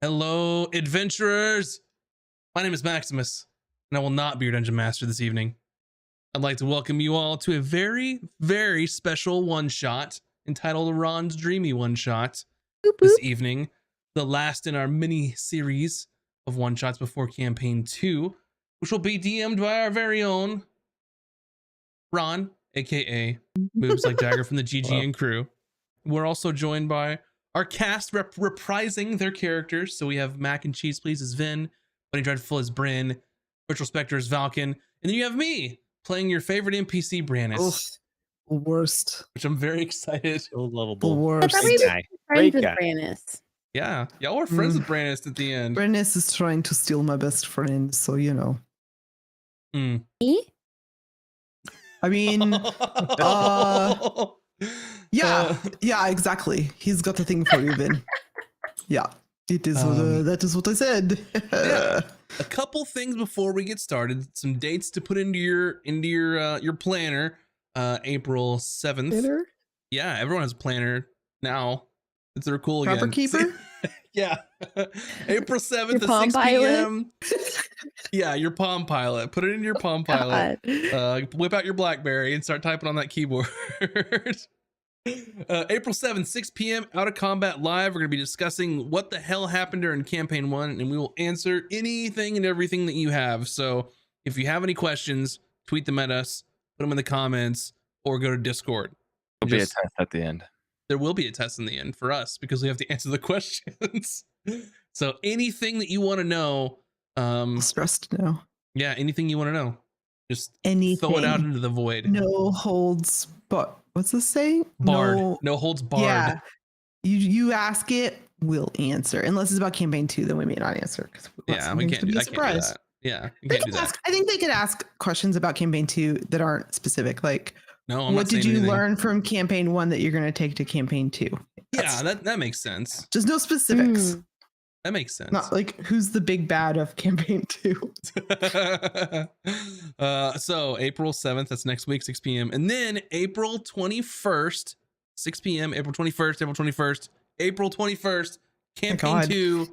Hello, adventurers! My name is Maximus, and I will not be your dungeon master this evening. I'd like to welcome you all to a very, very special one-shot entitled Raun's Dreamy One-Shot this evening, the last in our mini-series of one-shots before Campaign 2, which will be DM'd by our very own Raun, aka Moves Like Jagger from the GGN crew. We're also joined by our cast reprising their characters. So we have Mac and Cheese Please as Vin, Bunny Dreadful as Bryn, Virtual Spectre as Valken, and then you have me playing your favorite NPC, Brannis. The worst. Which I'm very excited. So lovable. The worst. Great guy. Friends with guy. Brannis. Yeah, y'all were friends with Brannis at the end. Brannis is trying to steal my best friend, so you know. Me? I mean, yeah, exactly. He's got a thing for you, Vin. Yeah, it is. That is what I said. Yeah. A couple things before we get started. Some dates to put into your planner. April 7th. Planner? Yeah, everyone has a planner now. It's their cool Proper again. keeper? Yeah. April 7th Your at Palm 6 p.m. Yeah, your Palm Pilot. Put it in your Palm Pilot. Whip out your BlackBerry and start typing on that keyboard. April 7th, 6 p.m. Out of Combat Live. We're going to be discussing what the hell happened during Campaign 1, and we will answer anything and everything that you have. So if you have any questions, tweet them at us, put them in the comments, or go to Discord. There'll be a test at the end. There will be a test in the end for us because we have to answer the questions. So anything that you want to know, I'm stressed now. yeah, anything you want to know, just Anything. throw it out into the void. No holds, but what's this saying? Barred. No holds barred. Yeah, you ask it, we'll answer. Unless it's about campaign 2, then we may not answer. Yeah, we can't do that. Yeah, we can't do that. I think they could ask questions about campaign 2 that aren't specific. Like, no, what did you learn from campaign 1 that you're going to take to campaign 2? Yeah, that makes sense. Just no specifics. That makes sense. Not like who's the big bad of campaign 2. So April 7th, that's next week, 6 p.m. And then April 21st, 6 p.m. April 21st, campaign 2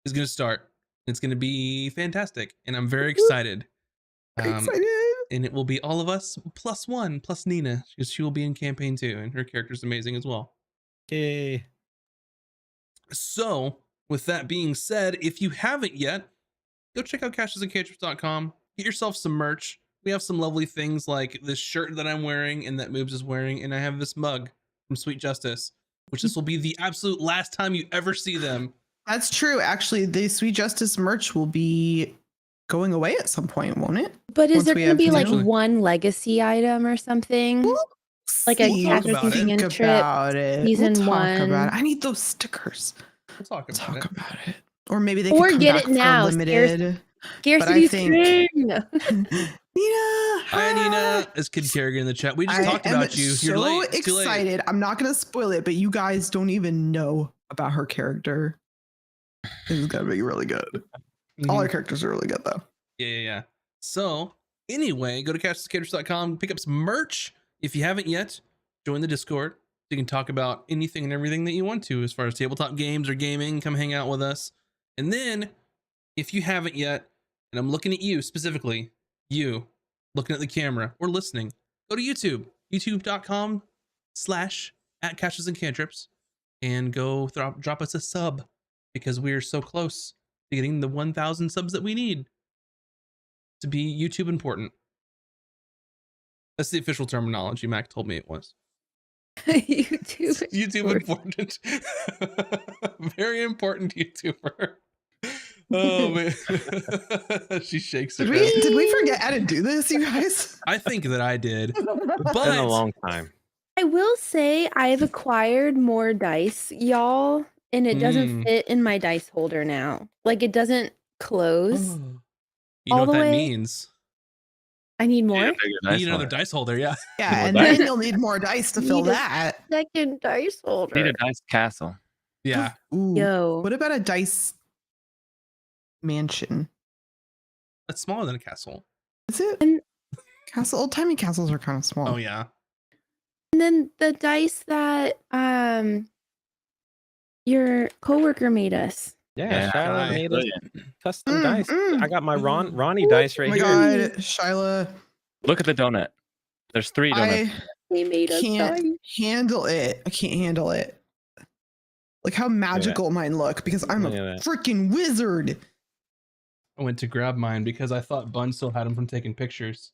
is going to start. It's going to be fantastic, and I'm very excited. Excited. And it will be all of us plus one, plus Nina, because she will be in campaign 2, and her character's amazing as well. Yay. So, with that being said, if you haven't yet, go check out cashesandcantrips.com. Get yourself some merch. We have some lovely things like this shirt that I'm wearing and that Moobs is wearing, and I have this mug from Sweet Justice, which this will be the absolute last time you ever see them. That's true. Actually, the Sweet Justice merch will be going away at some point, won't it? But is there going to be like potentially one legacy item or something? Like a Think Cantrip about it. season We'll talk 1. about it. I need those stickers. We'll talk about it. Or maybe they Or could come get back it now. for limited. Scarcity think- string. Nina, hi Nina, as Kid Kerrigan in the chat. We just talked about you. You're so late. It's too late. excited. I'm not gonna spoil it, but you guys don't even know about her character. This is gonna be really good. All her characters are really good though. Yeah. So anyway, go to cashesandcantrips.com, pick up some merch. If you haven't yet, join the Discord. You can talk about anything and everything that you want to as far as tabletop games or gaming. Come hang out with us. And then if you haven't yet, and I'm looking at you specifically, you looking at the camera or listening, go to YouTube, youtube.com/@cashesandcantrips, and go drop us a sub, because we're so close to getting the 1,000 subs that we need to be YouTube important. That's the official terminology. Mac told me it was. YouTube important. Very important YouTuber. Oh man. She shakes her head. Did we forget how to do this, you guys? I think that I did. It's But been a long time. I will say I've acquired more dice, y'all, and it doesn't fit in my dice holder now. Like, it doesn't close. you know all what the that way. means. I need more. Yeah, You need another dice holder, yeah. Yeah, and More then dice. you'll need more dice to fill Need a- that. Second dice holder. Need a dice castle. Yeah. Ooh. Yo. What about a dice mansion? That's smaller than a castle. Is it? And- Old timey castles are kind of small. Oh yeah. And then the dice that your coworker made us. Yeah, Shyla Nice. made a Brilliant. custom dice. I got my Mm. Ronnie dice Oh right my here. god, Shyla, Look at the donut. There's 3 donuts. I They made us can't die. handle it. I can't handle it. Like how magical mine look because I'm a Look at that. freaking wizard. I went to grab mine because I thought Bun still had them from taking pictures.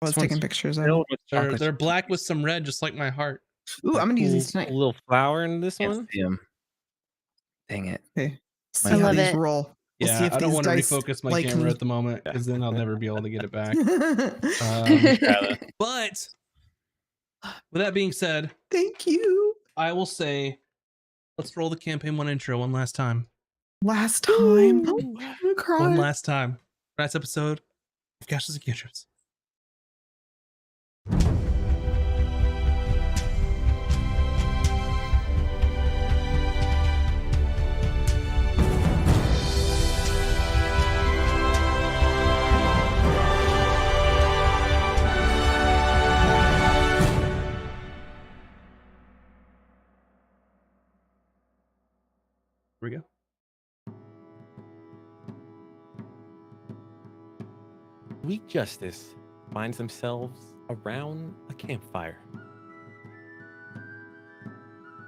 I was This one's taking pictures of. Filled with They're chocolate. they're black with some red, just like my heart. Ooh, I'm gonna use these Cool tonight. little flower in this Can't one. see 'em. Dang it. Okay. See I how love these it. roll. We'll see Yeah, if I don't these want to dice refocus my like camera me. at the moment because then I'll never be able to get it back. Shyla. But with that being said, Thank you. I will say, let's roll the campaign 1 intro one last time. Last time. Oh, I'm gonna cry. One last time. Last episode of Castles and Cantrips. Here we go. Weak Justice finds themselves around a campfire.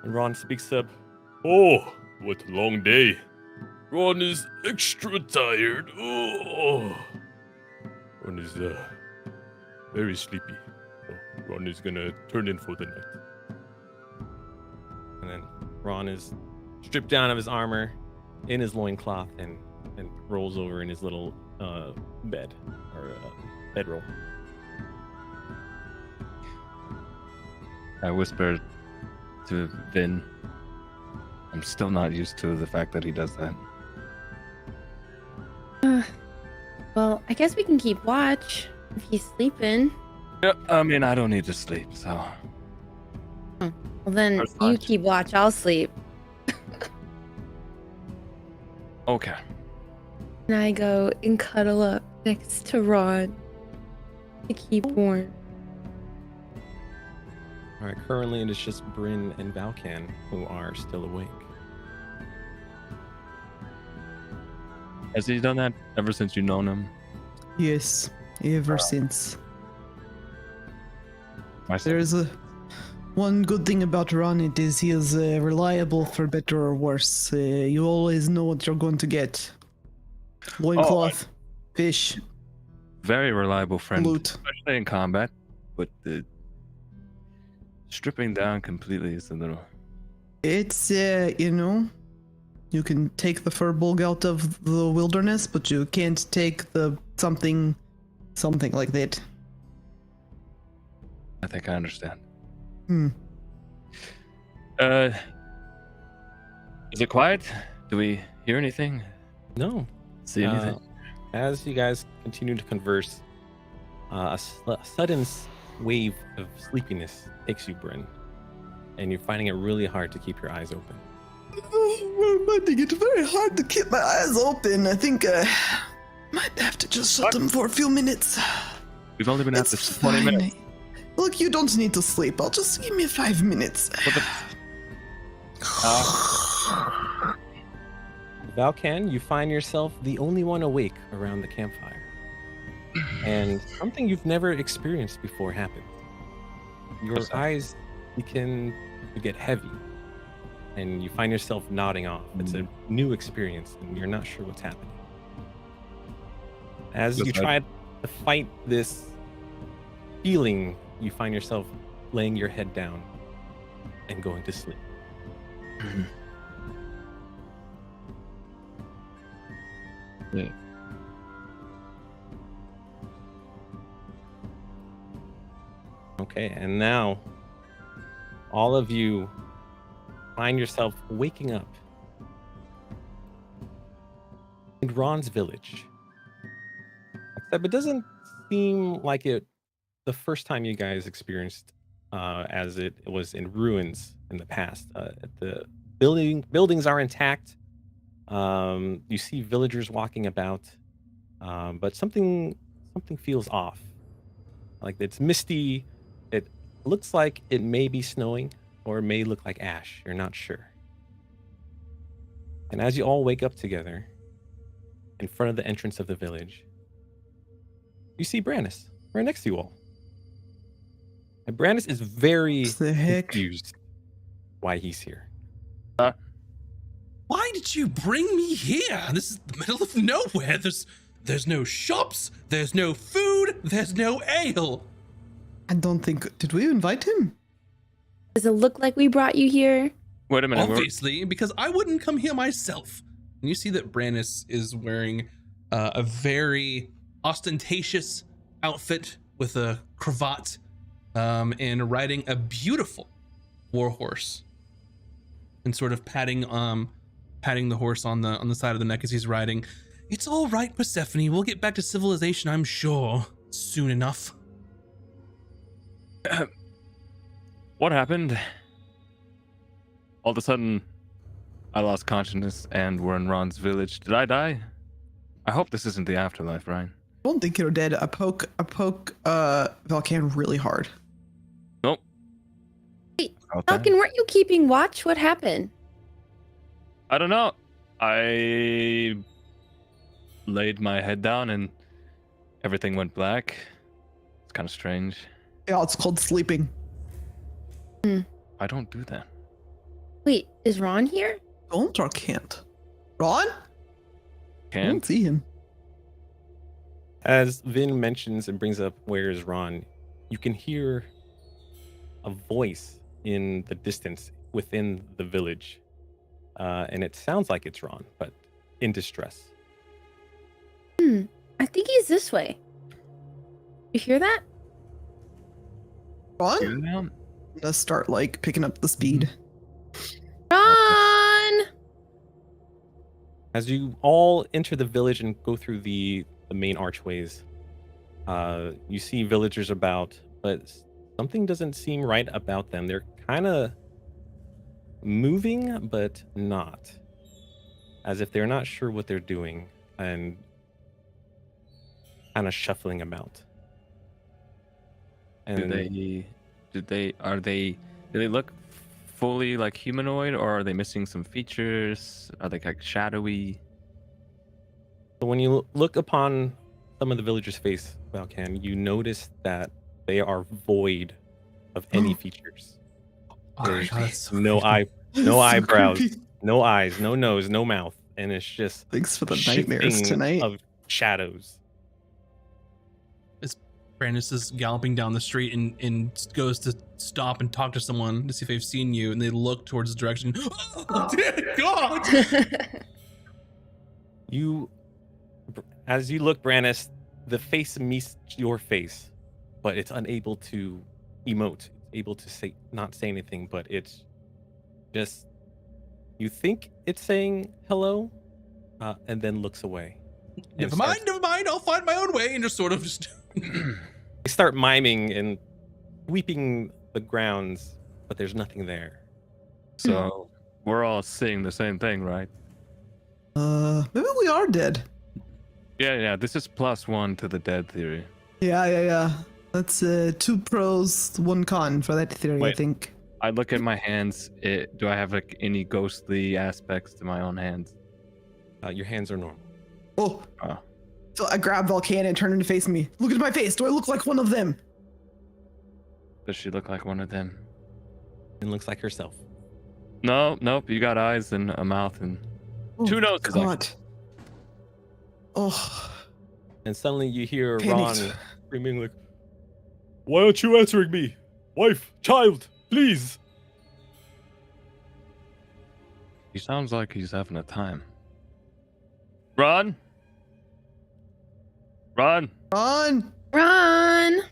And Ron speaks up. Oh, what a long day. Ron is extra tired. Oh. Ron is very sleepy. So Ron is gonna turn in for the night. And then Ron is stripped down of his armor in his loincloth and rolls over in his little bed or bedroll. I whispered to Vin. I'm still not used to the fact that he does that. Well, I guess we can keep watch if he's sleeping. Yeah, I mean, I don't need to sleep, so. Well, then First you watch. keep watch. I'll sleep. Okay. And I go and cuddle up next to Ron to keep warm. All right, currently it is just Bryn and Valkan who are still awake. Has he done that ever since you've known him? Yes, ever since. There's one good thing about Ron. It is he is reliable for better or worse. You always know what you're going to get. Loincloth, fish, Very reliable friend, loot. especially in combat. But the stripping down completely is a little. It's you know, you can take the furball out of the wilderness, but you can't take the something like that. I think I understand. Hmm. Is it quiet? Do we hear anything? No. See anything? As you guys continue to converse, a sudden wave of sleepiness takes you, Bryn, and you're finding it really hard to keep your eyes open. I'm finding it very hard to keep my eyes open. I think I might have to just shut them for a few minutes. We've only been at It's this 20 fine. minutes. Look, you don't need to sleep. I'll just give me 5 minutes. Valkan, you find yourself the only one awake around the campfire. And something you've never experienced before happens. Your What's that? eyes begin to get heavy, and you find yourself nodding off. It's a new experience, and you're not sure what's happening. As you What's that? try to fight this feeling, you find yourself laying your head down and going to sleep. Yeah. Okay, and now all of you find yourself waking up in Ron's village. Except it doesn't seem like it the first time you guys experienced as it was in ruins in the past. The buildings are intact. You see villagers walking about, but something feels off. Like it's misty. It looks like it may be snowing, or it may look like ash. You're not sure. And as you all wake up together in front of the entrance of the village, you see Brandis right next to you all. And Brandis is very What the heck? confused why he's here. Why did you bring me here? This is the middle of nowhere. There's no shops, there's no food, there's no ale. I don't think. Did we invite him? Does it look like we brought you here? Wait a minute. Obviously, because I wouldn't come here myself. And you see that Brandis is wearing a very ostentatious outfit with a cravat and riding a beautiful warhorse and sort of patting the horse on the side of the neck as he's riding. It's all right, Persephone. We'll get back to civilization, I'm sure, soon enough. What happened? All of a sudden, I lost consciousness and we're in Ron's village. Did I die? I hope this isn't the afterlife, Ryan. I don't think you're dead. I poke Valkan really hard. Nope. Wait, Okay. Falcon, weren't you keeping watch? What happened? I don't know. I laid my head down and everything went black. It's kind of strange. Yeah, it's called sleeping. I don't do that. Wait, is Ron here? Don't or can't? Ron? I Can't. don't see him. As Vin mentions and brings up where is Ron, you can hear a voice in the distance within the village. And it sounds like it's Ron, but in distress. I think he's this way. You hear that? Ron? You know? I'm gonna start like picking up the speed. Ron! As you all enter the village and go through the main archways, you see villagers about, but something doesn't seem right about them. They're kind of moving, but not. As if they're not sure what they're doing and kind of shuffling about. Do they look fully like humanoid, or are they missing some features? Are they like shadowy? So when you look upon some of the villagers' face, Valkan, you notice that they are void of any features. Oh, There's God, that's so no creepy. no So eyebrows, creepy. no eyes, no nose, no mouth, and it's just Thanks for the nightmares shifting tonight. of shadows. Brandis is galloping down the street and goes to stop and talk to someone to see if they've seen you, and they look towards the direction. Oh, dear God! As you look, Brandis, the face meets your face, but it's unable to emote, able to not say anything, but it's just, you think it's saying hello, and then looks away. Never mind, I'll find my own way, and just sort of just. They start miming and sweeping the grounds, but there's nothing there. So we're all seeing the same thing, right? Maybe we are dead. Yeah. This is +1 to the dead theory. Yeah. That's 2 pros, 1 con for that theory, I Wait. think. I look at my hands. Do I have like any ghostly aspects to my own hands? Your hands are normal. Oh. Oh. So I grab Valkan and turn him to face me. Look at my face. Do I look like one of them? Does she look like one of them? And looks like herself. No, nope. You got eyes and a mouth and Oh, 2 noses. God. Oh. And suddenly you hear Panicked. Ron screaming like, Why aren't you answering me? Wife, child, please. He sounds like he's having a time. Ron. Ron! Ron!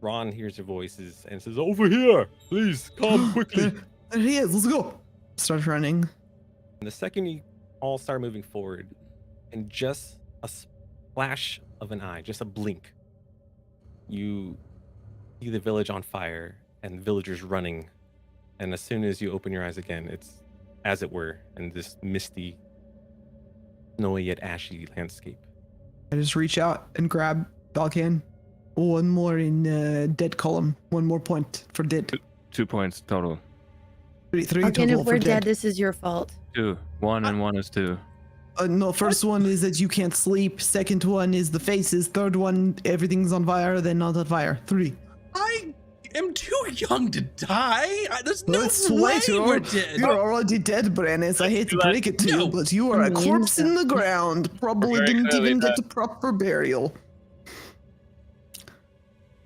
Ron hears your voices and says, Over here, please, come quickly. There he is. Let's go. Start running. And the second you all start moving forward, and just a flash of an eye, just a blink, you see the village on fire and villagers running. And as soon as you open your eyes again, it's as it were in this misty, snowy yet ashy landscape. I just reach out and grab Valkan. 1 more in dead column. 1 more point for dead. 2 points total. Three Again, total if for we're dead. dead, this is your fault. 2. 1 and 1 is 2. No, first one is that you can't sleep. Second one is the faces. Third one, everything's on fire, then not on fire. 3. I am too young to die. There's no That's way too we're late. dead. You're already dead, Brandis. I hate to break it to No. you, but you are a Mm, corpse in yeah. the ground. Probably Very didn't clearly even that. get a proper burial.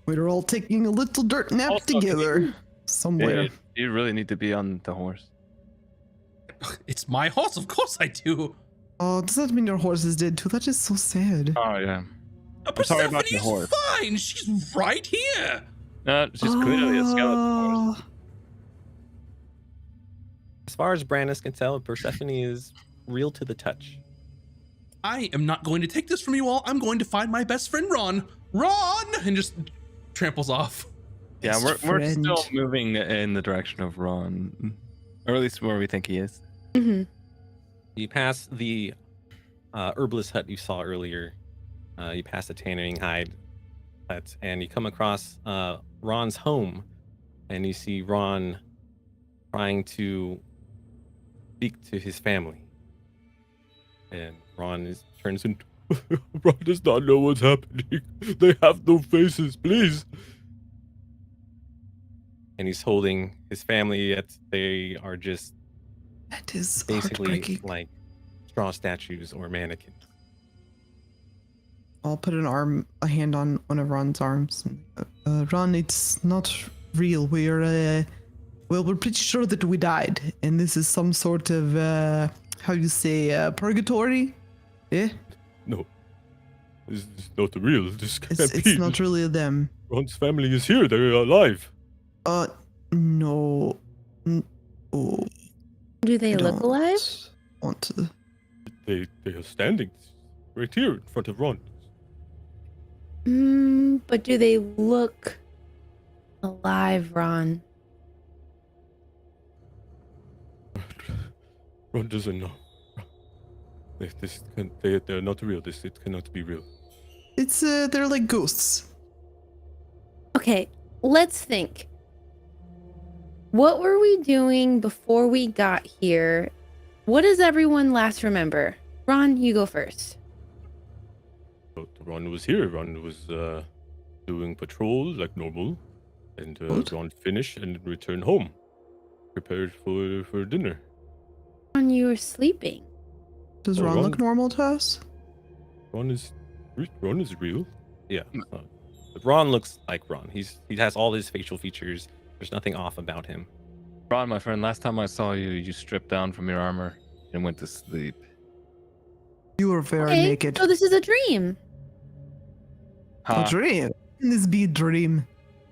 We're all taking a little dirt nap Also, can together somewhere. Do you really need to be on the horse? It's my horse, of course I do. Oh, does that mean your horse is dead too? That is so sad. Oh, yeah. But sorry about Persephone's the horse. fine. She's right here. She's clearly a skeleton horse. Oh, As far as Brandis can tell, Persephone is real to the touch. I am not going to take this from you all. I'm going to find my best friend Ron. Ron! And just tramples off. Yeah, Best we're friend. still moving in the direction of Raun. Or at least where we think he is. Hmm. You pass the herbalist hut you saw earlier. You pass the tannering hide hut, and you come across Ron's home, and you see Ron trying to speak to his family. And Ron turns into Ron does not know what's happening. They have no faces, please. and he's holding his family, yet they are just that is basically heartbreaking. like straw statues or mannequins. I'll put a hand on one of Ron's arms. Ron, it's not real. We're pretty sure that we died, and this is some sort of how you say purgatory. Yeah, No. This is not real. This can't it's be. not really them. Ron's family is here. They're alive. No. Oh, Do they I look don't alive? Want to? They are standing right here in front of Ron. But do they look alive, Ron? Ron doesn't know. They're not real. It cannot be real. It's they're like ghosts. Okay, let's think. What were we doing before we got here? What does everyone last remember? Ron, you go first. But Ron was here. Ron was doing patrol like normal, and What? Ron finished and returned home, prepared for dinner. Ron, you were sleeping. Does Oh, Ron Ron- look normal to us? Ron is real. Yeah. Ron looks like Ron. He has all his facial features. There's nothing off about him. Ron, my friend, last time I saw you, you stripped down from your armor and went to sleep. You were very Okay, naked. so this is a dream. A dream. Can this be a dream?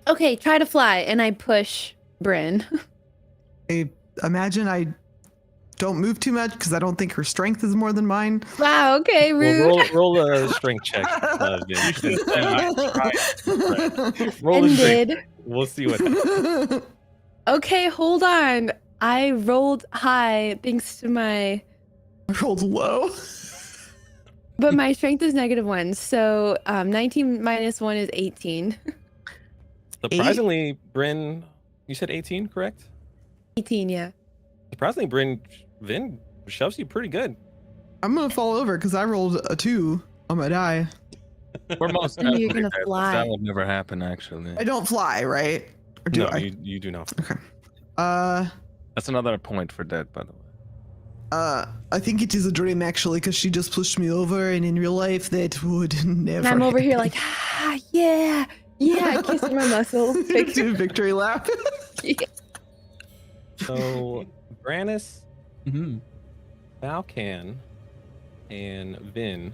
Okay, try to fly, and I push Bryn. I imagine I don't move too much because I don't think her strength is more than mine. Wow, okay, rude. Well, roll a strength check. Vin. Roll a strength Ended. check. We'll see what happens. Okay, hold on. I rolled high thanks to my, I rolled low. but my strength is -1. So 19 minus 1 is 18. Surprisingly, Bryn, you said 18, correct? 18, yeah. Surprisingly, Vin shoves you pretty good. I'm gonna fall over because I rolled a 2 on my die. We're most And you're definitely gonna dead, but fly. That would never happen, actually. I don't fly, right? Or do No, I? you do not. That's another point for dead, by the way. I think it is a dream actually because she just pushed me over, and in real life that would never. And I'm over here happen. like, yeah, kissing my muscles. Like, Do a victory lap. So, Brannis, Mm-hmm. Valkan, and Vin.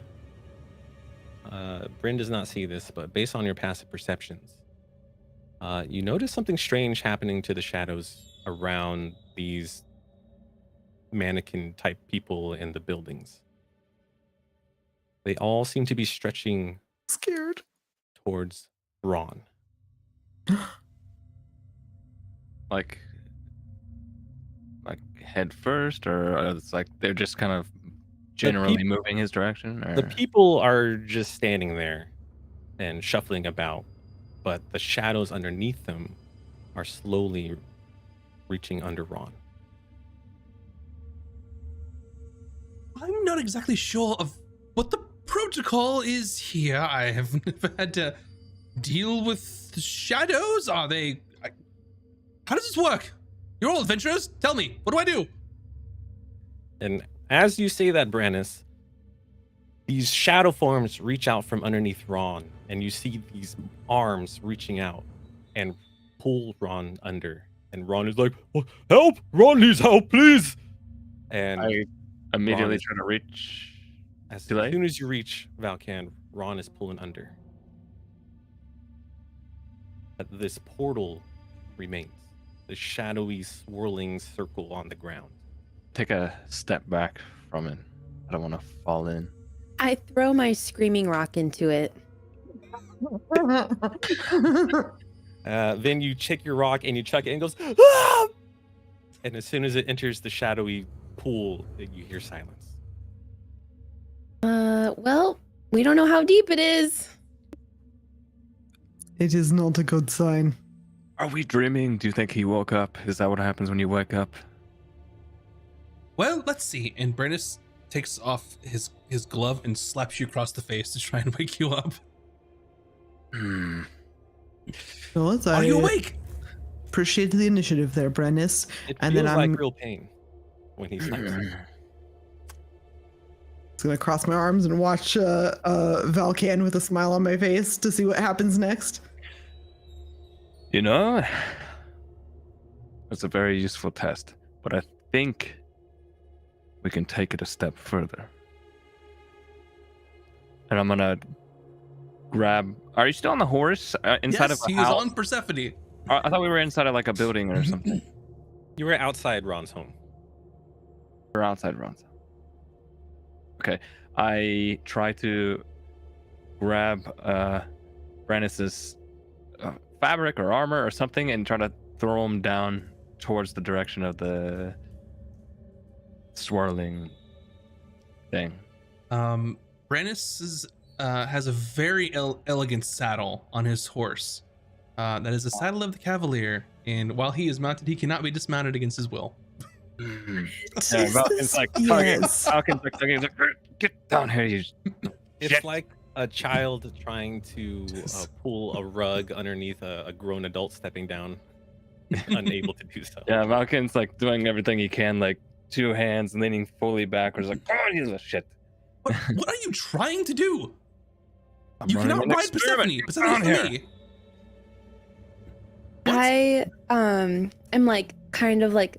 Bryn does not see this, but based on your passive perceptions, you notice something strange happening to the shadows around these mannequin type people in the buildings. They all seem to be stretching Scared. towards Ron. Like head first, or it's like they're just kind of generally moving his direction? Or? The people are just standing there and shuffling about, but the shadows underneath them are slowly reaching under Ron. I'm not exactly sure of what the protocol is here. I have never had to deal with the shadows. Are they... how does this work? You're all adventurers. Tell me, what do I do? And as you say that, Brannis, these shadow forms reach out from underneath Raun, and you see these arms reaching out and pull Raun under. And Raun is like, "Oh, help! Raun needs help, please!" And I immediately Raun is- try to reach. as Delay? soon as you reach Valkan, Raun is pulling under. But this portal remains. The shadowy, swirling circle on the ground. Take a step back from it. I don't want to fall in. I throw my screaming rock into it. Then you check your rock and you chuck it and it goes, "Ah!" And as soon as it enters the shadowy pool, you hear silence. Well, we don't know how deep it is. It is not a good sign. Are we dreaming? Do you think he woke up? Is that what happens when you wake up? Well, let's see. And Brandis takes off his glove and slaps you across the face to try and wake you up. Hmm. Well, Are you awake? appreciate the initiative there, Brennis. It And feels then like I'm- real pain when he slaps you. Just gonna cross my arms and watch Valkan with a smile on my face to see what happens next. You know, it's a very useful test, but I think we can take it a step further. And I'm gonna grab. Are you still on the horse? Inside Yes, of a he was house? on Persephone. I thought we were inside of like a building or something. You were outside Ron's home. Or outside runs. Okay, I try to grab Brannis's fabric or armor or something and try to throw him down towards the direction of the swirling thing. Brandis has a very elegant saddle on his horse. That is the saddle of the Cavalier, and while he is mounted, he cannot be dismounted against his will. Yeah, Valken's like, Yes. Valken's like, get down here, you. It's Shit. like a child trying to pull a rug underneath a grown adult stepping down, unable to do so. Yeah, Valken's like doing everything he can, like 2 hands leaning fully backwards, like, oh, he's a shit. What are you trying to do? I'm You running cannot an ride experiment. Persephone. Get Persephone's down for here. me. I am like kind of like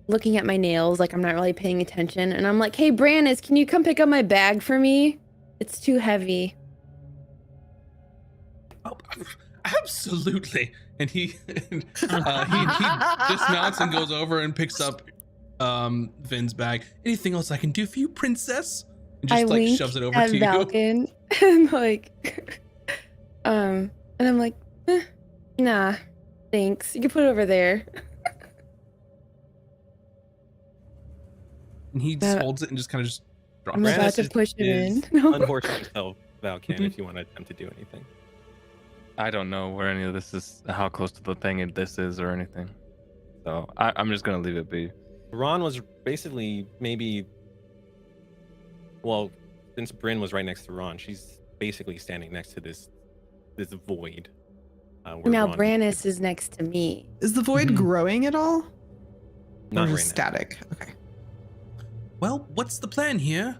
looking at my nails, like I'm not really paying attention, and I'm like, "Hey, Brannis, can you come pick up my bag for me? It's too heavy." Oh, absolutely. And he he dismounts and goes over and picks up Vin's bag. Anything else I can do for you, princess? And just I like wink shoves it over at to you. Valken, and like, and I'm like, "Nah, thanks. You can put it over there." And he just holds it and just kind of just drops I'm it. about to is- push him is in. No. Unhorse himself, Valkan, if you want to attempt to do anything. I don't know where any of this is, how close to the thing this is or anything. So I'm just gonna leave it be. Ron was basically maybe, well, since Bryn was right next to Ron, she's basically standing next to this void. Where Now Ron- Brannis is next to me. Is the void Mhm. growing at all? Not or right just now. static? Okay. Well, what's the plan here?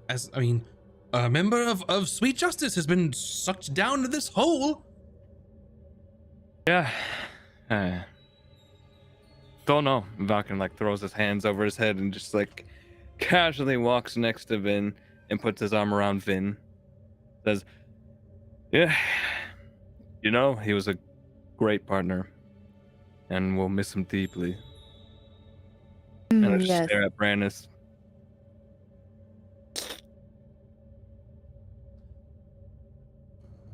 As I mean, a member of Sweet Justice has been sucked down to this hole. Yeah. Don't know. Valken like throws his hands over his head and just like casually walks next to Vin and puts his arm around Vin. Says, "Yeah, you know, he was a great partner, and we'll miss him deeply." And I just Yes. stare at Brandis.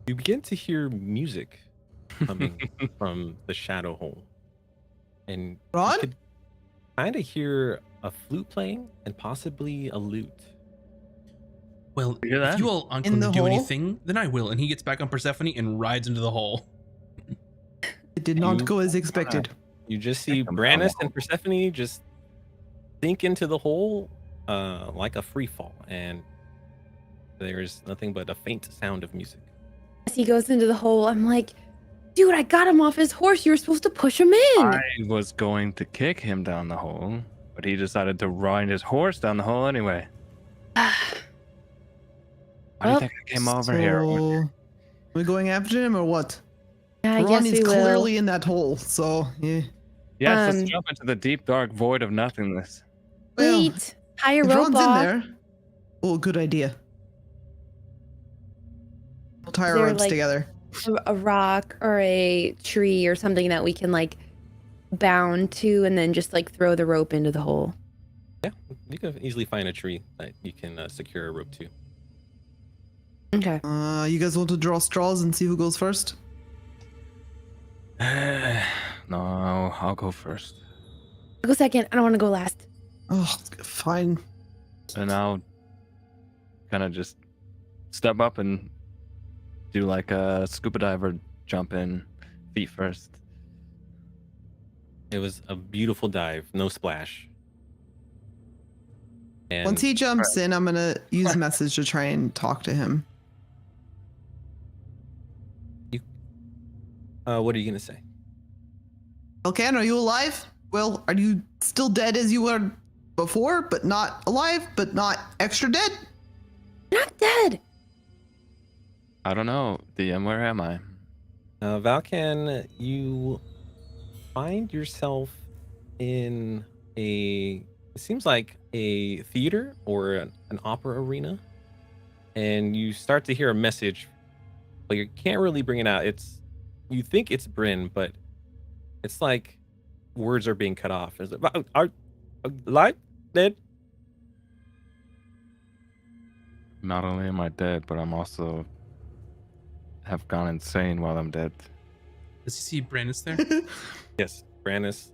You begin to hear music coming from the shadow hole. And Ron? you could kind of hear a flute playing and possibly a lute. Well, You hear if that? you all aren't In going to the do hole? anything, then I will. And he gets back on Persephone and rides into the hole. It did not You- go as expected. You just see Think I'm Brannis down. and Persephone just sink into the hole like a free fall, and there's nothing but a faint sound of music. As he goes into the hole, I'm like, dude, I got him off his horse. You were supposed to push him in. I was going to kick him down the hole, but he decided to ride his horse down the hole anyway. Why do you Well, think I came over here? So, we going after him or what? Yeah, I guess Ronnie's we will. clearly in that hole, so yeah. Yes, Um, let's jump into the deep, dark void of nothingness. Well, Wait, tie a if rope Ron's in off. there, oh, good idea. We'll tie Is our there, ropes like, together. A rock or a tree or something that we can like bound to and then just like throw the rope into the hole. Yeah, you can easily find a tree that you can secure a rope to. Okay. You guys want to draw straws and see who goes first? No, I'll go first. I'll go second. I don't want to go last. Oh, fine. And I'll kind of just step up and do like a scuba diver jump in, feet first. It was a beautiful dive, no splash. And Once he jumps in, I'm gonna use message to try and talk to him. what are you gonna say? Elkan, are you alive? Well, are you still dead as you were before, but not alive, but not extra dead? Not dead. I don't know, DM, where am I? Valkan, you find yourself in it seems like a theater or an opera arena, and you start to hear a message, but you can't really bring it out. You think it's Bryn, but it's like words are being cut off. It's like, are alive? Dead? Not only am I dead, but I'm also have gone insane while I'm dead. Does he see Brandis there? Yes, Brannis.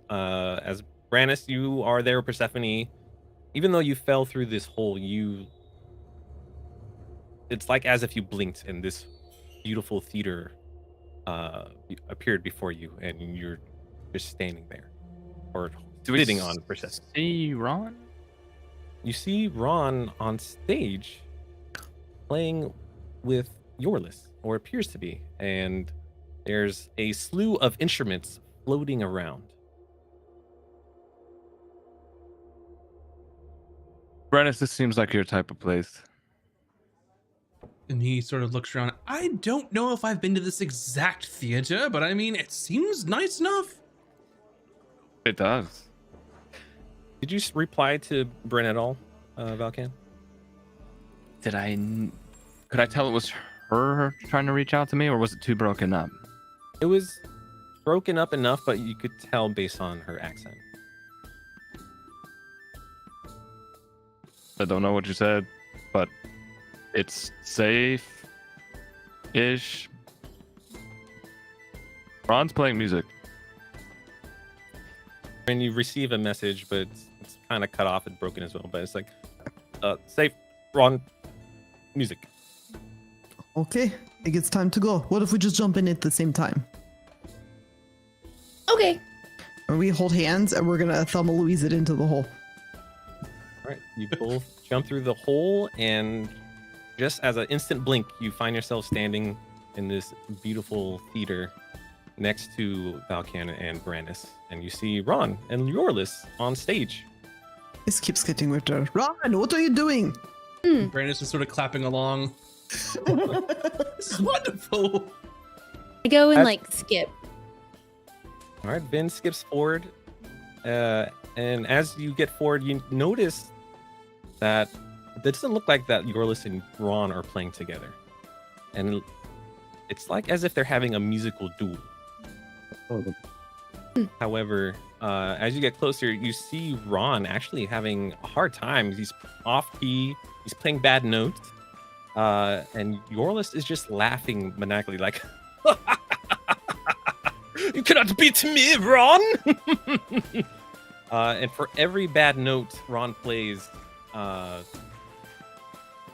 As Brannis, you are there, Persephone. Even though you fell through this hole, it's like as if you blinked and this beautiful theater appeared before you, and you're just standing there, or sitting on Persephone. See Ron? You see Ron on stage playing with Yorlis, or appears to be, and there's a slew of instruments floating around. Brennis, this seems like your type of place. And he sort of looks around. I don't know if I've been to this exact theater, but I mean, it seems nice enough. It does. Did you reply to Bryn at all, Valkan? Could I tell it was her trying to reach out to me, or was it too broken up? It was broken up enough, but you could tell based on her accent. I don't know what you said, but it's safe-ish. Ron's playing music. And you receive a message, but it's kind of cut off and broken as well. But it's like, safe, Ron, music. Okay, I think it's time to go. What if we just jump in at the same time? Okay. And we hold hands and we're gonna Thelma Louise it into the hole. All right, you both jump through the hole, and just as an instant blink, you find yourself standing in this beautiful theater next to Valkan and Brandis, and you see Ron and Yorlis on stage. This keeps getting weirder. Ron, what are you doing? Brandis is sort of clapping along. This is wonderful. I go and That's- like skip. All right, Vin skips forward, and as you get forward, you notice that it doesn't look like that Yorlis and Ron are playing together, and it's like as if they're having a musical duel. However, as you get closer, you see Ron actually having a hard time. He's off key. He's playing bad notes, and Yorlis is just laughing maniacally, like, "You cannot beat me, Ron!" And for every bad note Ron plays,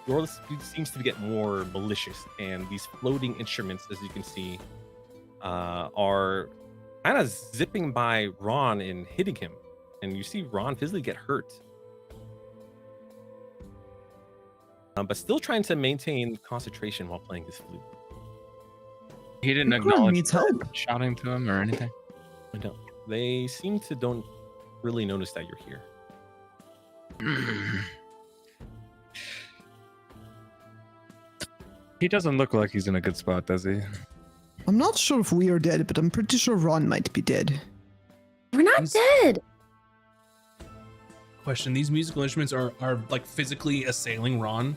Yorlis seems to get more malicious, and these floating instruments, as you can see, are kind of zipping by Ron and hitting him. And you see Ron physically get hurt. but still trying to maintain concentration while playing his flute. He didn't Ron acknowledge needs that help. shouting to him or anything. I don't. They seem to don't really notice that you're here. He doesn't look like he's in a good spot, does he? I'm not sure if we are dead, but I'm pretty sure Ron might be dead. We're not He's- dead. Question: these musical instruments are like physically assailing Ron.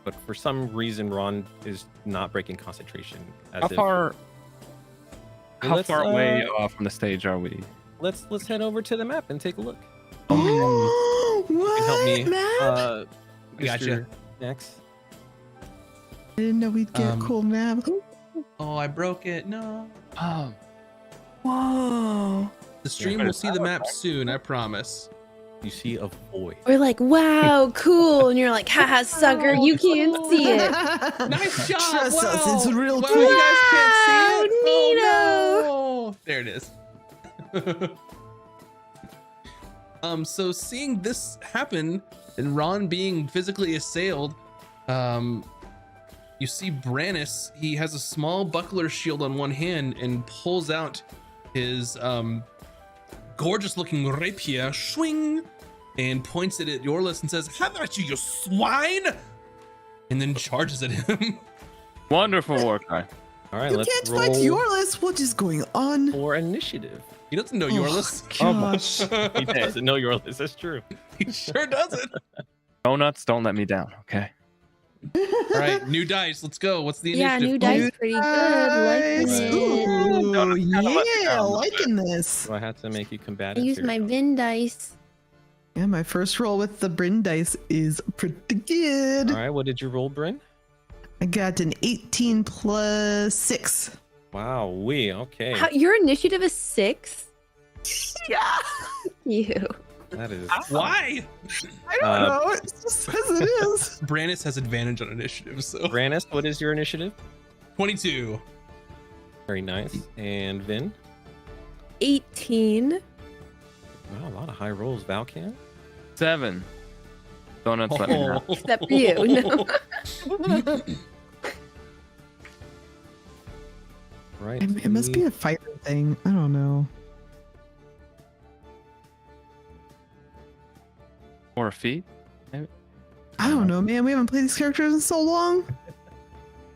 But for some reason, Ron is not breaking concentration. As How if- far? How Let's, far away off from the stage are we? Let's head over to the map and take a look. Oh, You what? can help me, Matt? Gotcha. Mr. Next. I didn't know we'd get Um, cool map. Oh, I broke it. No. Oh, Whoa. The stream but will it's see the map soon. I promise. You see a void. We're like, wow, cool. And you're like, haha, sucker, you can't see it. Nice job. Trust us, wow. it's real wow, cool. you guys can't see it. Wow, Oh, no. There it is. So seeing this happen and Ron being physically assailed, you see Brannis. He has a small buckler shield on one hand and pulls out his gorgeous looking rapier, swing, and points it at Yorlis and says, "How about you swine?" And then charges at him. wonderful work, guy. All right, You let's can't roll fight Yorlis. What is going on? for initiative. He doesn't know Yorlis. Gosh. He doesn't know your list. That's true. He sure doesn't. Donuts, don't let me down, okay? All right, new dice. Let's go. What's the Yeah, initiative? new dice pretty good. Nice. Liking it. Ooh, Donuts kinda let me yeah, down. liking this. Do I have to make you I combative? use here? my Vin dice. Yeah, my first roll with the Bryn dice is pretty good. All right, what did you roll, Bryn? I got an 18 plus 6. Wow, okay. How, your initiative is 6? Yeah. You. That is Why? I don't know. It just says it is. Brannis has advantage on initiative, so Brannis, what is your initiative? 22. Very nice. And Vin? 18. Wow, a lot of high rolls. Valcan? 7. Donuts, let me down. Except for you. No. Right. It must be a fighter thing. I don't know. 4 feet? I don't know, man. We haven't played these characters in so long.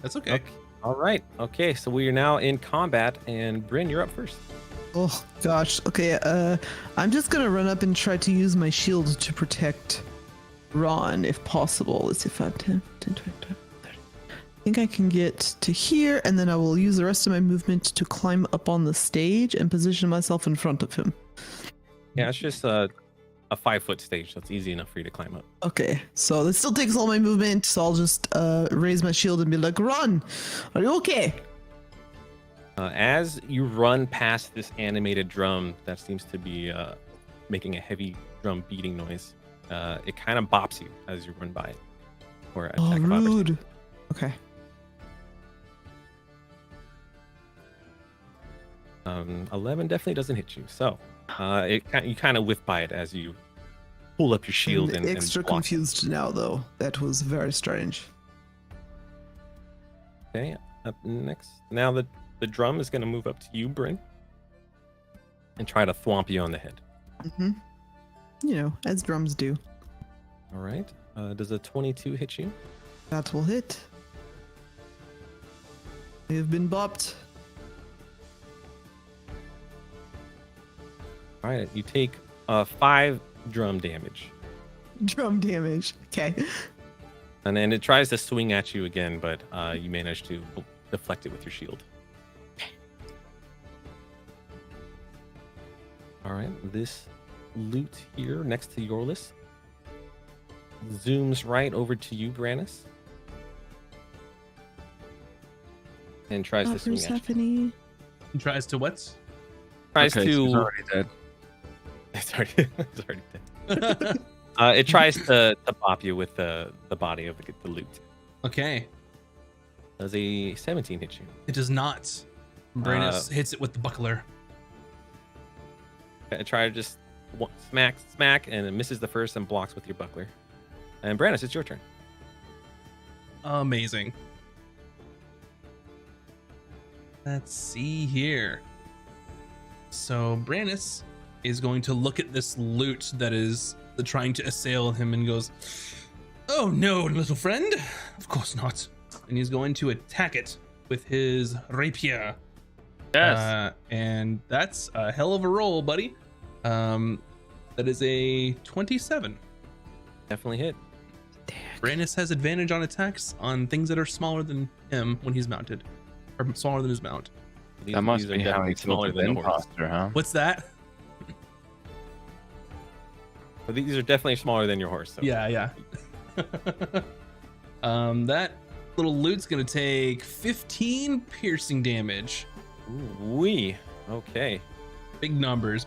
That's okay. Okay. All right. Okay, so we are now in combat, and Bryn, you're up first. Oh gosh. Okay. I'm just gonna run up and try to use my shield to protect Ron if possible. Let's see if I'm 10, 20, 30. I think I can get to here, and then I will use the rest of my movement to climb up on the stage and position myself in front of him. Yeah, it's just a 5-foot stage, so it's easy enough for you to climb up. Okay, so this still takes all my movement, so I'll just raise my shield and be like, "Ron, are you okay?" As you run past this animated drum that seems to be making a heavy drum beating noise, it kind of bops you as you run by it. Or Oh, attack of opportunity. rude. Okay. 11 definitely doesn't hit you. So you kind of whiff by it as you pull up your shield I'm and extra block. confused now, though. That was very strange. Okay, up next. Now the drum is going to move up to you, Bryn, and try to thwomp you on the head. Mm-hmm. You know, as drums do. All right. Does a 22 hit you? That will hit. I have been bopped. All right. You take 5 drum damage. Drum damage. Okay. And then it tries to swing at you again, but you manage to deflect it with your shield. All right, this loot here next to Yorlis zooms right over to you, Brannis, and tries to swing at you. Persephone. He tries to what? Tries Okay, she's to. already dead. It's already dead. It tries to bop you with the body of the loot. Okay. Does a 17 hit you? It does not. Brannis hits it with the buckler. I try to just smack, and it misses the first and blocks with your buckler. And Brannis, it's your turn. Amazing. Let's see here. So Brandis is going to look at this loot that is trying to assail him and goes, "Oh no, little friend, of course not." And he's going to attack it with his rapier. Yes. And that's a hell of a roll, buddy. That is a 27. Definitely hit. Brandis has advantage on attacks on things that are smaller than him when he's mounted, or smaller than his mount. That must These are be how definitely he smaller killed the than a horse. imposter, huh? What's that? But these are definitely smaller than your horse. So. Yeah. That little loot's gonna take 15 piercing damage. Wee. Okay. Big numbers.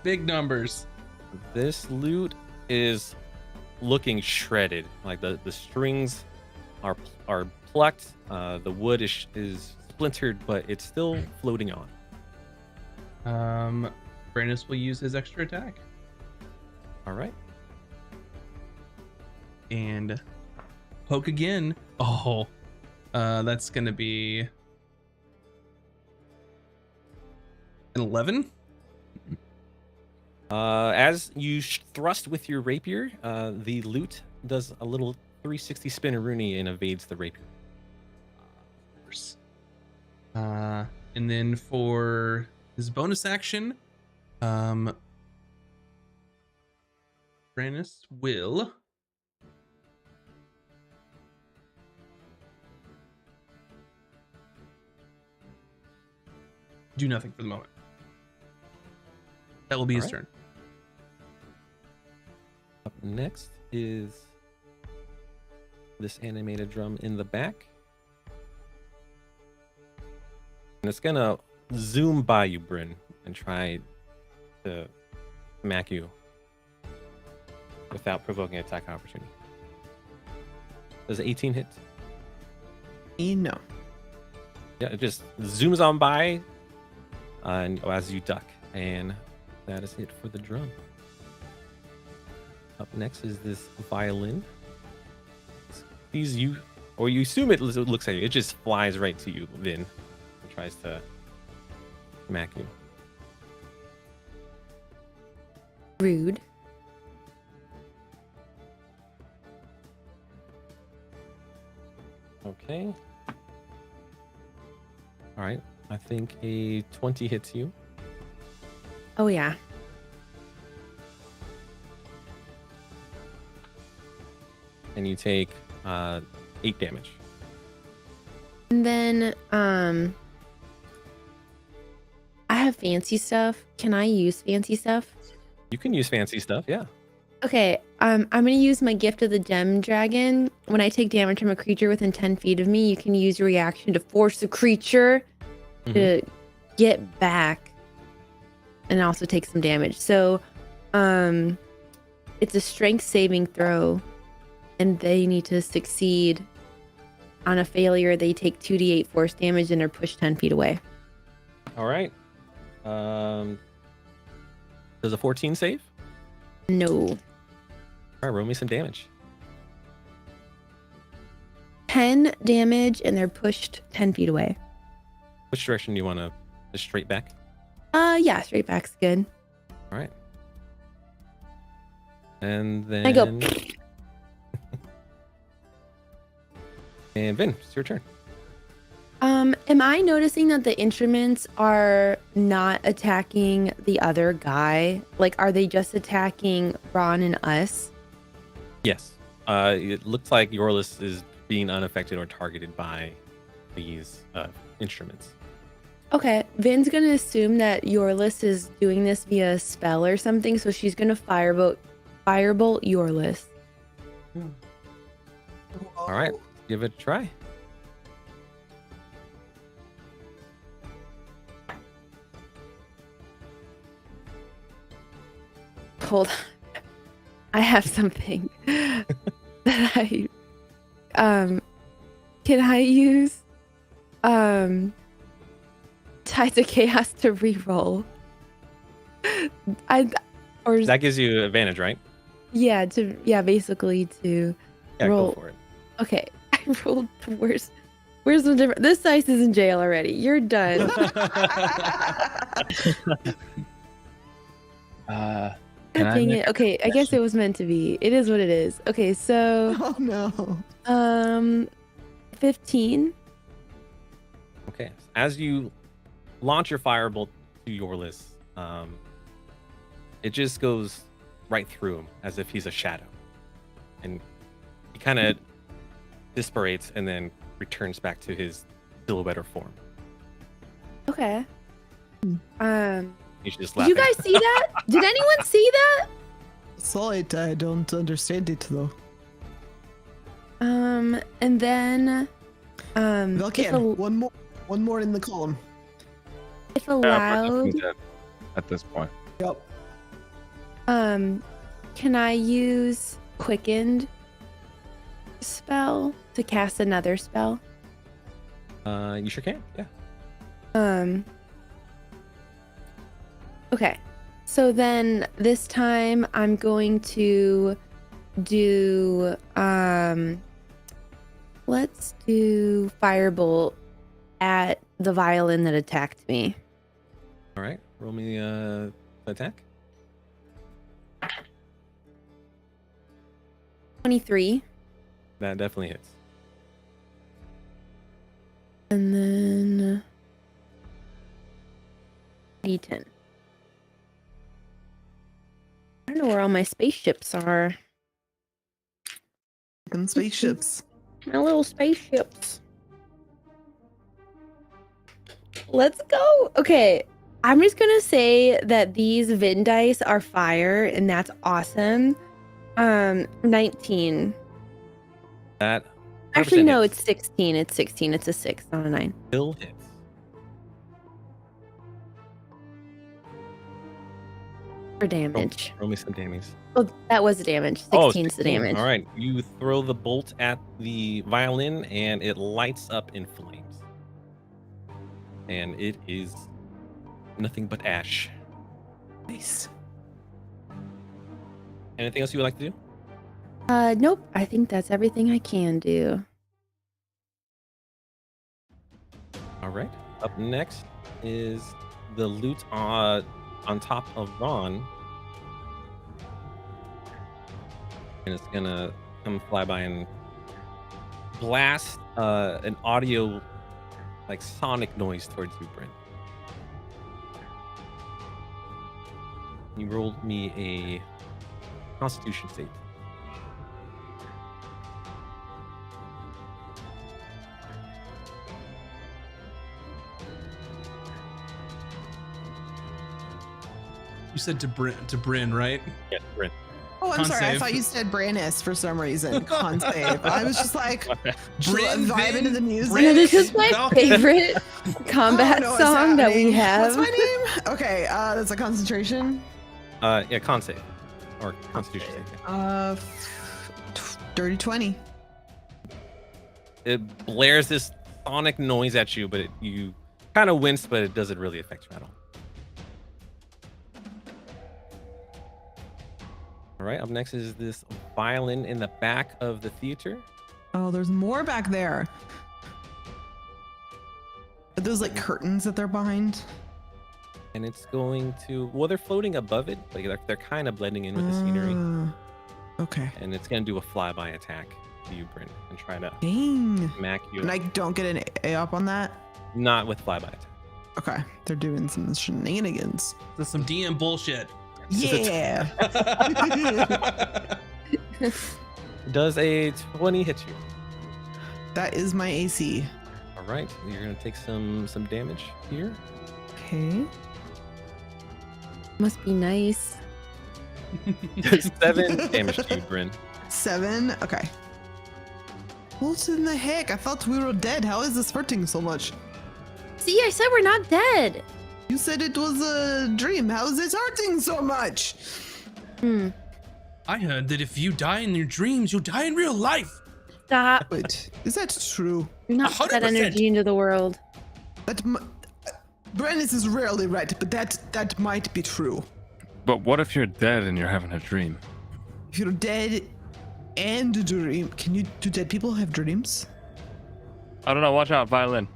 This loot is looking shredded. Like the strings are plucked. The wood is splintered, but it's still floating on. Brandis will use his extra attack All right. and poke again. Oh, that's gonna be an 11. As you thrust with your rapier, the loot does a little 360 spin Rooney and evades the rapier. And then for his bonus action, Brandis will do nothing for the moment. That will be his All right. turn. Up next is this animated drum in the back. And it's gonna zoom by you, Bryn, and try to smack you without provoking an attack opportunity. Does 18 hit? No. Yeah, it just zooms on by and as you duck. And that is it for the drum. Up next is this violin. Sees you, or you assume it looks at you. It just flies right to you, Vin, and tries to smack you. Rude. Okay. All right. I think a 20 hits you. Oh yeah. And you take 8 damage. And then I have fancy stuff. Can I use fancy stuff? You can use fancy stuff, yeah. Okay, I'm gonna use my gift of the gem dragon. When I take damage from a creature within 10 feet of me, you can use your reaction to force the creature to get back and also take some damage. So it's a strength saving throw, and they need to succeed. On a failure, they take 2d8 force damage and are pushed 10 feet away. All right. Does a 14 save? No. All right, roll me some damage. 10 damage, and they're pushed 10 feet away. Which direction do you want to? Just straight back? Yeah, straight back's good. All right. And then I go. And Vin, it's your turn. Am I noticing that the instruments are not attacking the other guy? Like, are they just attacking Raun and us? Yes. It looks like Yorlis is being unaffected or targeted by these instruments. Okay, Vin's gonna assume that Yorlis is doing this via spell or something, so she's gonna firebolt Yorlis. All right, give it a try. Hold on. I have something that I can I use Tides of Chaos to reroll? That gives you advantage, right? Basically to Yeah, roll. go for it. Okay. rolled the worst. Where's the difference? This dice is in jail already. You're done. Can I Dang make it. Okay, I guess it was meant to be. It is what it is. Okay, so Oh no. 15. Okay. As you launch your firebolt to Yorlis, it just goes right through him as if he's a shadow. And he kind of disparates and then returns back to his silhouette or form. Okay. He's just Did laughing. you guys see that? Did anyone see that? Saw it. I don't understand it though. And then if, Velcan, one more in the column. if allowed, at this point? Yep. can I use quickened spell to cast another spell? You sure can. Yeah. Okay. So then this time I'm going to do let's do firebolt at the violin that attacked me. All right. Roll me attack. 23. That definitely hits. And then D10. I don't know where all my spaceships are. And spaceships. My little spaceships. Let's go. Okay. I'm just going to say that these Vin dice are fire, and that's awesome. 19. That Actually, 100% no, hits. it's 16. It's 16. It's a 6, not a 9. Still hits. For damage. Roll me some damage. Oh, that was the damage. 16 is the damage. All right. You throw the bolt at the violin and it lights up in flames. And it is nothing but ash. Nice. Anything else you would like to do? Nope. I think that's everything I can do. All right. Up next is the loot on top of Raun. And it's gonna come fly by and blast an audio, like sonic noise towards you, Brent. You rolled me a Constitution save. You said to Bryn, right? Yeah, Brent. Oh, I'm Con sorry. I save. thought you said Brannis for some reason. Con save. I was just like, Bryn, vibing Vin, to the music. Bryn. No, this is my Falcon. favorite combat Oh, no, it's song that we happening. have. What's my name? Okay, that's a concentration. Yeah, con save. Or Constitution save. Yeah. Dirty 20. It blares this sonic noise at you, but you kind of wince, but it doesn't really affect you at all. All right, up next is this violin in the back of the theater. Oh, there's more back there. Are those like curtains that they're behind? And it's going to, well, they're floating above it, but they're kind of blending in with the scenery. Okay. And it's going to do a flyby attack to you, Bryn, and try to Dang. smack you. And I don't get an A up on that? Not with flyby attack. Okay. They're doing some shenanigans. That's some DM bullshit. Yeah. Does a 20 hit you? That is my AC. All right, you're going to take some damage here. Okay. Must be nice. 7 damage to you, Bryn. 7. Okay. What in the heck? I thought we were dead. How is this hurting so much? See, I said we're not dead. You said it was a dream. How is this hurting so much? I heard that if you die in your dreams, you'll die in real life. Stop. Wait, is that true? Do not put that 100%. energy into the world. Brannis is rarely right, but that might be true. But what if you're dead and you're having a dream? If you're dead, and dream. Do dead people have dreams? I don't know. Watch out, violin.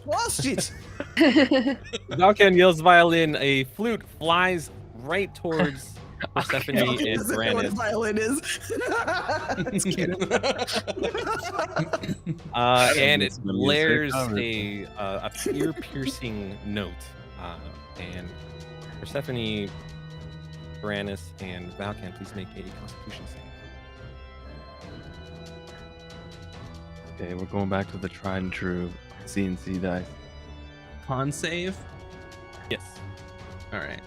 Lost it. Valken yells violin. A flute flies right towards Persephone and Doesn't know what a Brandis. violin is. It's kidding. And it Listen to music. blares Oh, a ear-piercing note. And Persephone, Brandis, and Valken, please make a Constitution save. Okay, we're going back to the tried and true CNC dice. Con save. Yes. All right.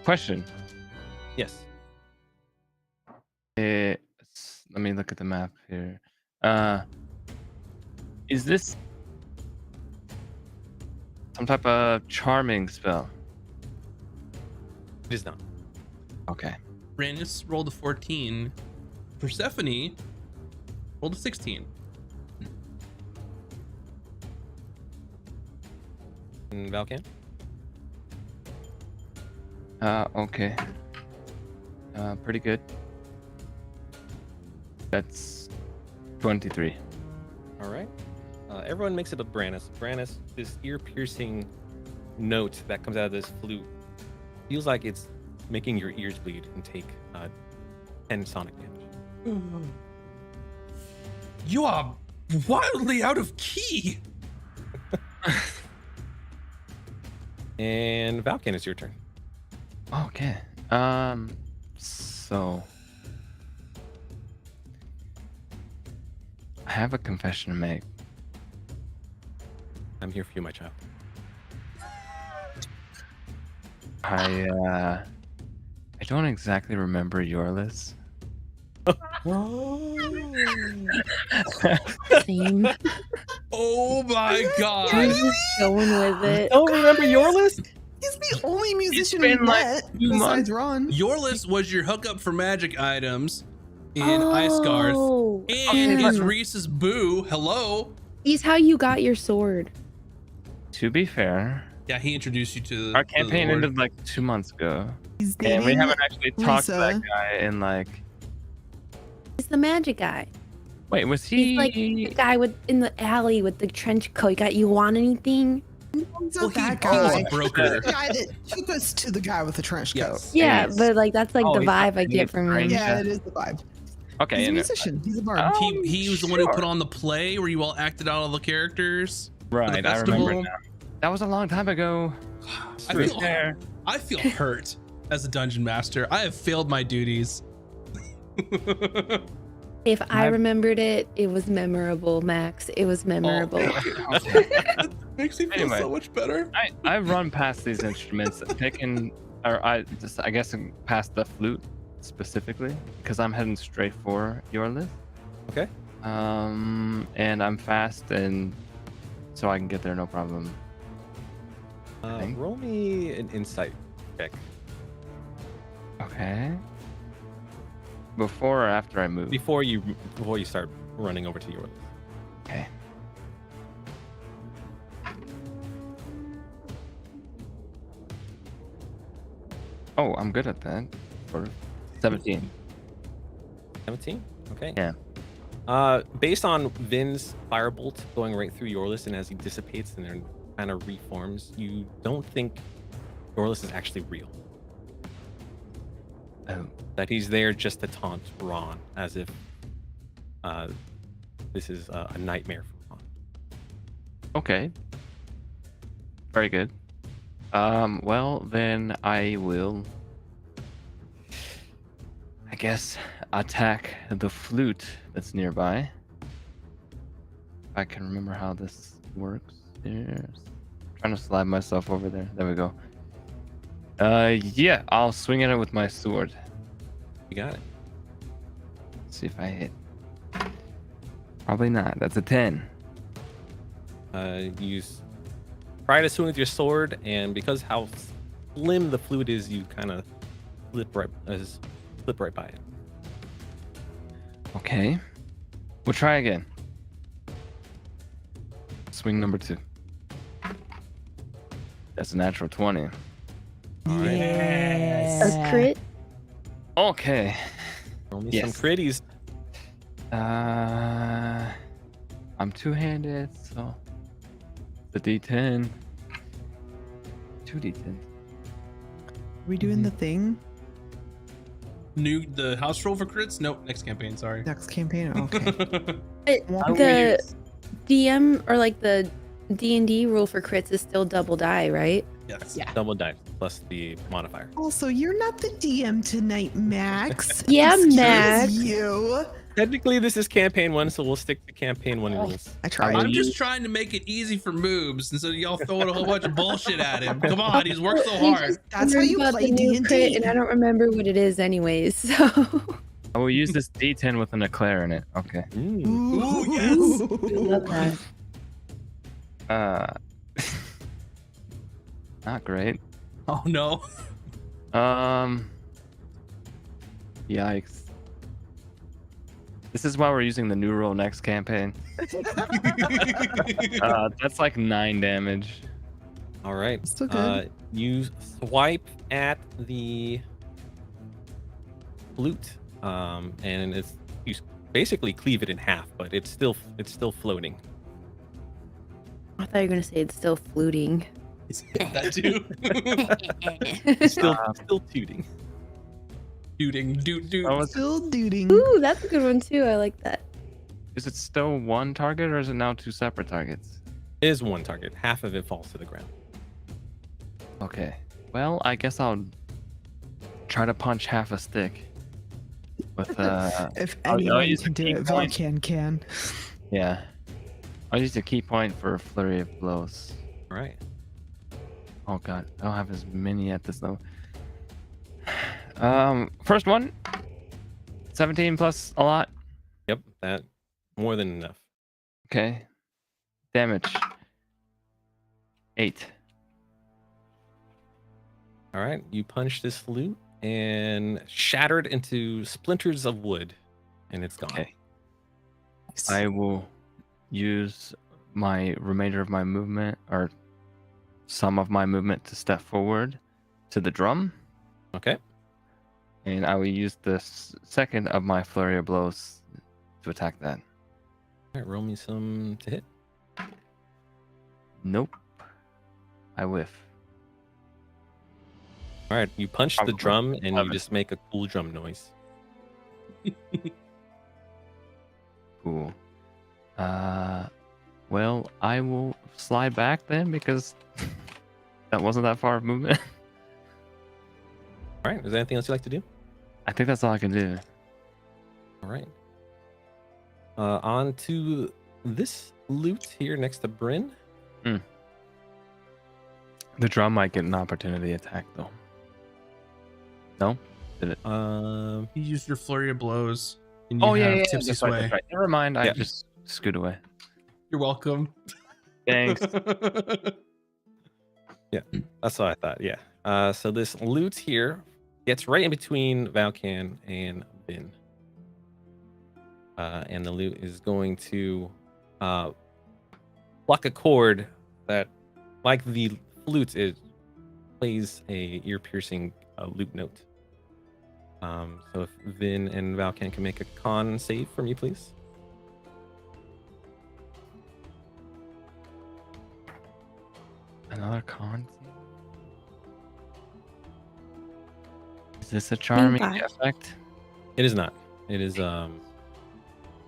Question. Yes. Let me look at the map here. Is this some type of charming spell? It is not. Okay. Brandis rolled a 14. Persephone rolled a 16. And Valken? Okay. Pretty good. That's 23. All right. Everyone makes it a Brandis. Brandis, this ear-piercing note that comes out of this flute feels like it's making your ears bleed and take 10 sonic damage. You are wildly out of key. And Valken, it's your turn. Okay. So I have a confession to make. I'm here for you, my child. I don't exactly remember your list. Same. Oh my god. I'm just going with it. Don't remember your list? He's the only musician been we like met 2 besides months. Ron. Your list was your hookup for magic items in Icegarth. Oh, And Okay, is but- Reese's Boo. Hello. he's how you got your sword. To be fair, Yeah, he introduced you to our the campaign Lord. ended like 2 months ago, He's and we dating haven't actually talked to that Lisa. guy in like. He's the magic guy. Wait, was he? He's like the guy with in the alley with the trench coat. You want anything? He's Well, not that he was guy. a broker. The guy that took us to the guy with the trench coat. Yes. Yeah, Yes. but like that's like Oh, the he's not vibe I get from him. great. Yeah, it is the vibe. Okay, He's a and- musician. He's a bard. He was the one who sure. put on the play where you all acted out all the characters. right. I festival. remember now. That was a long time ago. I To be feel, fair. I feel hurt as a dungeon master. I have failed my duties. If I I've- remembered it, it was memorable, Max. It was memorable. It makes me feel Anyway. so much better. I've run past these instruments, taken, or I guess past the flute specifically, because I'm heading straight for your list. Okay. And I'm fast, and so I can get there no problem. Thank- Roll me an insight check. Okay. Before or after I move? Before you start running over to your list. Okay. Oh, I'm good at that. Sort of. 17. 17? Okay. Yeah. Based on Vin's firebolt going right through Yorlis, and as he dissipates and then kind of reforms, you don't think Yorlis is actually real. Oh. That he's there just to taunt Raun, as if this is a nightmare for Raun. Okay. Very good. Well, then I will, I guess, attack the flute that's nearby. If I can remember how this works. Trying to slide myself over there. There we go. Yeah, I'll swing at it with my sword. You got it. See if I hit. Probably not. That's a 10. You try to swing with your sword, and because how slim the flute is, you kind of slip right by it. Okay. We'll try again. Swing number 2. That's a natural 20. All right. A crit. Okay. Roll me Yes. some critties. I'm two-handed, so the D10. 2 D10. We doing the thing The house roll for crits? Nope, next campaign, sorry. next campaign? Okay. The DM or like the D&D rule for crits is still double die, right? Yes. Yeah. Double dice plus the modifier. Also, you're not the DM tonight, Max. Yeah, Excuse Max. You. Technically, this is campaign 1, so we'll stick to campaign 1 rules. I tried. I'm just trying to make it easy for Moobs, and so y'all throwing a whole bunch of bullshit at him. Come on, he's worked so hard. That's how Learned you about play the new D&D. crit, and I don't remember what it is anyways. So I will use this D10 with an eclair in it. Okay. Ooh, yes. love that. Not great. Oh no. Yikes. This is why we're using the new rule next campaign. That's like 9 damage. All right. Still good. You swipe at the flute, and you basically cleave it in half, but it's still floating. I thought you were gonna say it's still fluting. That too. Still tooting. Dude. Oh, Still duding. Ooh, that's a good one too. I like that. is it still one target or is it now 2 separate targets? It is one target. Half of it falls to the ground. Okay. Well, I guess I'll try to punch half a stick. With If I'll anyone use can the do key it, point. Valkan can. Yeah. I'll use the key point for a flurry of blows. All right. Oh god, I don't have as many at this level. First one. 17 plus a lot. Yep, that more than enough. Okay. Damage. 8. All right, you punch this flute and shattered into splinters of wood, and it's gone. Okay. I will use my remainder of my movement, or some of my movement, to step forward to the drum, Okay. and I will use the second of my flurry of blows to attack that. All right, roll me some to hit. Nope. I whiff. All right, you punch the Probably drum and you 11. just make a cool drum noise. Cool. Well, I will slide back then because that wasn't that far of movement. All right, is there anything else you'd like to do? I think that's all I can do. All right. On to this loot here next to Bryn. The drum might get an opportunity attack though. No? Did it? Um, You used your flurry of blows. And you Oh yeah, have yeah, tipsy that's right, sway. that's right. Never mind. I Yeah. just scoot away. You're welcome. Thanks. that's what I thought. Yeah. So this loot here gets right in between Valkan and Vin. And the loot is going to pluck a chord that, like the flute, it plays a ear-piercing loop note. So if Vin and Valkan can make a con save for me, please. Another con. Is this a charming Meanwhile. effect? It is not. It is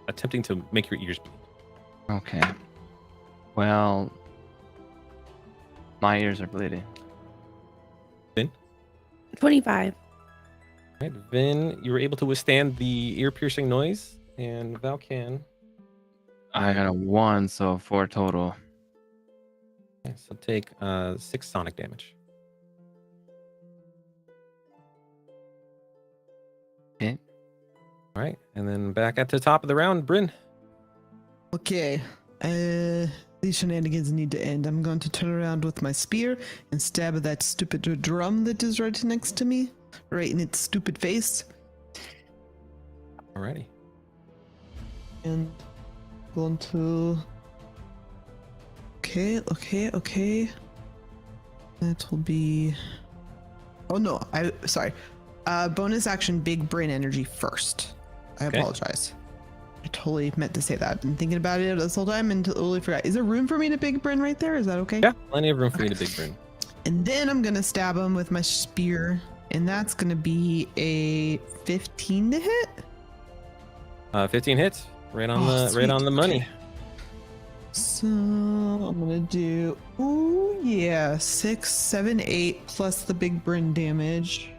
attempting to make your ears bleed. Okay. Well, my ears are bleeding. 25. Right, Vin, you were able to withstand the ear-piercing noise, and Valkan. I got a 1, so 4 total. Okay, so take 6 sonic damage. Okay. All right, and then back at the top of the round, Bryn. Okay. These shenanigans need to end. I'm going to turn around with my spear and stab at that stupid drum that is right next to me, right in its stupid face. Alrighty. And going to. Okay. That will be Oh no, sorry. Bonus action, big brain energy first. I Okay. apologize. I totally meant to say that. I've been thinking about it this whole time and totally forgot. Is there room for me to big brain right there? Is that okay? Yeah, plenty of room for you to big burn. And then I'm gonna stab him with my spear, and that's gonna be a 15 to hit. 15 hits, right on Oh, the sweet. money. Okay. So I'm gonna do, oh yeah, 6, 7, 8 plus the big brain damage.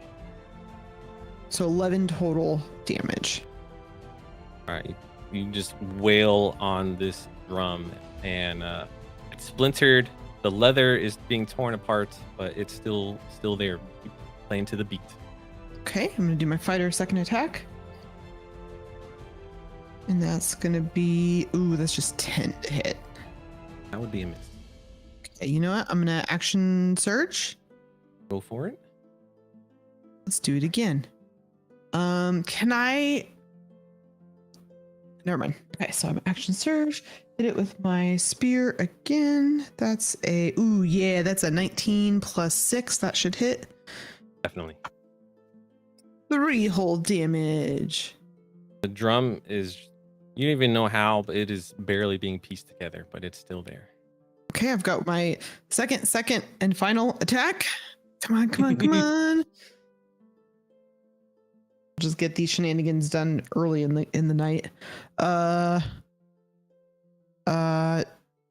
So 11 total damage. All right, you just wail on this drum, and it's splintered. The leather is being torn apart, but it's still there, playing to the beat. Okay, I'm gonna do my fighter second attack. And that's gonna be, ooh, that's just 10 to hit. That would be a miss. Okay, you know what? I'm gonna action surge. Go for it. Let's do it again. Can I? Never mind. Okay, so I'm action surge. Hit it with my spear again. That's a, ooh, yeah, that's a 19 plus 6. That should hit. Definitely. 3 whole damage. The drum is, you don't even know how, but it is barely being pieced together, but it's still there. Okay, I've got my second and final attack. Come on, come on, come on. Just get these shenanigans done early in the night.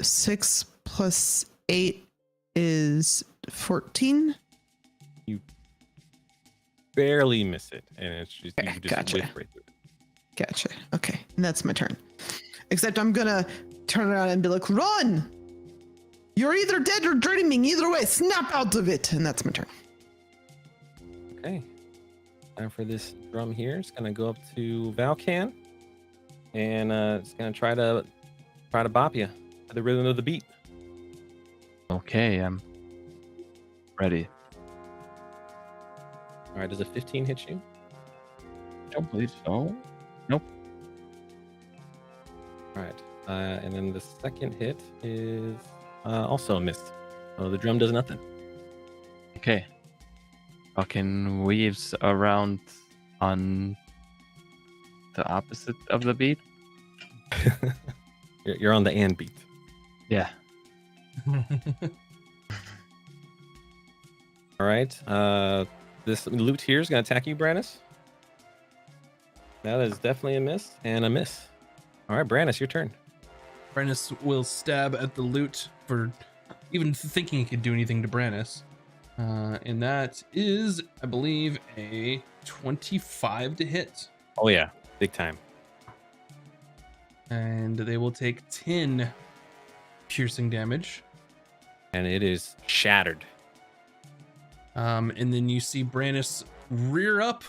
6 plus 8 is 14. Barely miss it, and it's just, Okay, you just gotcha. whiff right through it. Gotcha. Okay, and that's my turn. Except I'm gonna turn around and be like, run! You're either dead or dreaming. Either way, snap out of it. And that's my turn. Okay. Time for this drum here. It's gonna go up to Valkan, and it's gonna try to bop you to the rhythm of the beat. Okay, I'm ready. All right, does a 15 hit you? I don't believe so. Nope. All right, and then the second hit is also a miss. So the drum does nothing. Okay. Fucking weaves around on the opposite of the beat. You're on the and beat. Yeah. All right. This loot here is gonna attack you, Brannis. That is definitely a miss and a miss. All right, Brannis, your turn. Brannis will stab at the loot for even thinking he could do anything to Brannis. And that is, I believe, a 25 to hit. Oh yeah, big time. And they will take 10 piercing damage. And it is shattered. And then you see Brannis rear up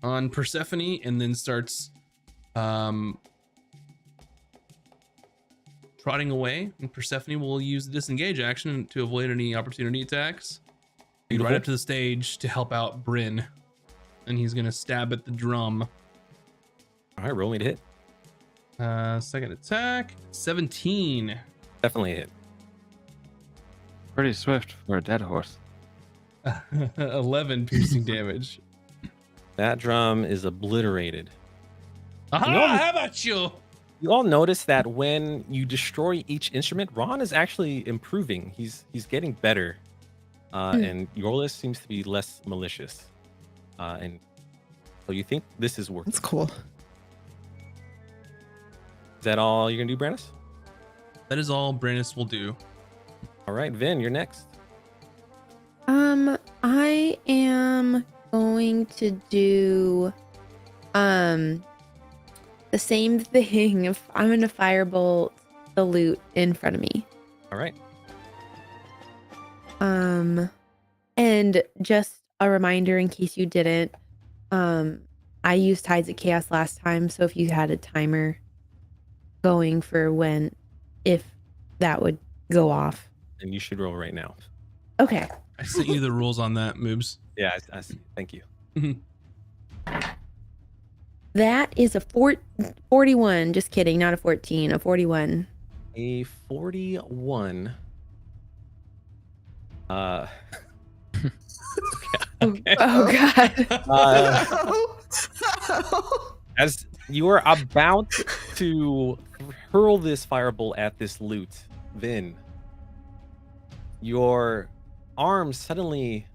on Persephone and then starts trotting away. And Persephone will use the disengage action to avoid any opportunity attacks. He's right Beautiful. up to the stage to help out Bryn. And he's going to stab at the drum. All right, roll me to hit. Second attack, 17. Definitely a hit. Pretty swift for a dead horse. 11 piercing damage. That drum is obliterated. Aha, You know- how about you? You all notice that when you destroy each instrument, Raun is actually improving. He's getting better, and Yorlis seems to be less malicious. And so you think this is working? That's cool. Is that all you're gonna do, Brannis? That is all Brannis will do. All right, Vin, you're next. I am going to do the same thing. If I'm gonna firebolt the loot in front of me. All right. And just a reminder in case you didn't, I used Tides of Chaos last time, so if you had a timer going for if that would go off. And you should roll right now. Okay. I sent you the rules on that, Moobs. Yeah, I see. Thank you. That is a 41. Just kidding, not a 14, a 41. A 41. Okay. Oh God. As you are about to hurl this fireball at this loot, Vin, your arms suddenly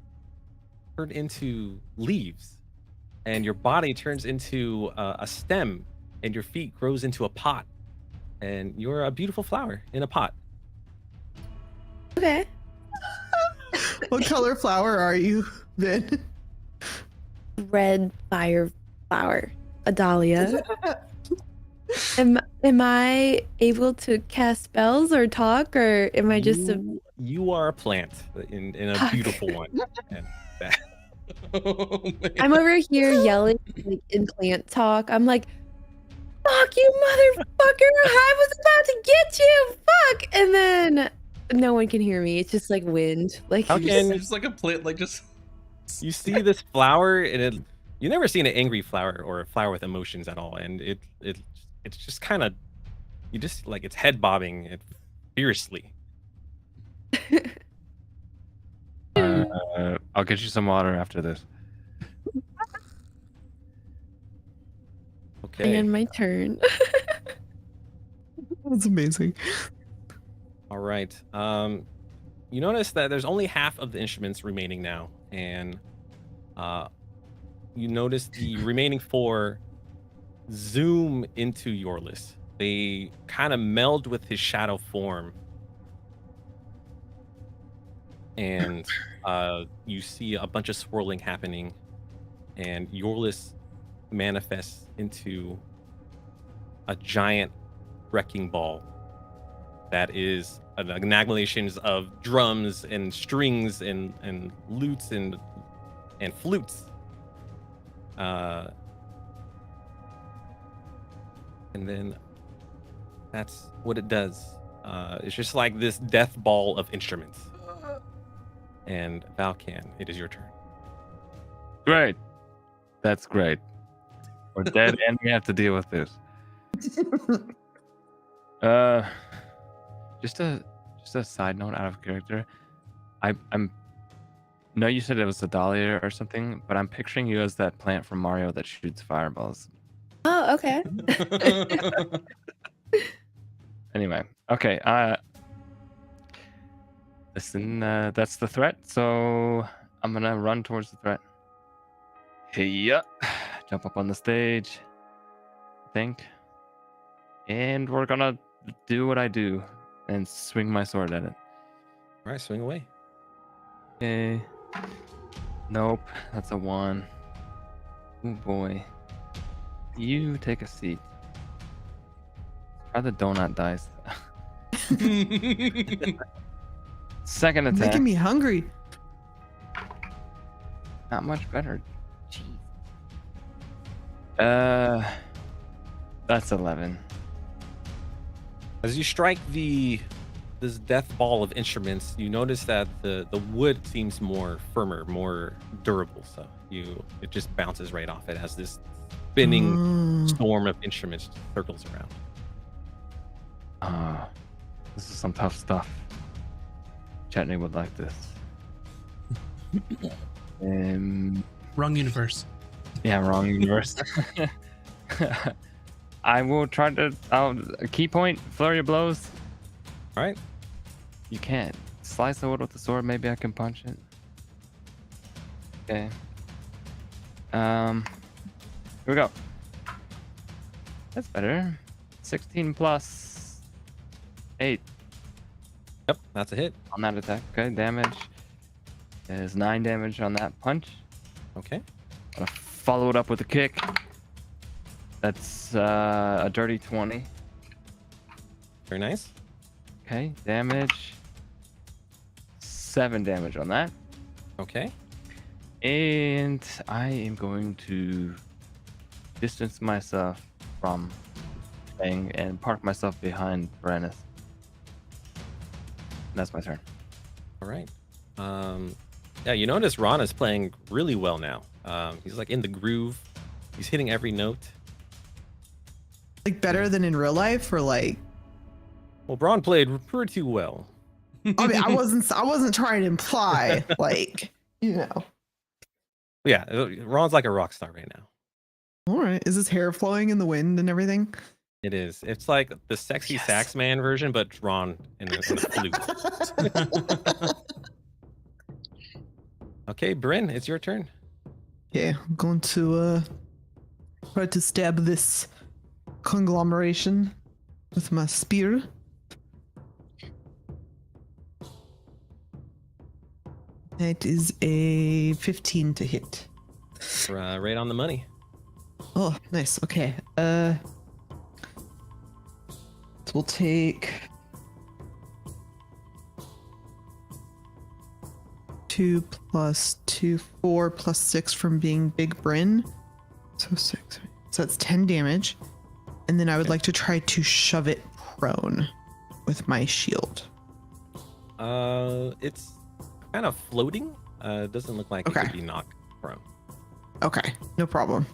turn into leaves, and your body turns into a stem, and your feet grows into a pot, and you're a beautiful flower in a pot. Okay. What color flower are you, Vin? Red fire flower. A dahlia. Am I able to cast spells or talk, or am I just a You are a plant in a Fuck. beautiful one. And that, Oh, man. I'm over here yelling like in plant talk. I'm like, fuck you, motherfucker! I was about to get you! Fuck! And then no one can hear me. It's just like wind. Like How can- Just like a plant, like just. you see this flower, and you've never seen an angry flower or a flower with emotions at all, and it's just kind of, you just like it's head bobbing it fiercely. I'll get you some water after this. Okay. and my turn. That's amazing. All right. You notice that there's only half of the instruments remaining now, and you notice the remaining 4 zoom into Yorlis. They kind of meld with his shadow form, and you see a bunch of swirling happening, and Yorlis manifests into a giant wrecking ball that is an amalgamation of drums and strings and lutes and flutes. And then that's what it does. It's just like this death ball of instruments. And Valkan, it is your turn. Great. That's great. We're dead and we have to deal with this. Just a side note out of character. I'm no, you said it was a dahlia or something, but I'm picturing you as that plant from Mario that shoots fireballs. Oh, okay. Anyway, okay. Listen, that's the threat, so I'm gonna run towards the threat. Hey, jump up on the stage. I think, and we're gonna do what I do and swing my sword at it. All right, swing away. Okay. Nope, that's a 1. Oh boy. You take a seat. Try the donut dice. Second attack. Making me hungry. Not much better. Jeez. That's 11. As you strike this death ball of instruments, you notice that the wood seems more firmer, more durable. So it just bounces right off it as this spinning storm of instruments circles around. This is some tough stuff. Chetney would like this. Wrong universe. Yeah, wrong universe. I will try to. Key point, flurry of blows. All right. You can't slice the wood with the sword. Maybe I can punch it. Okay. Here we go. That's better. 16 plus 8 Yep, that's a hit. on that attack. Okay, damage is 9 damage on that punch. Okay. Gonna follow it up with a kick. That's a dirty 20. Very nice. Okay, damage. 7 damage on that. Okay. And I am going to distance myself from thing and park myself behind Brennus. That's my turn. All right. Yeah, you notice Raun is playing really well now. He's like in the groove. He's hitting every note. Like better than in real life, or like? Well, Braun played pretty well. I mean, I wasn't trying to imply, like, you know. Yeah, Ron's like a rock star right now. All right. Is his hair flowing in the wind and everything? It is. It's like the sexy Yes. sax man version, but Ron in a flute. Okay, Bryn, it's your turn. Yeah, I'm going to try to stab this conglomeration with my spear. That is a 15 to hit. Right on the money. Oh, nice. Okay. So we'll take 2 plus 2, 4 plus 6 from being Big Bryn. So 6. So that's 10 damage. And then I would like to try to shove it prone with my shield. It's kind of floating. It doesn't look like it Okay. could be knocked prone. Okay, no problem.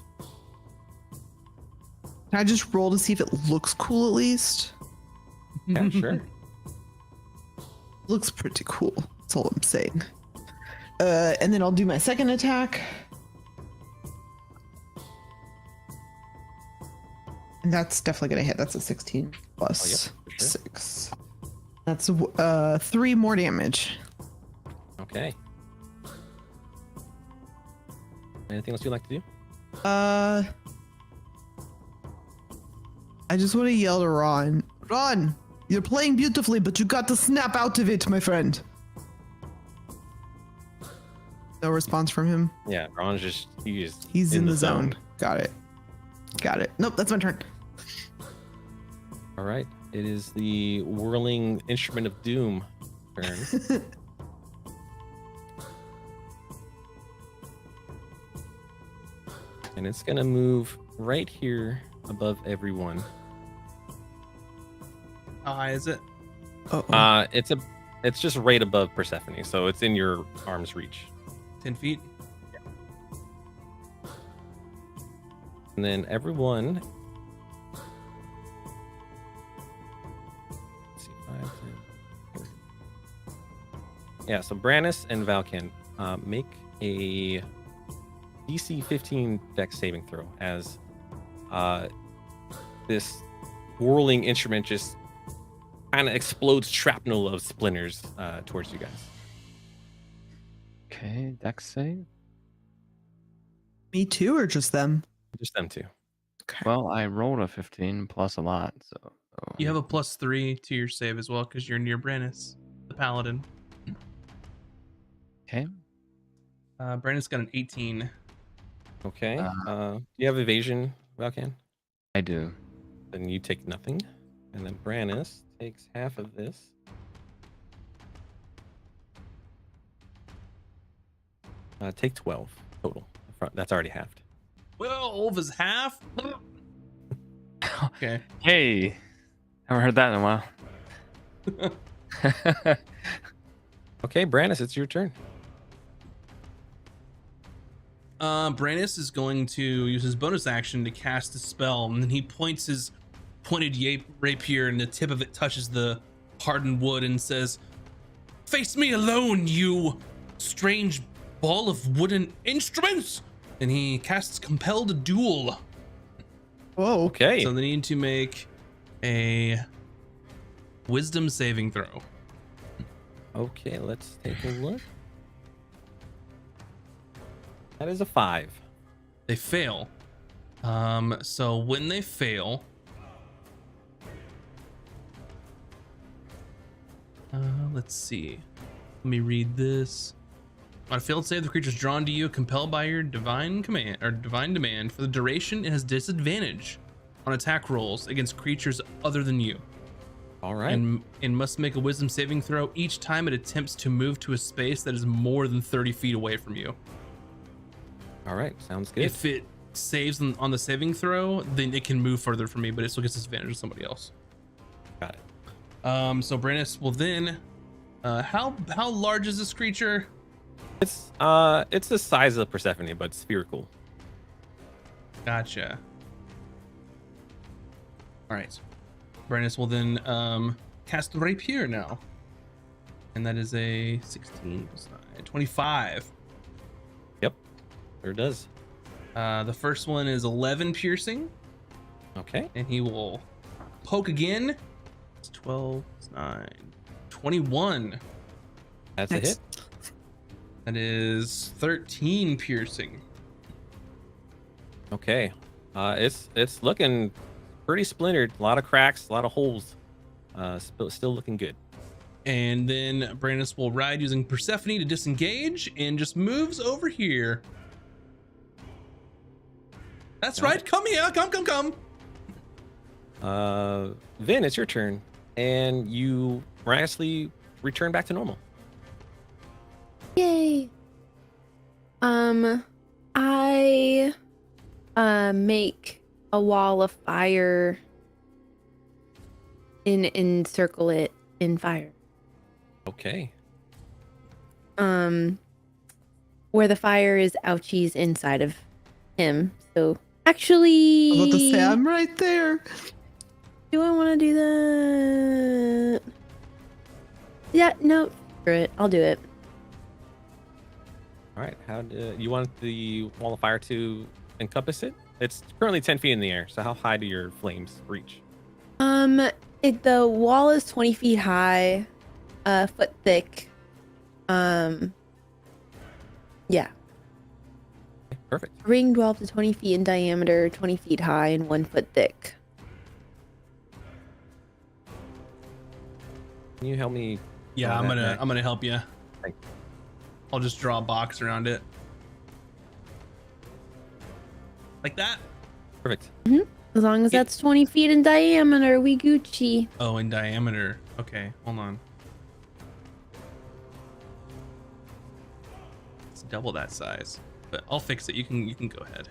Can I just roll to see if it looks cool at least? Yeah, sure. Looks pretty cool. That's all I'm saying. And then I'll do my second attack. And that's definitely gonna hit. That's a 16 plus for sure. 6. That's 3 more damage. Okay. Anything else you'd like to do? I just want to yell to Ron. Ron, you're playing beautifully, but you got to snap out of it, my friend. No response from him. Yeah, Ron's just He's in the zone. Got it. Nope, that's my turn. All right. It is the whirling instrument of doom turn. And it's gonna move right here above everyone. How high is it? Uh-oh. It's just right above Persephone, so it's in your arm's reach. 10 feet? And then everyone. Let's see, 5, 10, 30. Yeah, so Brannis and Valken make a DC 15 Dex saving throw as this whirling instrument just kind of explodes shrapnel of splinters towards you guys. Okay, dex save. Me too, or just them? Just them two. Okay. Well, I rolled a 15 plus a lot, so. You have a +3 to your save as well because you're near Brannis, the paladin. Okay. Brannis got an 18. Okay. Do you have evasion, Valkan? I do. Then you take nothing. And then Brannis takes half of this. Take 12 total. That's already halved. 12 is half? Okay. Hey, haven't heard that in a while. Okay, Brannis, it's your turn. Brannis is going to use his bonus action to cast a spell, and then he points his pointed rapier, and the tip of it touches the hardened wood and says, "Face me alone, you strange ball of wooden instruments!" And he casts Compelled Duel. Whoa. Okay. So they need to make a Wisdom saving throw. Okay, let's take a look. That is a 5. They fail. So when they fail, let's see. Let me read this. On a failed save, the creature is drawn to you, compelled by your divine command or divine demand. For the duration, it has disadvantage on attack rolls against creatures other than you, All right. and must make a Wisdom saving throw each time it attempts to move to a space that is more than 30 feet away from you. All right. Sounds good. If it saves on the saving throw, then it can move further from me, but it still gets disadvantage of somebody else. Got it. So Brannis will then, how large is this creature? It's the size of Persephone, but spherical. Gotcha. All right. Brannis will then cast Rapier now, and that is a 16 plus 9, 25. Sure does. The first one is 11 piercing, Okay. and he will poke again. It's 12, it's 9, 21. That's a Nice. hit. That is 13 piercing. Okay. It's looking pretty splintered. A lot of cracks, a lot of holes. Still looking good. And then Brandis will ride using Persephone to disengage and just moves over here. That's Got right. it. Come here. Come. Vin, it's your turn, and you miraculously return back to normal. Yay. I make a wall of fire and encircle it in fire. Okay. Where the fire is Ouchie's inside of him. So actually, I was about to say, I'm right there. do I want to do that? Yeah, no, screw it. I'll do it. All right. How do you want the wall of fire to encompass it? It's currently 10 feet in the air. So how high do your flames reach? The wall is 20 feet high, a foot thick. Yeah. Perfect. Ringed wall up to 20 feet in diameter, 20 feet high, and 1 foot thick. Can you help me? Yeah, Oh, I'm that gonna Mac. I'm gonna help you. Thank I'll just draw a box around it. Like that. Perfect. As long as that's 20 feet in diameter, we Gucci. Oh, in diameter. Okay, hold on. It's double that size. But I'll fix it. You can go ahead.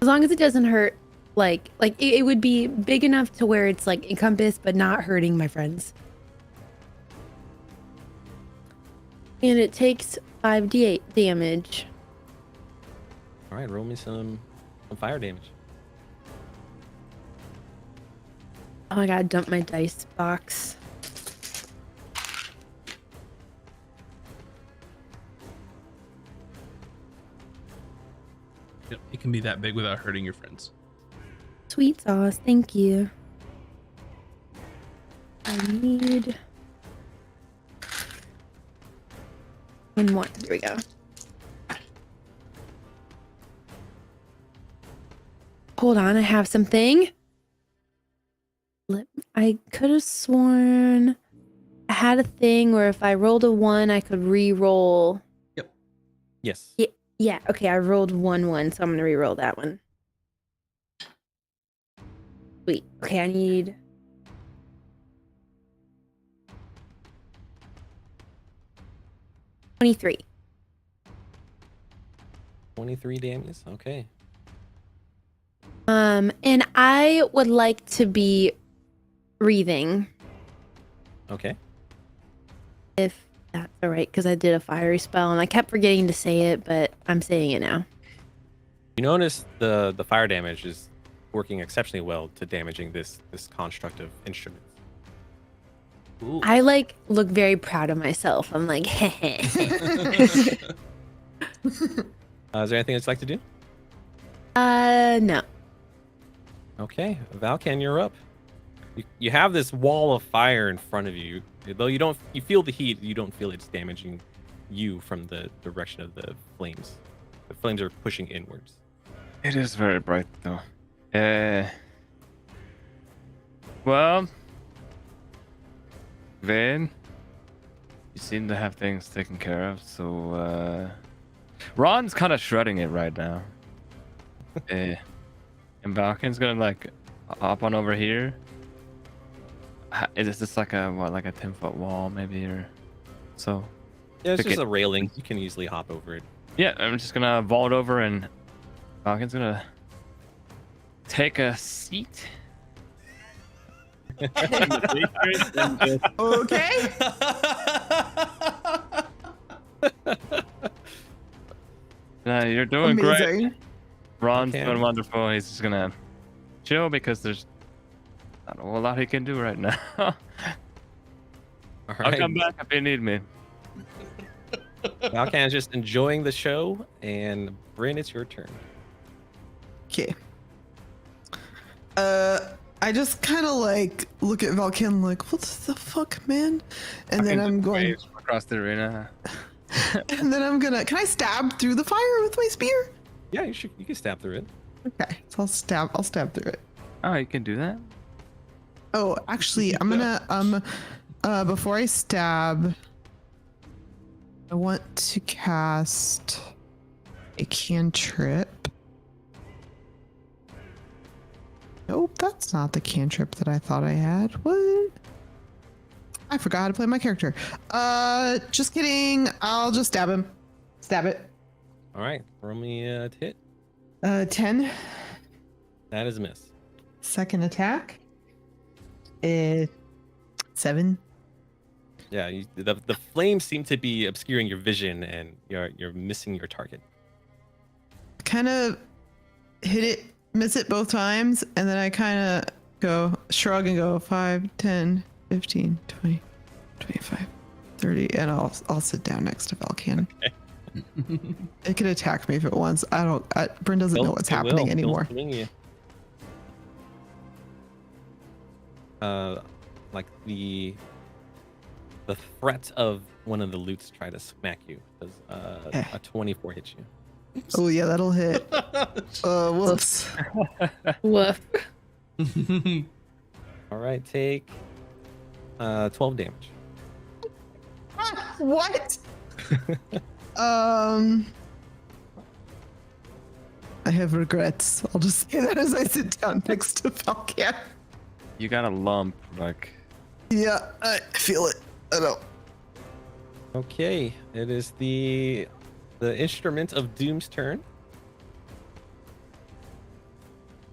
As long as it doesn't hurt, it would be big enough to where it's like encompassed, but not hurting my friends. And it takes 5d8 damage. All right. Roll me some fire damage. Oh, I gotta dump my dice box. Yep, it can be that big without hurting your friends. Sweet sauce, thank you. I need 1 more. Here we go. Hold on, I have something. I could have sworn I had a thing where if I rolled a 1, I could re-roll. Yes. Yeah, okay, I rolled 1, so I'm gonna re-roll that one. Sweet. Okay, I need 23. 23 damage. Okay. And I would like to be breathing, Okay. if that's all right, because I did a fiery spell and I kept forgetting to say it, but I'm saying it now. You notice the fire damage is working exceptionally well to damaging this construct of instruments. Ooh. I look very proud of myself. I'm like, Is there anything you'd like to do? no. Okay, Valkan, you're up. You have this wall of fire in front of you. Though you feel the heat, you don't feel it's damaging you from the direction of the flames. The flames are pushing inwards. It is very bright though. Well, Vin, you seem to have things taken care of, so Ron's kind of shredding it right now. And Balkan's gonna hop on over here. Is this like a 10-foot wall maybe or so? Yeah, it's Pick just it. a railing. You can easily hop over it. Yeah, I'm just gonna vault over and Balkan's gonna take a seat. Okay. You're doing great. Amazing. Ron's Okay. doing wonderful. He's just gonna chill because there's not a whole lot he can do right now. All I'll right. come back if you need me. Valkan is just enjoying the show, and Bryn, it's your turn. Okay. I just kind of like look at Valken like, what the fuck, man? And then I'm going, Waves across the arena. and then I'm gonna. Can I stab through the fire with my spear? Yeah, you can stab through it. Okay, so I'll stab through it. Oh, you can do that? Oh, actually, I'm gonna before I stab, I want to cast a cantrip. Nope, that's not the cantrip that I thought I had. What? I forgot how to play my character. Just kidding. I'll just stab him. Stab it. All right, roll me a hit. 10. That is a miss. Second attack. 7. Yeah, the flames seem to be obscuring your vision, and you're missing your target. Kind of hit it, miss it both times, and then I kind of go shrug and go 5, 10, 15, 20, 25, 30, and I'll sit down next to Valkan. Okay. It could attack me if it wants. Bryn doesn't know what's happening anymore. He'll swing you. Like the threat of one of the loots try to smack you. Does a 24 hit you? Oh yeah, that'll hit. Whoops. Woof. All right, take 12 damage. What? I have regrets. I'll just say that as I sit down next to Falcan. You got a lump, like. Yeah, I feel it. I know. Okay, it is the instrument of Doom's turn.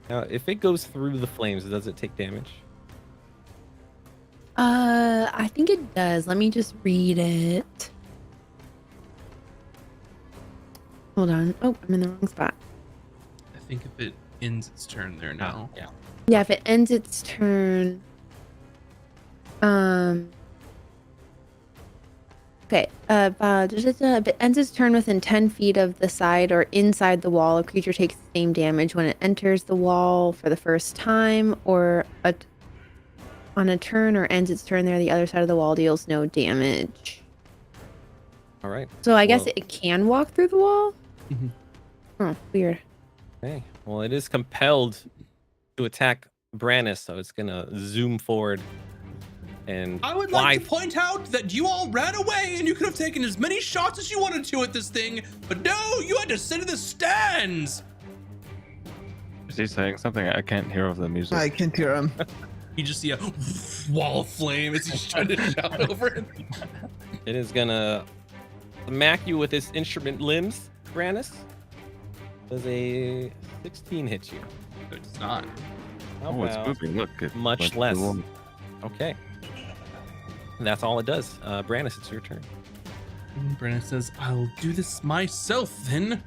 Now, if it goes through the flames, does it take damage? I think it does. Let me just read it. Hold on. Oh, I'm in the wrong spot. I think if it ends its turn there now. Yeah. Yeah, if it ends its turn. Okay. If it ends its turn within 10 feet of the side or inside the wall, a creature takes the same damage when it enters the wall for the first time, or on a turn or ends its turn there, the other side of the wall deals no damage. All right. So I guess Well- it can walk through the wall? Mhm. Oh, weird. Okay. Well, it is compelled to attack Brannis, so it's gonna zoom forward and I would fly. like to point out that you all ran away and you could have taken as many shots as you wanted to at this thing, but no, you had to sit in the stands. Is he saying something? I can't hear over the music. I can hear him. You just see a wall of flame as he's trying to shout over it. It is gonna smack you with its instrument limbs, Brannis. Does a 16 hit you? It's not. How Oh, it's about moving. Look. It much went less? through. Okay. And that's all it does. Brannis, it's your turn. Brennan says, I'll do this myself then.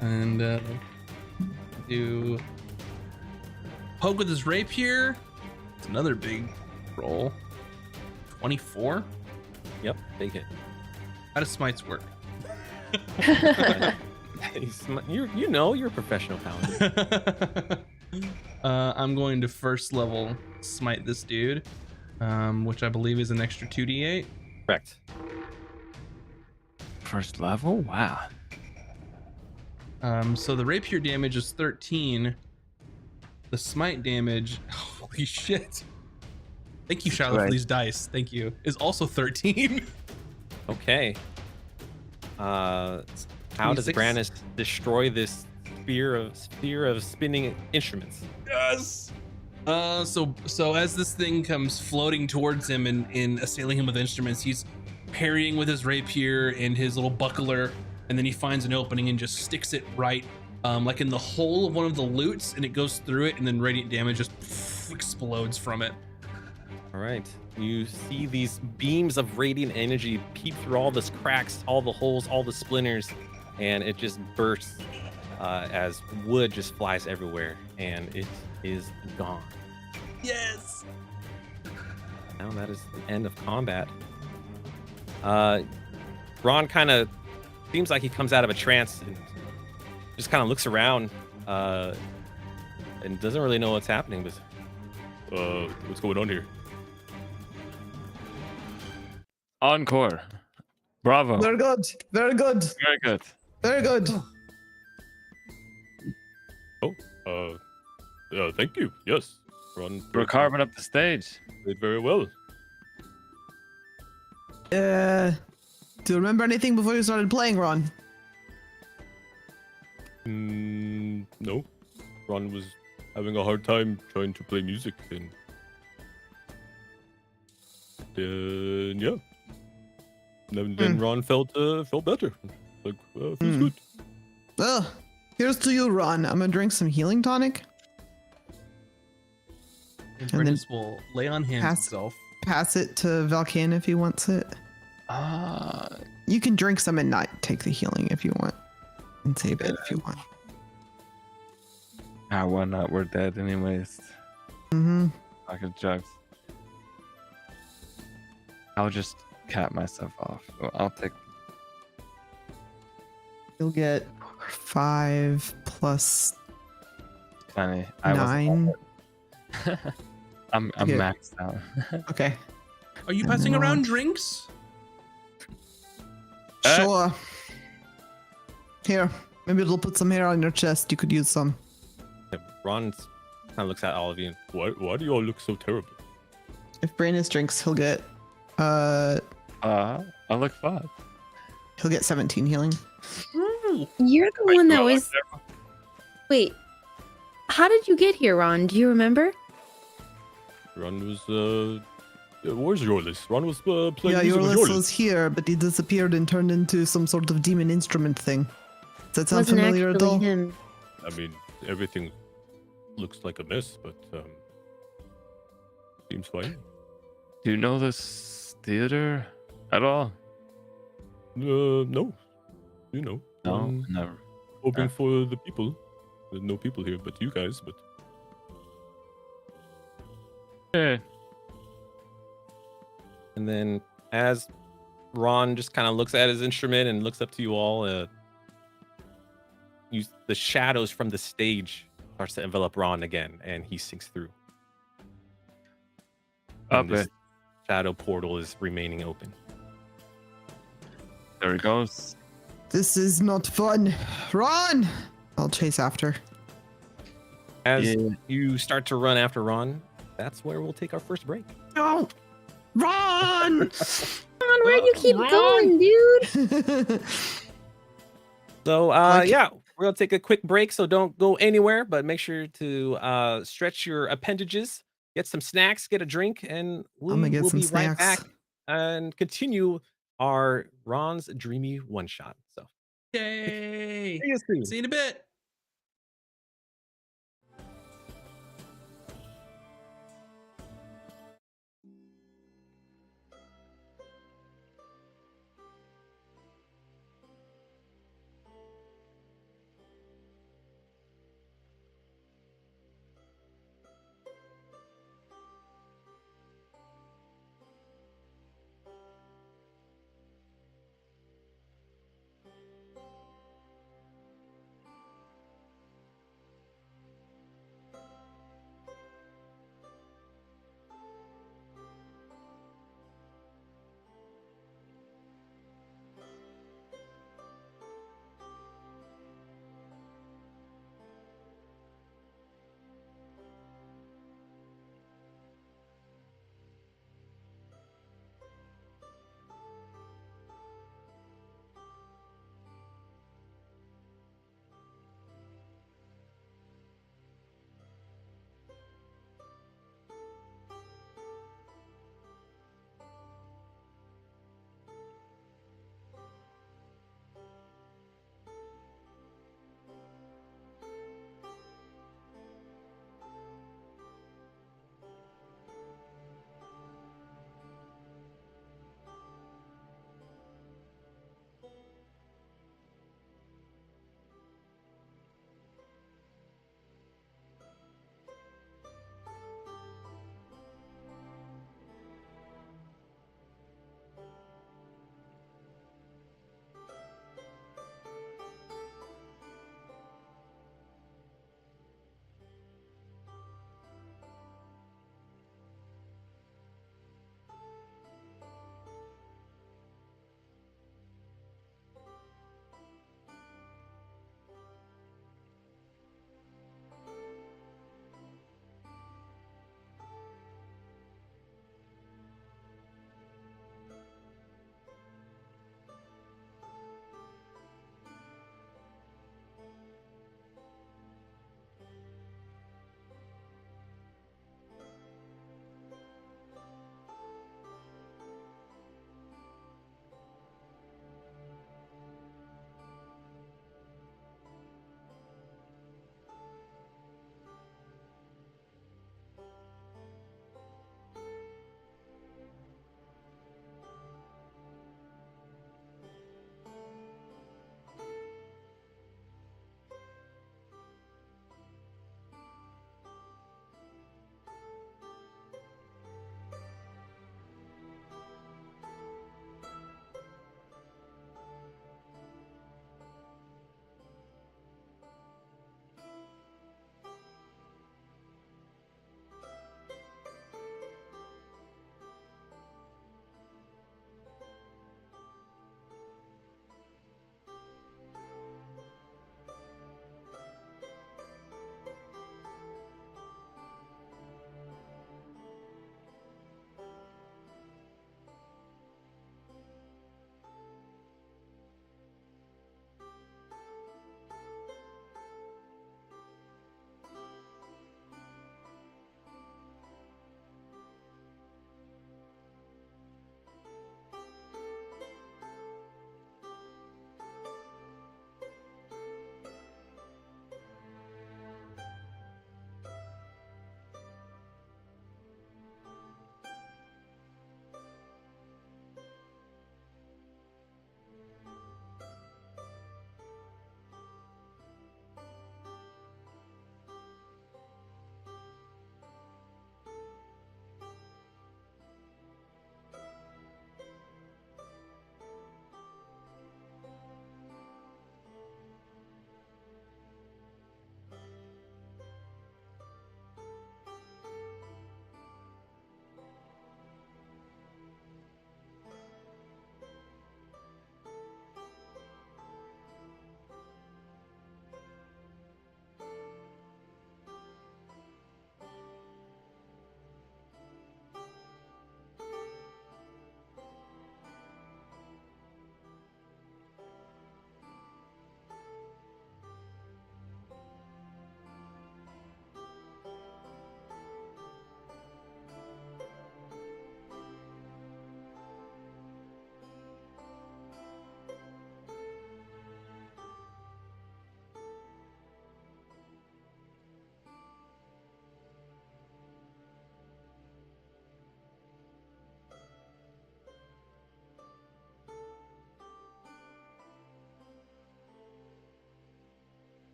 And do poke with his rapier. It's another big roll. 24. Yep, big hit. How does smites work? You're a professional paladin. I'm going to first level smite this dude, which I believe is an extra 2d8. Correct. First level? Wow. So the rapier damage is 13. The smite damage, holy shit. Thank you, Shiloh, for Right. these dice. Thank you. Is also 13. Okay. How does 26? Brannis destroy this sphere of spinning instruments? Yes. So as this thing comes floating towards him and assailing him with instruments, he's parrying with his rapier and his little buckler, and then he finds an opening and just sticks it right, like in the hole of one of the loots, and it goes through it, and then radiant damage just explodes from it. All right. You see these beams of radiant energy peep through all the cracks, all the holes, all the splinters, and it just bursts as wood just flies everywhere, and it is gone. Yes. Now that is the end of combat. Raun kind of seems like he comes out of a trance and just kind of looks around and doesn't really know what's happening. But what's going on here? Encore. Bravo. Very good. Very good. Very good. Very good. Thank you. Yes, Ron. We're carving up the stage. Did very well. Do you remember anything before you started playing, Ron? No. Ron was having a hard time trying to play music, and yeah. Then Ron felt better. Like feels good. Well, here's to you, Ron. I'm gonna drink some healing tonic. And then Brindis will lay on hands pass- himself. Pass it to Valkan if he wants it. You can drink some and not take the healing if you want, and save it if you want. Why not? We're dead anyways. Mm-hmm. Pocket jugs. I'll just cap myself off. I'll take. You'll get 5 plus Funny. 9. I'm Okay. maxed out. Okay. Are you And passing then around Ron. drinks? Sure. Here, maybe it'll put some hair on your chest. You could use some. Ron kind of looks at all of you. Why do you all look so terrible? If Brandis drinks, he'll get I look fine. he'll get 17 healing. Ooh. You're the one that was. Wait. How did you get here, Ron? Do you remember? Ron was where's Yorlis? Ron was playing Yeah, music with Yorlis Yorlis. was here, but he disappeared and turned into some sort of demon instrument thing. Does that sound Wasn't familiar at actually all? him. I mean, everything looks like a mess, but seems fine. Do you know this theater at all? No, you know. No, never. Hoping Yeah. for the people. There's no people here, but you guys. But Yeah. And then as Ron just kind of looks at his instrument and looks up to you all, the shadows from the stage starts to envelop Ron again, and he sinks through. Up And this it. shadow portal is remaining open. There he goes. This is not fun. Run! I'll chase after. As Yeah. you start to run after Ron, that's where we'll take our first break. No! Run! Ron, where'd you keep going, dude? So Okay. yeah, we're gonna take a quick break, so don't go anywhere, but make sure to stretch your appendages, get some snacks, get a drink, and I'm gonna get we'll some be right snacks. back and continue our Ron's Dreamy one shot. So Yay! see you soon. See you in a bit.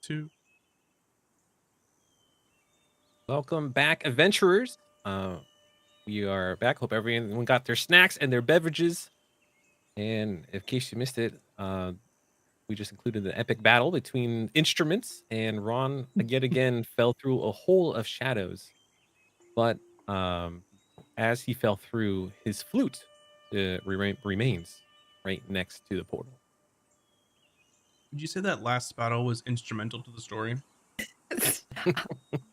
2. Welcome back, adventurers. We are back. Hope everyone got their snacks and their beverages. And in case you missed it, we just included an epic battle between instruments, and Ron yet again fell through a hole of shadows. But as he fell through, his flute remains right next to the portal. Did you say that last battle was instrumental to the story?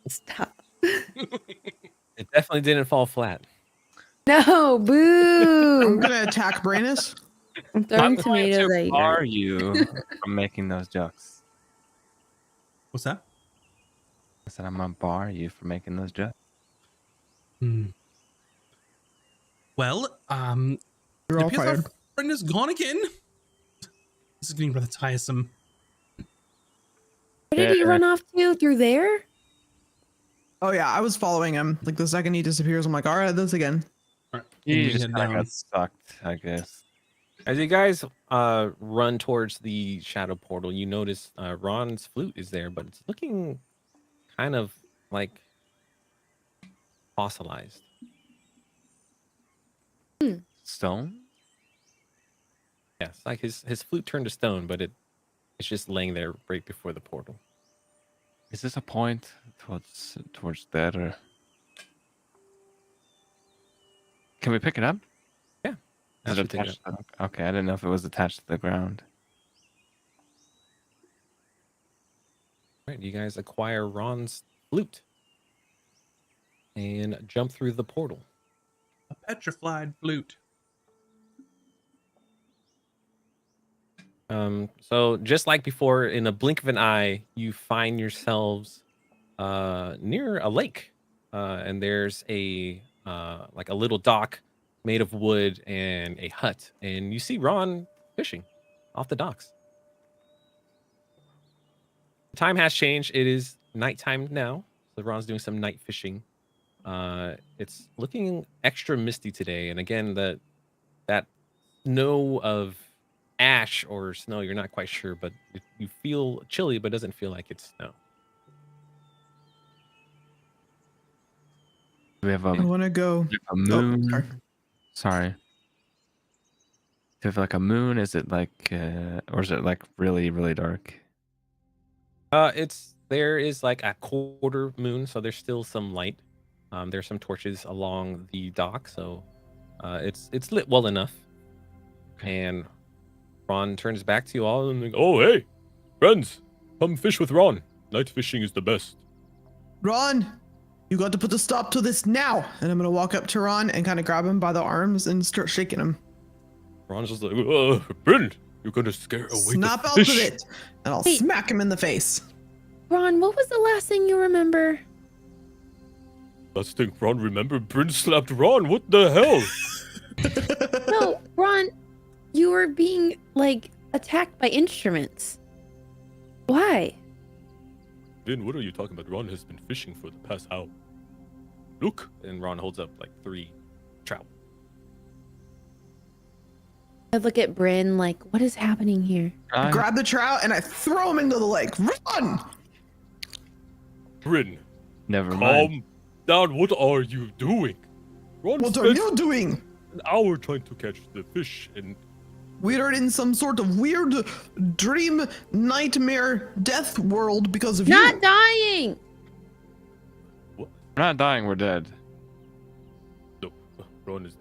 Stop. It definitely didn't fall flat. No, I'm boo. gonna attack Brainus. I'm throwing I'm going tomatoes to at you. bar you from making those jokes. What's that? I said I'm gonna bar you for making those jokes. Well, You're it all appears our fired. friend is gone again. This is getting rather tiresome. Where did he run off to? Through there? Oh yeah, I was following him. Like the second he disappears, I'm like, all right, this again. All right, You we just head kind of down. got sucked, I guess. As you guys run towards the shadow portal, you notice Ron's flute is there, but it's looking kind of like fossilized. Stone? Yes, like his flute turned to stone, but it's just laying there right before the portal. Is this a point towards that, or can we pick it up? Yeah, Is it actually pick it attached? Okay, I didn't know if it was attached to the ground. All right, you guys acquire Ron's flute and jump through the portal. A petrified flute. So just like before, in a blink of an eye, you find yourselves near a lake, and there's a like a little dock made of wood and a hut, and you see Ron fishing off the docks. The time has changed. It is nighttime now, so Ron's doing some night fishing. It's looking extra misty today, and again, that snow of ash or snow, you're not quite sure, but you feel chilly, but doesn't feel like it's snow. Do we have I want to go. a moon? sorry. Sorry. Do we have like a moon? Is it like, or is it like really, really dark? There is like a quarter moon, so there's still some light. There's some torches along the dock, so it's lit well enough. Okay. And Ron turns back to you all and like, Oh, hey, friends, come fish with Ron. Night fishing is the best. Ron, you got to put a stop to this now. And I'm gonna walk up to Ron and kind of grab him by the arms and start shaking him. Ron's just like, Bryn, you're gonna scare away Snap the out fish. with it, and I'll Wait. smack him in the face. Ron, what was the last thing you remember? Last thing Ron remember, Bryn slapped Ron. What the hell? No, Ron, you were being like attacked by instruments. Why? Bryn, what are you talking about? Ron has been fishing for the past hour. Look. and Ron holds up like 3 trout. I look at Bryn like, what is happening here? I grab the trout and I throw him into the lake. Run! Bryn, Never mind. calm down. What are you doing? Ron What are spent you doing? an hour trying to catch the fish, and We're in some sort of weird dream nightmare death world because of Not you. dying. We're not dying. We're dead. no,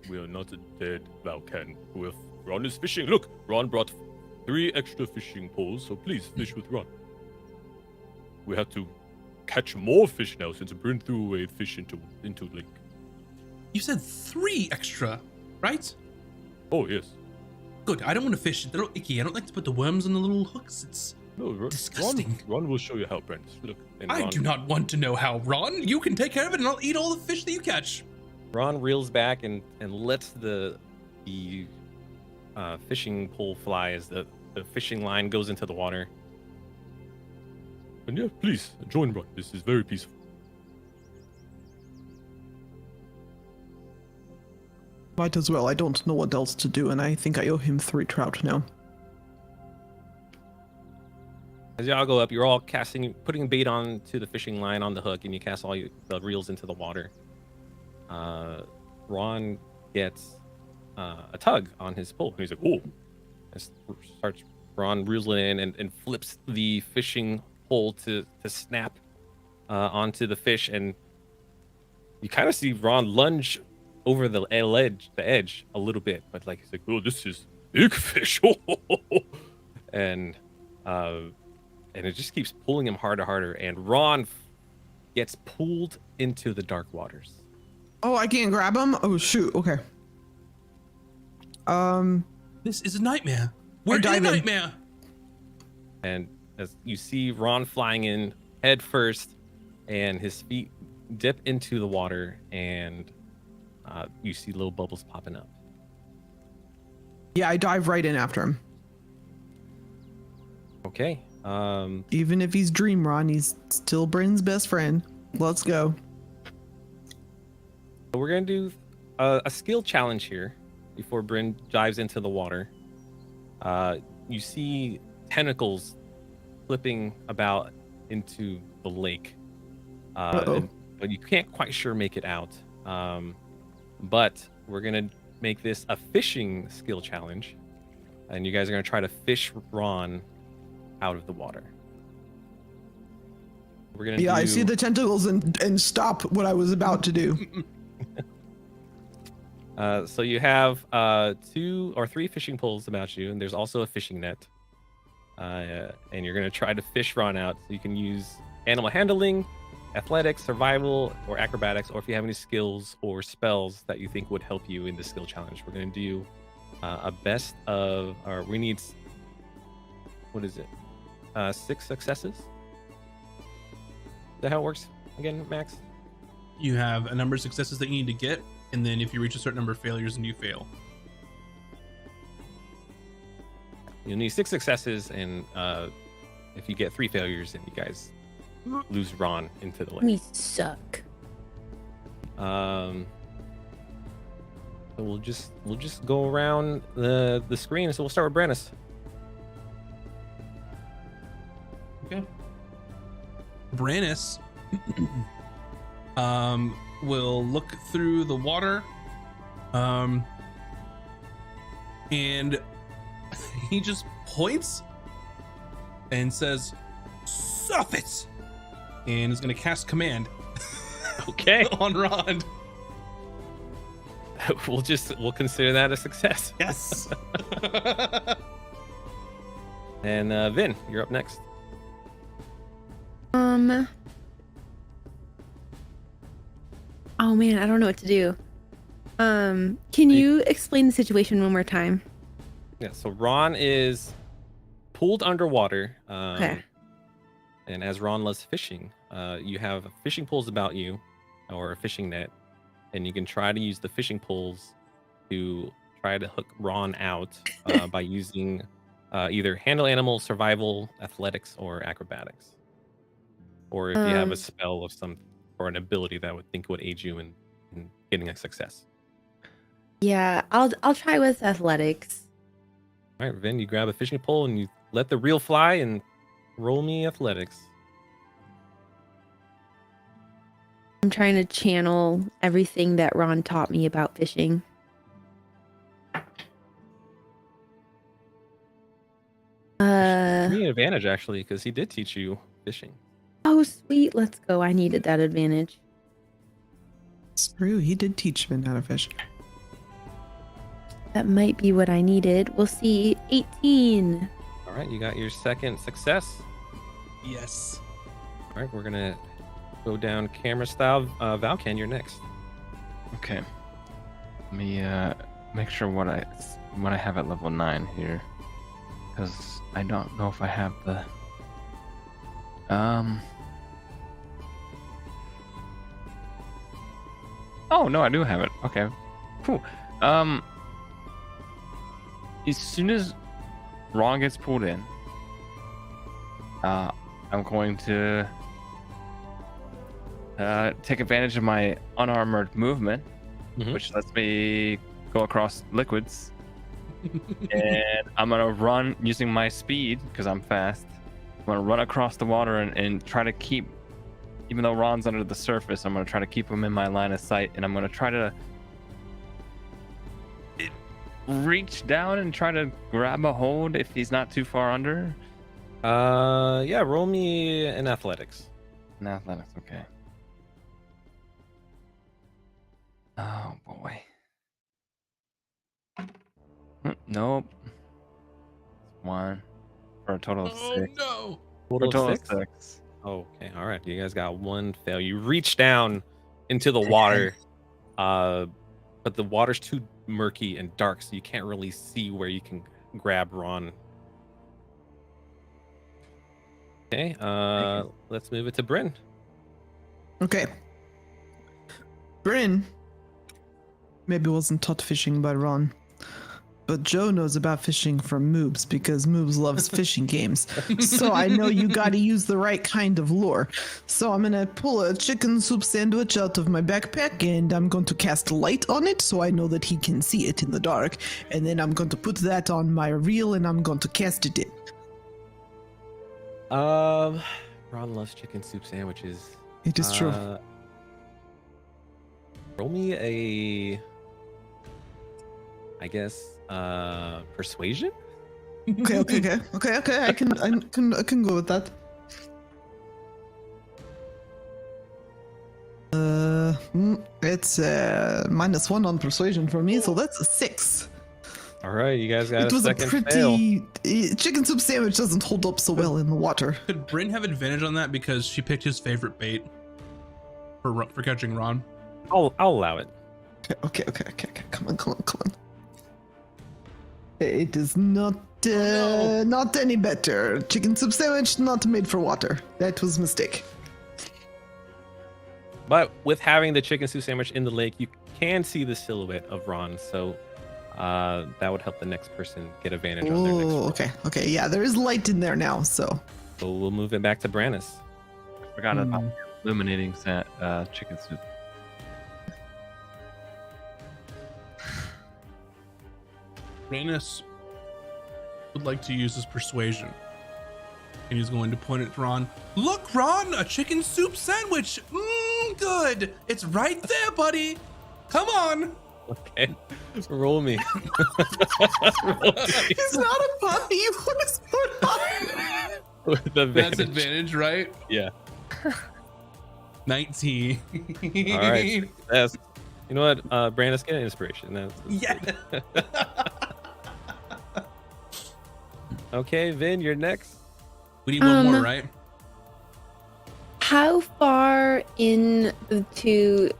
we are not dead, Valkan. Ron is fishing. Look, Ron brought 3 extra fishing poles, so please fish with Ron. We have to catch more fish now since Bryn threw away fish into lake. You said 3 extra, right? Oh yes. Good. I don't want to fish. They're all icky. I don't like to put the worms on the little hooks. It's No, Disgusting. Ron will show you how, Brent. Look, and I Ron, do not want to know how, Ron. You can take care of it, and I'll eat all the fish that you catch. Ron reels back and lets the fishing pole fly as the fishing line goes into the water. And yeah, please join Ron. This is very peaceful. Might as well. I don't know what else to do, and I think I owe him 3 trout now. as y'all go up, you're all putting bait onto the fishing line on the hook, and you cast all the reels into the water. Ron gets a tug on his pole. He's like, "Oh!" Starts Ron reeling in and flips the fishing pole to snap onto the fish, and you kind of see Ron lunge over the edge a little bit, but like he's like, "Oh, this is big fish," and it just keeps pulling him harder, and Ron gets pulled into the dark waters. Oh, I can't grab him? Oh, shoot. Okay. This is a nightmare. We're in a dive in. nightmare. And as you see Ron flying in head first, and his feet dip into the water, and you see little bubbles popping up. Yeah, I dive right in after him. Okay. Even if he's Dream Ron, he's still Bryn's best friend. Let's go. So we're going to do a skill challenge here before Bryn dives into the water. You see tentacles flipping about into the lake. But you can't quite sure make it out. But we're going to make this a fishing skill challenge. And you guys are going to try to fish Ron out of the water. We're going to I see the tentacles and stop what I was about to do. So you have 2 or 3 fishing poles about you, and there's also a fishing net. And you're going to try to fish Ron out. So you can use animal handling, athletics, survival, or acrobatics, or if you have any skills or spells that you think would help you in this skill challenge. We're going to do a best of, or we need, what is it? 6 successes? Is that how it works again, Max? You have a number of successes that you need to get, and then if you reach a certain number of failures, then you fail. You'll need 6 successes, and if you get 3 failures, then you guys lose Ron into the lake. We suck. So we'll just go around the screen. So we'll start with Brannis. Okay. Brannis will look through the water, and he just points and says, "Stuff it!" and is going to cast command. Okay. On Ron. We'll consider that a success. Yes. And Vin, you're up next. Oh man, I don't know what to do. Can you explain the situation one more time? Yeah, so Ron is pulled underwater. Okay. And as Ron loves fishing, you have fishing poles about you, or a fishing net, and you can try to use the fishing poles to try to hook Ron out by using either handle animal, survival, athletics, or acrobatics. Or if you have a spell of some, or an ability that would aid you in getting a success. Yeah, I'll try with athletics. All right, Vin, you grab a fishing pole and you let the reel fly and roll me athletics. I'm trying to channel everything that Ron taught me about fishing. Give me an advantage, actually, because he did teach you fishing. Oh, sweet. Let's go. I needed that advantage. It's true. He did teach Vin how to fish. That might be what I needed. We'll see. 18. All right, you got your second success. Yes. All right, we're going to go down camera style. Valkan, you're next. Okay. Let me make sure what I have at level 9 here, because I don't know if I have the Oh no, I do have it. Okay. Cool. As soon as Ron gets pulled in, I'm going to take advantage of my unarmored movement, which lets me go across liquids. And I'm gonna run using my speed because I'm fast, I'm gonna run across the water and try to keep, even though Ron's under the surface, I'm gonna try to keep him in my line of sight, and I'm gonna try to reach down and try to grab a hold if he's not too far under. Yeah, roll me in athletics. In athletics, okay. Oh boy. Nope. One for a total of Oh 6. no! For a Total total of of 6? 6. Okay, all right. You guys got one fail. You reach down into the water, but the water's too murky and dark, so you can't really see where you can grab Ron. Okay, let's move it to Bryn. Okay. Bryn maybe wasn't taught fishing by Ron, but Joe knows about fishing from Moobs because Moobs loves fishing games. So I know you gotta use the right kind of lure. So I'm gonna pull a chicken soup sandwich out of my backpack and I'm going to cast light on it so I know that he can see it in the dark. And then I'm going to put that on my reel and I'm going to cast it in. Ron loves chicken soup sandwiches. It is true. Roll me a, I guess, persuasion. Okay. I can go with that. It's -1 on persuasion for me, so that's a 6. All right, you guys got It a was a second fail. pretty chicken soup sandwich doesn't hold up so well in the water. Could Bryn have advantage on that because she picked his favorite bait for catching Ron? I'll allow it. Okay. Come on. It is not not any better. Chicken soup sandwich not made for water. That was a mistake. But with having the chicken soup sandwich in the lake, you can see the silhouette of Ron, so that would help the next person get advantage on their next Oh, roll. okay. Yeah, there is light in there now, so. So we'll move it back to Brannis. Forgot about illuminating chicken soup. Rhaenys would like to use his persuasion. And he's going to point at Ron. Look, Ron, a chicken soup sandwich. Good. It's right there, buddy. Come on. Okay, roll me. He's not a puppy. What is going on? With advantage. That's advantage, right? Yeah. 19. All right. That's, you know what? Brannis, get an inspiration. That's Yeah. Okay, Vin, you're next. We need one more, right? How far into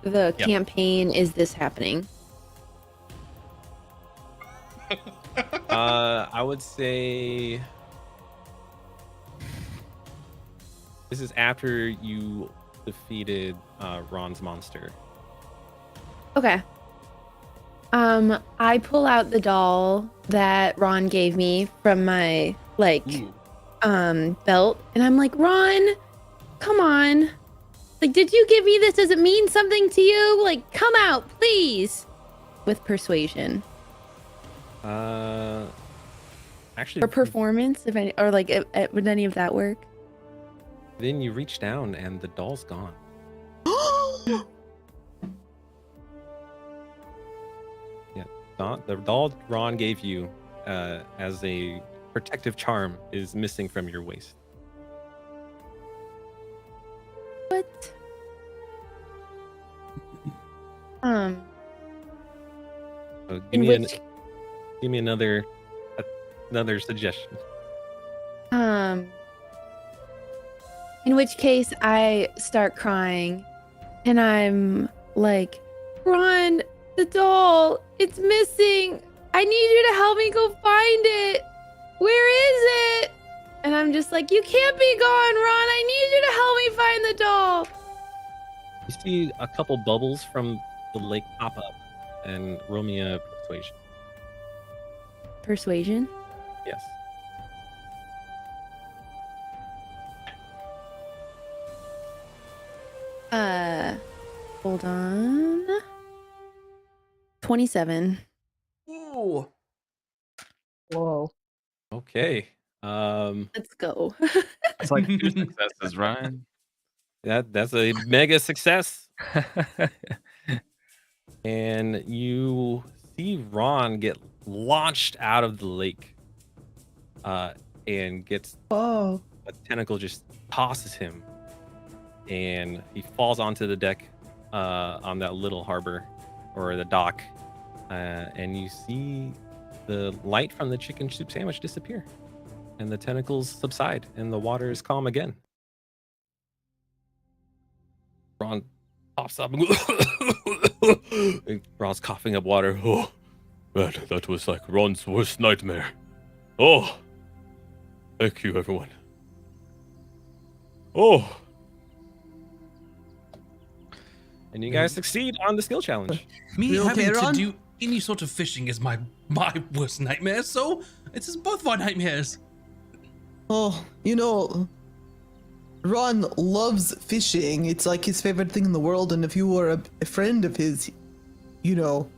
the campaign is this happening? I would say this is after you defeated Ron's monster. Okay. I pull out the doll that Ron gave me from my belt, and I'm like, Ron, come on. Like, did you give me this? Does it mean something to you? Like, come out, please. With persuasion. Actually, Or performance, if any, or like, would any of that work? then you reach down and the doll's gone. The doll Ron gave you as a protective charm is missing from your waist. What? So In which, give me another suggestion. in which case I start crying, and I'm like, Ron, the doll, it's missing. I need you to help me go find it. Where is it? And I'm just like, you can't be gone, Ron. I need you to help me find the doll. You see a couple bubbles from the lake pop up, and roll me a persuasion. Persuasion? Yes. Hold on. 27. Ooh. Whoa. Okay. Let's go. It's like 2 successes, Ryan. that's a mega success. And you see Ron get launched out of the lake, and gets Oh. a tentacle just tosses him, and he falls onto the deck, on that little harbor or the dock, and you see the light from the chicken soup sandwich disappear, and the tentacles subside, and the water is calm again. Ron pops up. And Ron's coughing up water. Oh, man, that was like Ron's worst nightmare. Oh, thank you, everyone. Oh, And you guys succeed on the skill challenge. Me You okay, having to Ron? do any sort of fishing is my worst nightmare. So it's just both of our nightmares. Oh, you know, Ron loves fishing. It's like his favorite thing in the world. And if you were a friend of his, you know,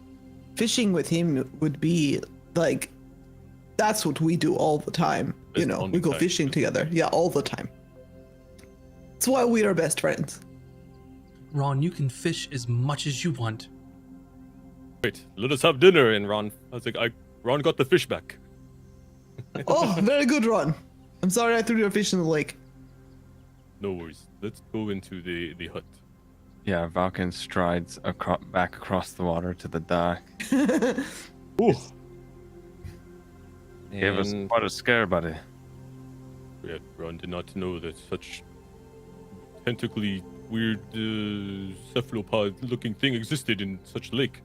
fishing with him would be like, that's what we do all the time. You Best know, we bonding go time. fishing together. Yeah, all the time. That's why we are best friends. Ron, you can fish as much as you want. wait, let us have dinner. And Ron, I was like, Ron got the fish back. Oh, very good, Ron. I'm sorry I threw your fish in the lake. No worries. Let's go into the hut. Yeah, Valken strides back across the water to the dock. Oh, Gave us And quite a scare, buddy. yeah, Ron did not know that such tentacly weird cephalopod-looking thing existed in such a lake.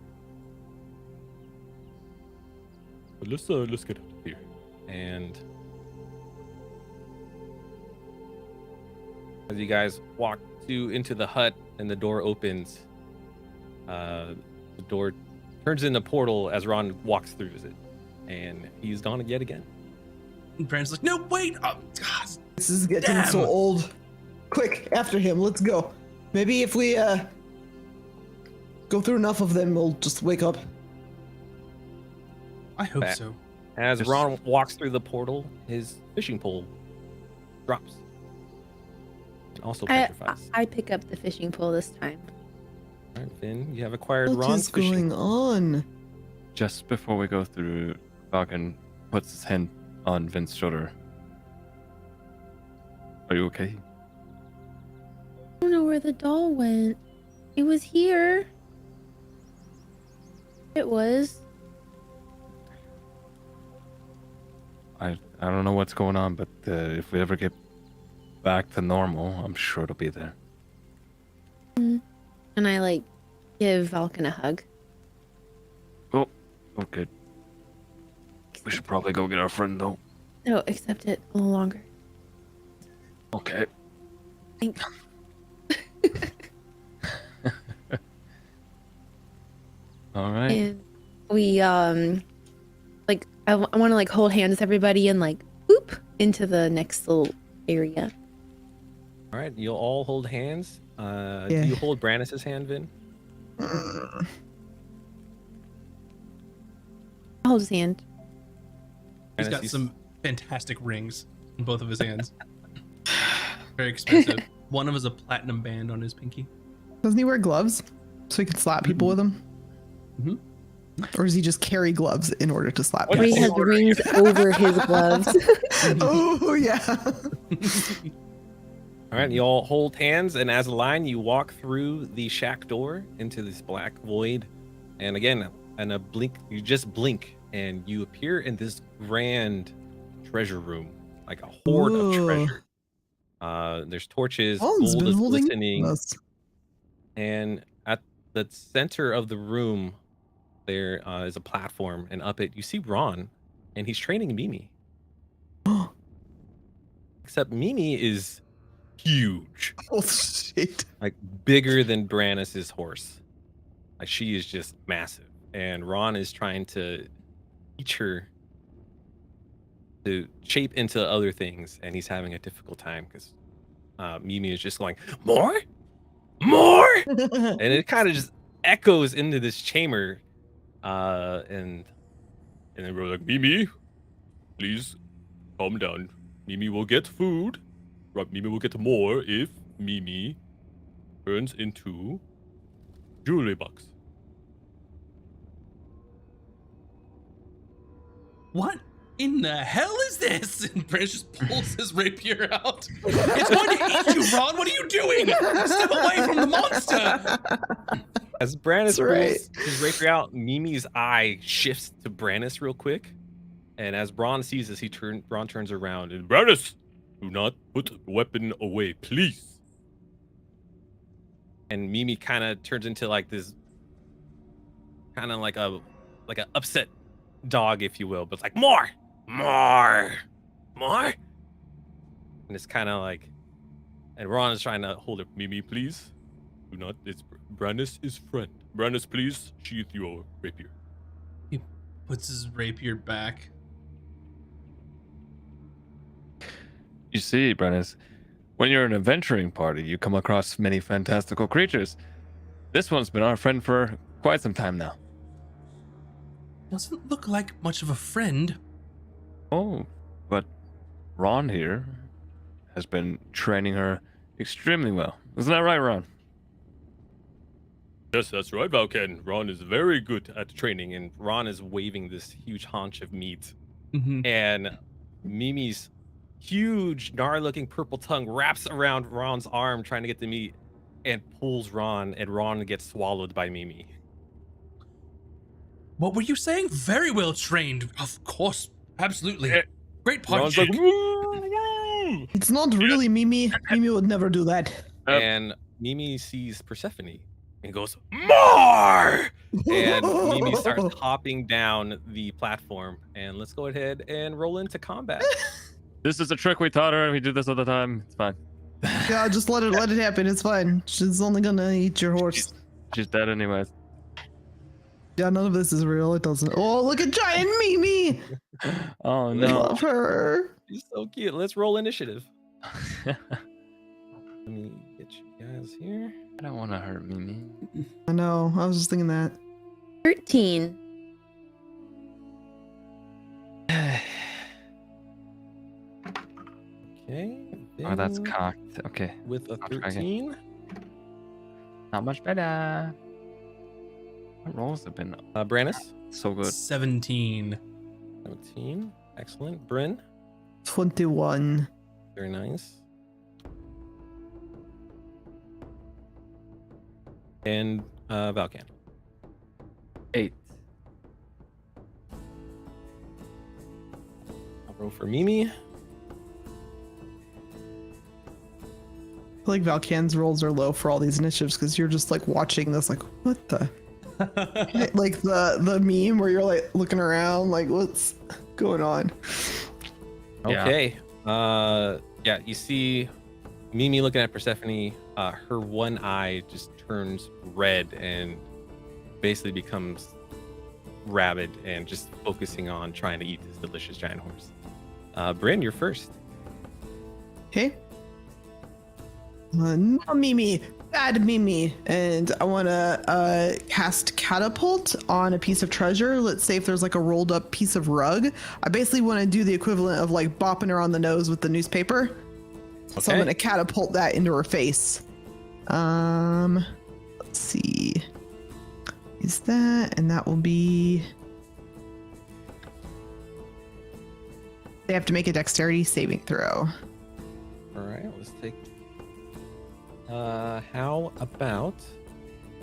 But let's get out of here. and as you guys walk into the hut and the door opens, the door turns into a portal as Ron walks through it, and he's gone yet again. And Brand's like, no, wait. Oh, God. This is getting so Damn. old. Quick, after him, let's go. Maybe if we go through enough of them, we'll just wake up. I hope Back. so. As Just- Ron walks through the portal, his fishing pole drops. And also petrifies. I pick up the fishing pole this time. All right, Finn, you have acquired What Ron's is fishing. going on? Just before we go through, Valken puts his hand on Vince's shoulder. Are you okay? I don't know where the doll went. It was here. It was. I don't know what's going on, but if we ever get back to normal, I'm sure it'll be there. And I like give Valken a hug. Oh, good. We should probably go get our friend, though. No, accept it a little longer. Okay. Thanks. All right. And we like I want to like hold hands with everybody and like whoop into the next little area. All right, you'll all hold hands. Yeah. Do you hold Brandis's hand, Vin? I'll hold his hand. He's Brandis, got you- some fantastic rings in both of his hands. Very expensive. One of them is a platinum band on his pinky. Doesn't he wear gloves so he can slap people with them? Mhm. Or does he just carry gloves in order to slap Or he people? has rings over his gloves. Oh yeah. All right, you all hold hands, and as a line, you walk through the shack door into this black void. And again, in a blink, you just blink, and you appear in this grand treasure room, like a hoard of Ooh. treasure. There's torches, Colin's gold been is holding glistening, us. and at the center of the room, there is a platform, and up it, you see Ron, and he's training Mimi. Except Mimi is huge. Oh shit. Like bigger than Brandis's horse. Like she is just massive. And Ron is trying to teach her to shape into other things, and he's having a difficult time because Mimi is just going, more? More? And it kind of just echoes into this chamber. And And then we're like, Mimi, please calm down. Mimi will get food. Mimi will get more if Mimi turns into jewelry box. What in the hell is this? And Brandish just pulls his rapier out. It's going to eat you, Raun. What are you doing? Step away from the monster. As Brandis That's right. pulls his rapier out, Mimi's eye shifts to Brandis real quick. And as Braun sees this, Braun turns around and Brandis, do not put the weapon away, please. Mimi kind of turns into like this, kind of like a upset dog, if you will, but it's like more. And it's kind of like, and Ron is trying to hold it. Mimi, please. Do not. It's Brandis is friend. Brandis, please sheath your rapier. He puts his rapier back. You see, Brennus, when you're an adventuring party, you come across many fantastical creatures. This one's been our friend for quite some time now. Doesn't look like much of a friend. Oh, but Ron here has been training her extremely well. Isn't that right, Ron? Yes, that's right, Valken. Ron is very good at Training, and Ron is waving this huge haunch of meat. Mm-hmm. And Mimi's huge, gnarly-looking purple tongue wraps around Ron's arm, trying to get the meat, and pulls Ron, and Ron gets swallowed by Mimi. What were you saying? Very well trained. Of course. Absolutely. Great party Ron's chick. like, "Woo!" It's not really Mimi. Mimi would never do that. And Mimi sees Persephone and goes, more! And Mimi starts hopping down the platform. And let's go ahead and roll into combat. This is a trick we taught her. We do this all the time. It's fine. Yeah, just let it happen. It's fine. She's only gonna eat your horse. She's dead anyways. Yeah, none of this is real. It doesn't. Oh, look at giant Mimi. Oh I no. love her. She's so cute. Let's roll initiative. Let me get you guys here. I don't want to hurt Mimi. I know. I was just thinking that. 13. Okay. Oh, that's then cocked. Okay. with a I'll try again. 13. Not much better. My rolls have been Brandis, so good. 17. 17. Excellent. Bryn, 21. very nice. And Valkan. 8. I'll roll for Mimi. I feel like Valkan's rolls are low for all these initiatives because you're just like watching this, like, what the? Like the meme where you're like looking around, like, what's going on? Yeah. Okay. Yeah, you see Mimi looking at Persephone. Her one eye just turns red and basically becomes rabid and just focusing on trying to eat this delicious giant horse. Bryn, you're first. Okay. No Mimi, bad Mimi, and I want to cast catapult on a piece of treasure. Let's say if there's like a rolled up piece of rug. I basically want to do the equivalent of like bopping her on the nose with the newspaper. So I'm Okay. gonna catapult that into her face. Let's see. Is that, and that will be. They have to make a dexterity saving throw. All right, let's take. How about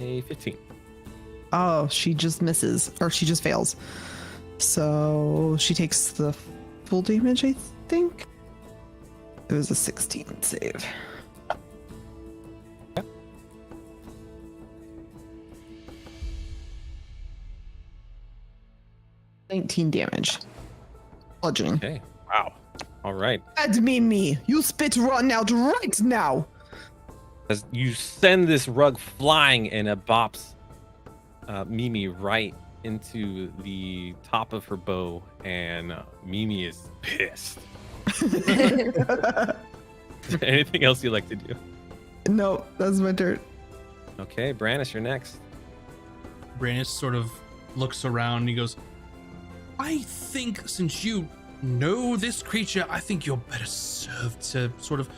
a 15? Oh, she just misses, or she just fails. So she takes the full damage, I think. It was a 16 save. Yep. 19 damage. Bludgeoning. Okay. Wow. All right. Bad Mimi, you spit Run out right now. As you send this rug flying and it bops Mimi right into the top of her bow, and Mimi is pissed. Anything else you'd like to do? No, that's my turn. Okay, Brandis, you're next. Brandish sort of looks around and he goes, I think since you know this creature, I think you're better served to sort of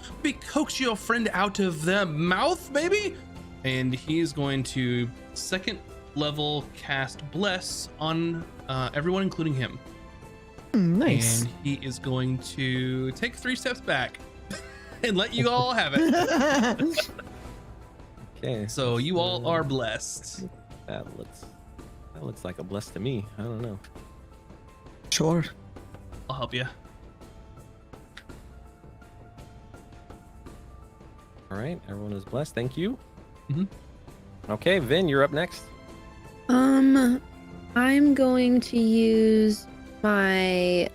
coax your friend out of their mouth, maybe? And he's going to second level cast Bless on everyone, including him. Nice. And he is going to take 3 steps back and let you all have it. Okay. So you all are blessed. That looks like a bless to me. I don't know. Sure. I'll help you. All right, everyone is blessed. Thank you. Mhm. Okay, Vin, you're up next. I'm going to use my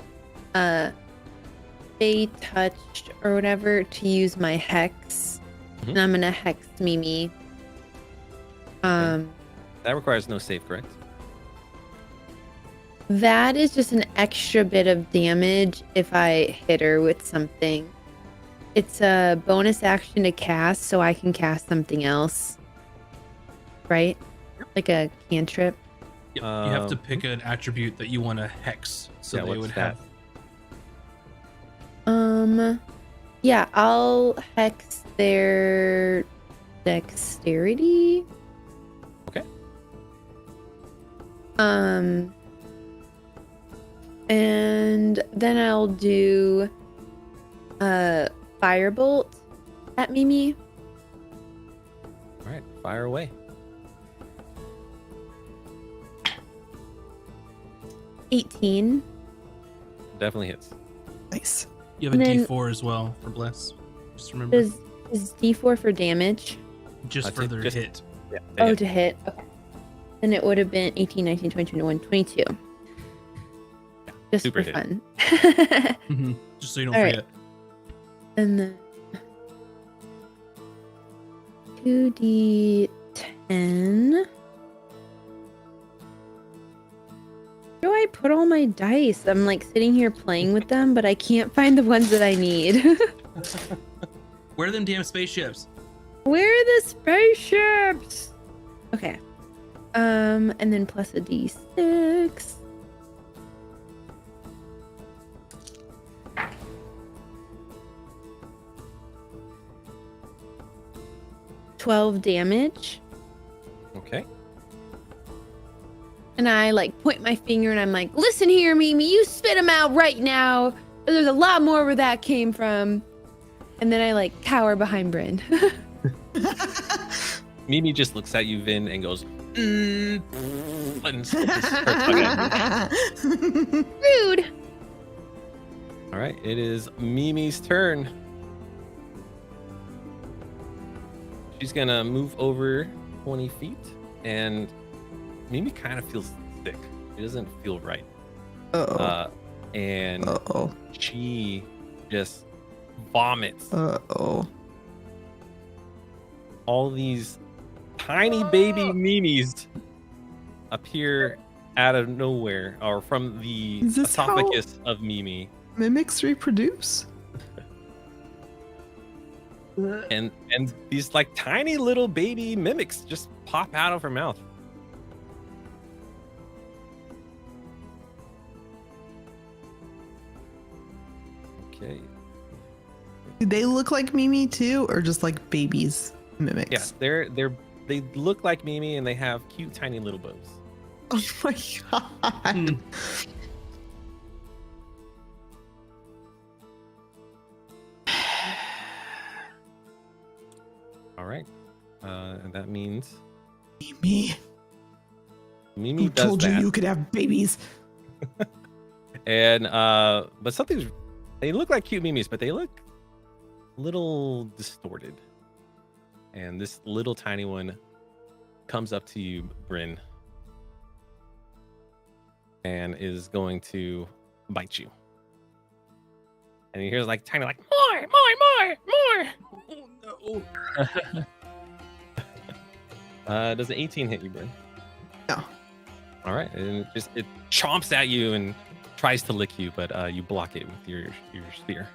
Fey touched or whatever to use my hex, and I'm gonna hex Mimi. That requires no save, correct? That is just an extra bit of damage if I hit her with something. It's a bonus action to cast, so I can cast something else. Right? Like a cantrip. Yep, you have to pick an attribute that you want to hex, so they what's would that? have. Yeah, I'll hex their dexterity. Okay. And then I'll do firebolt at Mimi. All right, fire away. 18. Definitely hits. Nice. You have a And then- D4 as well for Bless. Just remember, Is D4 for damage? just I'd for say their just- hit. Yeah. Oh, to hit. Okay. Then it would have been 18, 19, 20, 21, 22. Just super for hit. fun. Mhm. Just so you don't All right. forget. And then 2d10. Where do I put all my dice? I'm like sitting here playing with them, but I can't find the ones that I need. Where are them damn spaceships? Where are the spaceships? Okay. And then plus a d6. $12 damage. Okay. And I like point my finger and I'm like, listen here, Mimi, you spit them out right now. There's a lot more where that came from. And then I like cower behind Bryn. Mimi just looks at you, Vin, and goes, and starts hugging at you. Rude. All right, it is Mimi's turn. She's gonna move over 20 feet, and Mimi kind of feels sick. She doesn't feel right. Uh-oh. And Uh-oh. she just vomits Uh-oh. all these tiny baby Mimis appear out of nowhere, or from the Is this how- esophagus of Mimi. Mimics reproduce? And these like tiny little baby mimics just pop out of her mouth. Okay. Do they look like Mimi too, or just like babies mimics? Yeah, they look like Mimi, and they have cute tiny little bows. Oh my god. Hmm. All right. And that means Mimi. Mimi Who does told you that. you could have babies? And but they look like cute Mimis, but they look a little distorted. And this little tiny one comes up to you, Bryn, and is going to bite you. And you hear like tiny, like more. Oh no. Does an 18 hit you, Bryn? No. All right, and it chomps at you and tries to lick you, but you block it with your spear.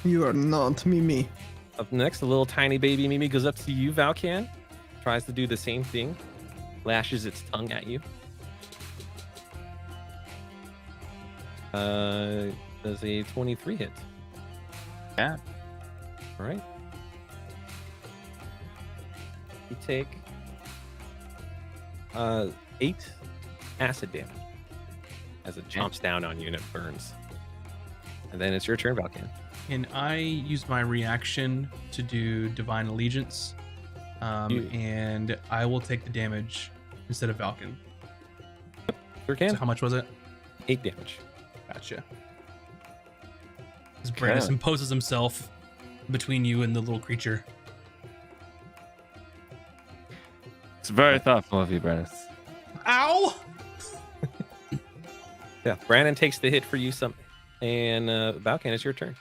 You are not Mimi. Up next, a little tiny baby Mimi goes up to you, Valkan. Tries to do the same thing. Lashes its tongue at you. Does a 23 hit? Yeah. All right. You take 8 acid damage as it chomps down on you and it burns. And then it's your turn, Valkan. Can I use my reaction to do Divine Allegiance? And I will take the damage instead of Valken. Sure can. So how much was it? 8 damage. Gotcha. As Brandis imposes himself between you and the little creature. It's very thoughtful of you, Brandis. Ow! Yeah, Brandon takes the hit for you some, and Valkan, it's your turn.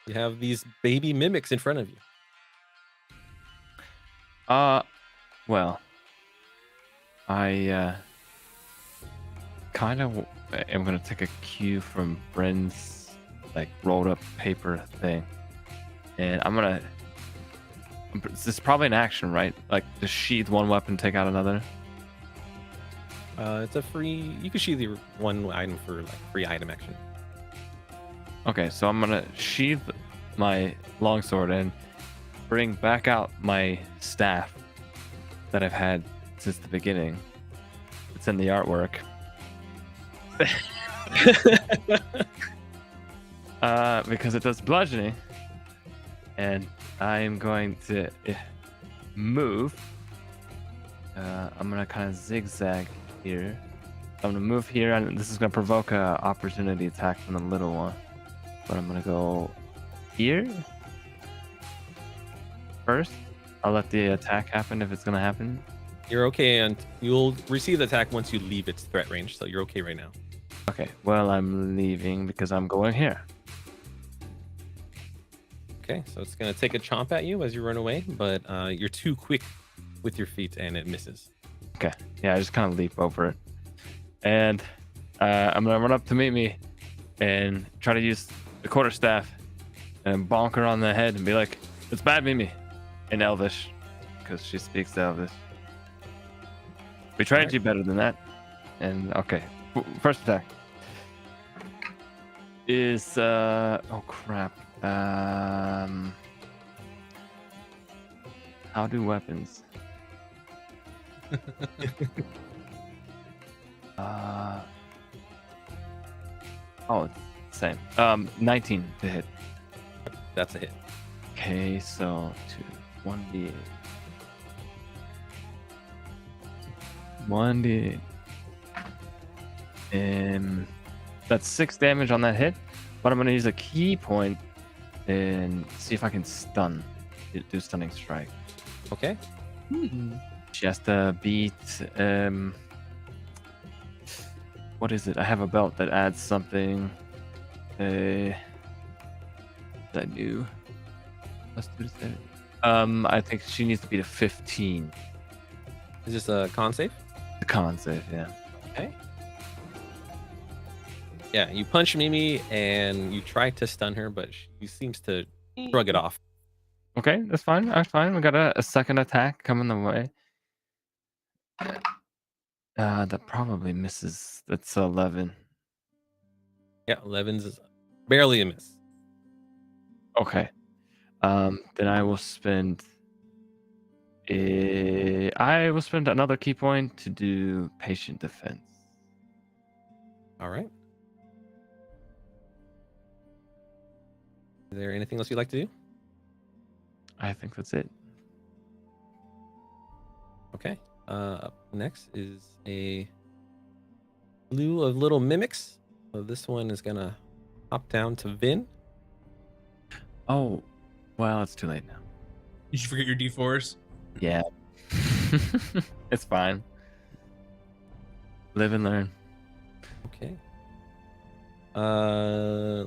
You have these baby mimics in front of you. Well, I kind of am gonna take a cue from Bren's like rolled up paper thing, and this is probably an action, right? Like to sheath one weapon, take out another. It's a free. You can sheath your one item for like free item action. Okay, so I'm gonna sheath my longsword and bring back out my staff that I've had since the beginning. It's in the artwork. Because it does bludgeoning, and I am going to move. I'm gonna kind of zigzag here. I'm gonna move here, and this is gonna provoke a opportunity attack from the little one. But I'm gonna go here first. I'll let the attack happen if it's gonna happen. You're okay, and you'll receive the attack once you leave its threat range, so you're okay right now. Okay, well, I'm leaving because I'm going here. Okay, so it's going to take a chomp at you as you run away, but you're too quick with your feet and it misses. Okay, yeah, I just kind of leap over it. And I'm going to run up to Mimi and try to use the quarterstaff and bonk her on the head and be like, "It's bad, Mimi," in Elvish, because she speaks Elvish. We tried to do better than that. And okay, first attack is oh crap. How do weapons? Oh, it's the same. 19 to hit. That's a hit. Okay, so 1d8. 1d8. That's 6 damage on that hit, but I'm gonna use a key point and see if I can stun. Do stunning strike. Okay. She has to beat what is it? I have a belt that adds something. That I do. Let's do this. I think she needs to beat a 15. Is this a con save? The con save, yeah. Okay. Yeah, you punch Mimi and you try to stun her, but she seems to shrug it off. Okay, that's fine. That's fine. We got a second attack coming the way. That probably misses. That's 11. Yeah, 11's barely a miss. Okay. Then I will spend. I will spend another key point to do patient defense. All right. Is there anything else you'd like to do? I think that's it. Okay. Up next is a slew of little mimics. So this one is gonna hop down to Vin. Oh, well, it's too late now. Did you forget your D4s? Yeah. It's fine. Live and learn. Okay.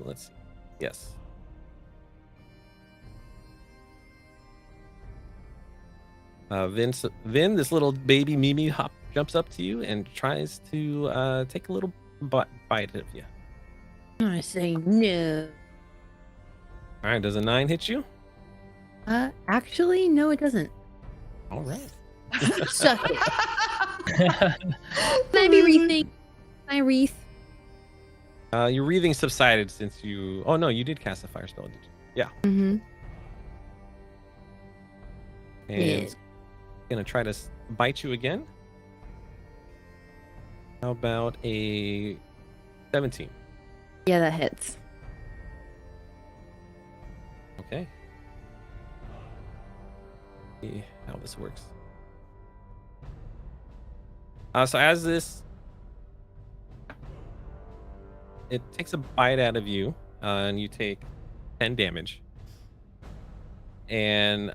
Let's see. Yes. Vin, this little baby Mimi jumps up to you and tries to take a little bite of you. I say no. All right, does a 9 hit you? Actually, no, it doesn't. All right. Suck it. Can I be rethink? Can I wreath? Your breathing subsided since you. Oh no, you did cast a fire spell, did you? Yeah. Mm-hmm. And Yeah. it's gonna try to bite you again. How about a 17? Yeah, that hits. Okay. See how this works. So as this, it takes a bite out of you, and you take 10 damage. And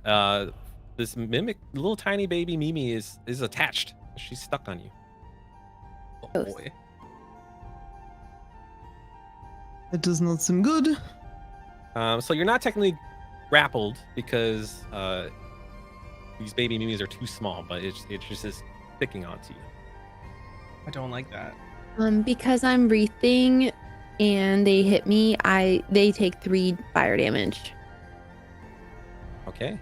this mimic, little tiny baby Mimi is attached. She's stuck on you. Oh boy. It does not seem good. So you're not technically grappled because these baby Mimis are too small, but it's just is sticking onto you. I don't like that. Because I'm wreathing and they hit me, they take 3 fire damage. Okay.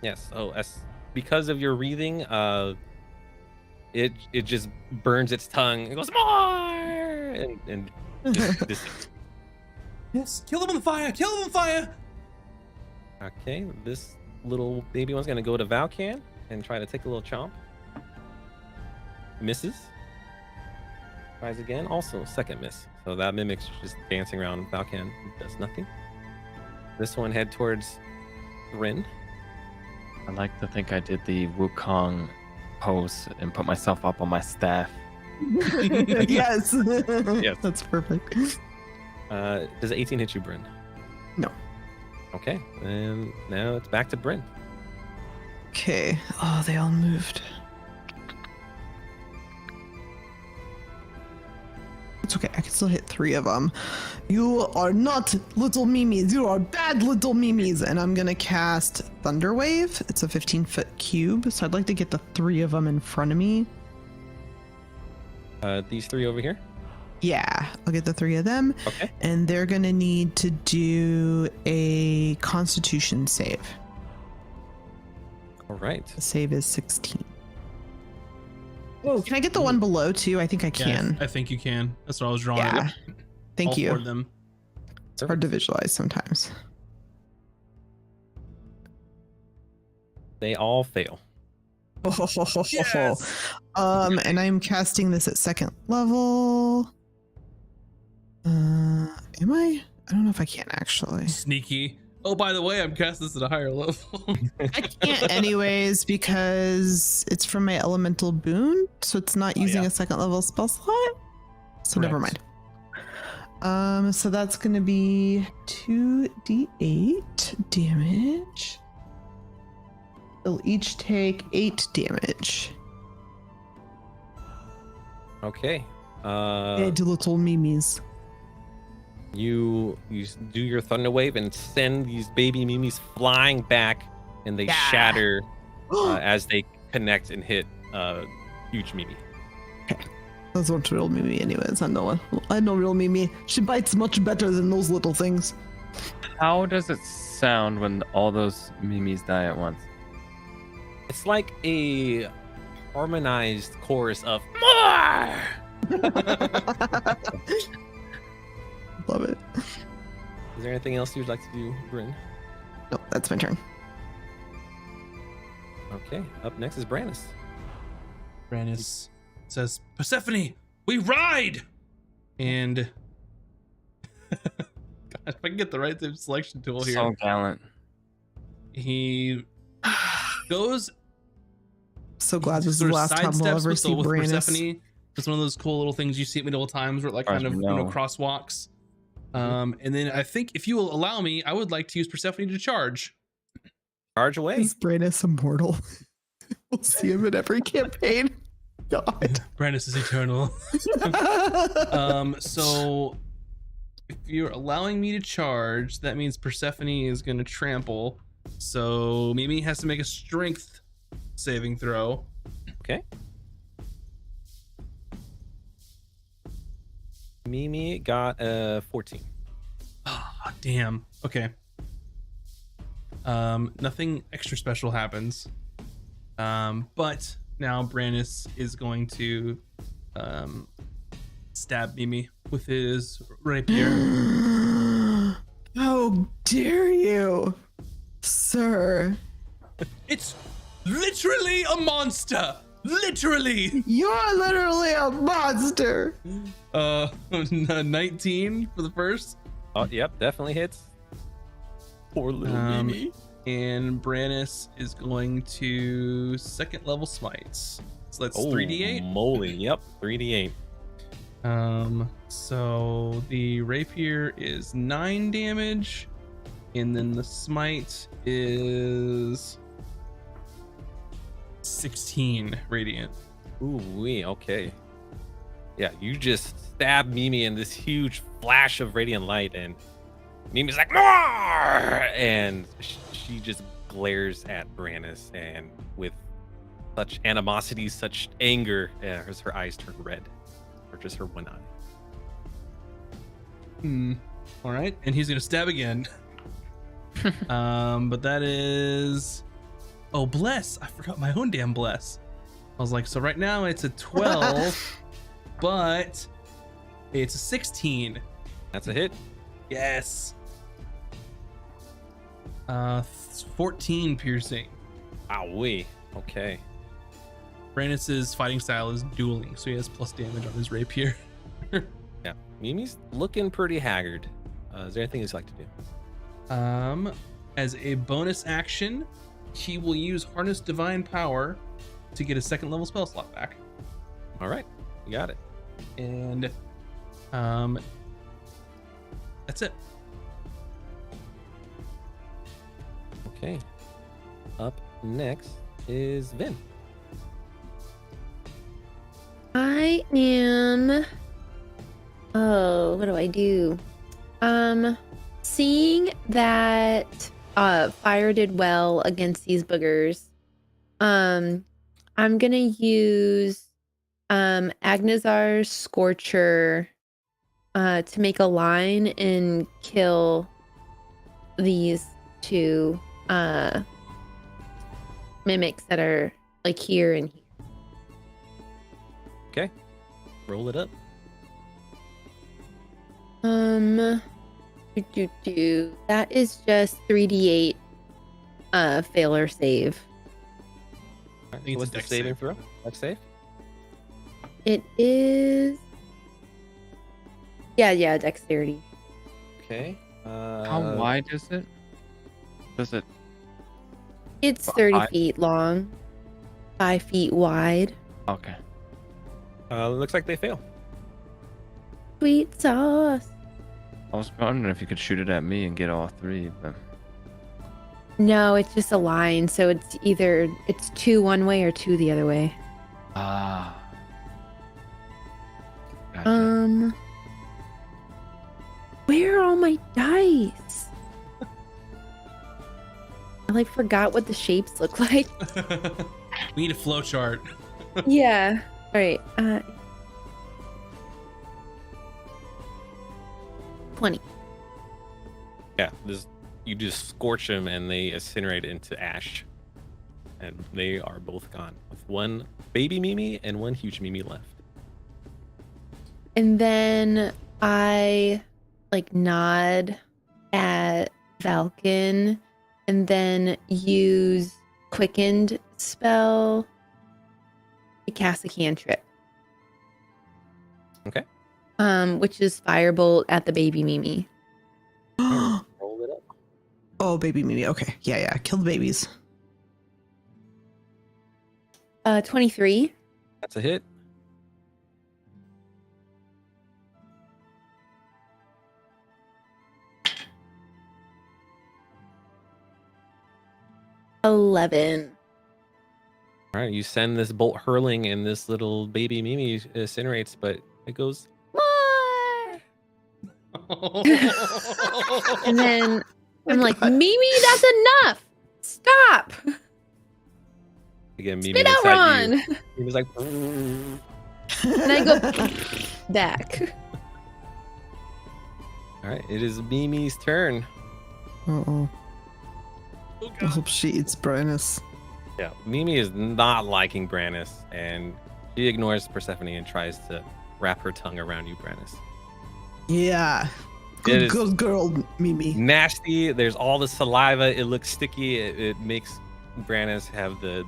Yes. Oh, because of your breathing, it just burns its tongue. It goes more, and just Yes, kill him on fire! Kill him on fire! okay. This little baby one's gonna go to Valkan and try to take a little chomp. Misses. Tries again. Also, second miss. So that mimic's just dancing around. Valkan does nothing. This one head towards Rin. I like to think I did the Wukong pose and put myself up on my staff. Yes. Yes. That's perfect. Does 18 hit you, Bryn? No. Okay, and now it's back to Bryn. Okay. Oh, they all moved. It's okay. I can still hit 3 of them. You are not little Mimis. You are bad little Mimis. And I'm going to cast Thunder Wave. It's a 15-foot cube. So I'd like to get the 3 of them in front of me. These 3 over here. Yeah, I'll get the 3 of them. Okay. And they're going to need to do a Constitution save. All right. The save is 16. Whoa, can I get the one below too? I think I Yeah, can. I think you can. That's what I was drawing. Yeah. Thank All you. 4 of them. It's hard to visualize sometimes. They all fail. Yes! And I'm casting this at 2nd level. Am I? I don't know if I can actually. Sneaky. Oh, by the way, I'm casting this at a higher level. I can't anyways because it's from my elemental boon, so it's not using a 2nd level spell slot. So never mind. So that's gonna be 2d8 damage. They'll each take 8 damage. Okay. And little Mimis. You do your thunder wave and send these baby Mimis flying back, and they shatter as they connect and hit huge Mimi. Those aren't real Mimi anyways. I know real Mimi. She bites much better than those little things. How does it sound when all those Mimis die at once? It's like a harmonized chorus of more. Love it. Is there anything else you'd like to do, Bryn? No, that's my turn. Okay. Up next is Brandis. Brandis says, Persephone, we ride! And God, if I can get the right selection tool here. So gallant. He goes So glad this is the sort of last time we'll sidesteps ever see with Brandis. Persephone. It's one of those cool little things you see at medieval times where it like As kind of we you know know. crosswalks. And then I think if you will allow me, I would like to use Persephone to charge. Charge away. Is Brandis immortal? We'll see him in every campaign. God. Brandis is eternal. So if you're allowing me to charge, that means Persephone is going to trample. So Mimi has to make a strength saving throw. Okay. Mimi got a 14. Oh, damn. Okay. Nothing extra special happens. But now Brandis is going to stab Mimi with his rapier. How dare you, sir? It's literally a monster. Literally. You're literally a monster. 19 for the first. Oh, yep, definitely hits. Poor little Mimi. And Brandis is going to second level smites. So that's 3d8. Moly, yep, 3d8. So the rapier is 9 damage, and then the smite is 16 radiant. Ooh, wee, okay. Yeah, you just stab Mimi in this huge flash of radiant light, and Mimi's like, "More!" And she just glares at Brandis, and with such animosity, such anger, as her eyes turn red, or just her one eye. All right, and he's gonna stab again. But that is, oh, bless! I forgot my own damn bless. I was like, so right now it's a 12, but it's a 16. That's a hit. Yes. 14 piercing. Wowee. Okay. Brandis's fighting style is dueling, so he has plus damage on his rapier. Yeah, Mimi's looking pretty haggard. Is there anything you'd like to do? As a bonus action, he will use Harness Divine Power to get a second level spell slot back. All right, you got it. And that's it. Okay. Up next is Vin. I am. Oh, what do I do? Seeing that fire did well against these boogers, I'm gonna use Agnazar's Scorcher to make a line and kill these two mimics that are like here and here. Okay. Roll it up. That is just 3d8 fail or save. All right, think it's what's a the dex saving save. throw? Dex save? It is yeah, dexterity. Okay. How wide is it? Does it? It's 30 5? feet long, 5 feet wide. Okay. Looks like they fail. Sweet sauce. I was wondering if you could shoot it at me and get all 3, but No, it's just a line, so it's either 2 one way or 2 the other way. Gotcha. Where are all my dice? I like forgot what the shapes look like. We need a flow chart. Yeah. All right. 20. Yeah, you just scorch them and they incinerate into ash. And they are both gone, with one baby Mimi and one huge Mimi left. And then I nod at Valken and then use quickened spell to cast a cantrip. Okay. Which is firebolt at the baby Mimi. Roll it up. Oh, baby Mimi. Okay. Yeah. Kill the babies. 23. That's a hit. Uh, 11. All right, you send this bolt hurling and this little baby Mimi incinerates, but it goes. More! And then I'm like, Mimi, that's enough. Stop. Again, Mimi Spit out, looks at Ron. you. Mimi's like. And I go back. All right, it is Mimi's turn. Uh-oh. Oh, I God. hope she eats Brandis. Yeah, Mimi is not liking Brannis, and she ignores Persephone and tries to wrap her tongue around you, Brannis. Yeah. It Good, is good girl, Mimi. nasty. There's all the saliva. It looks sticky. It makes Brannis have the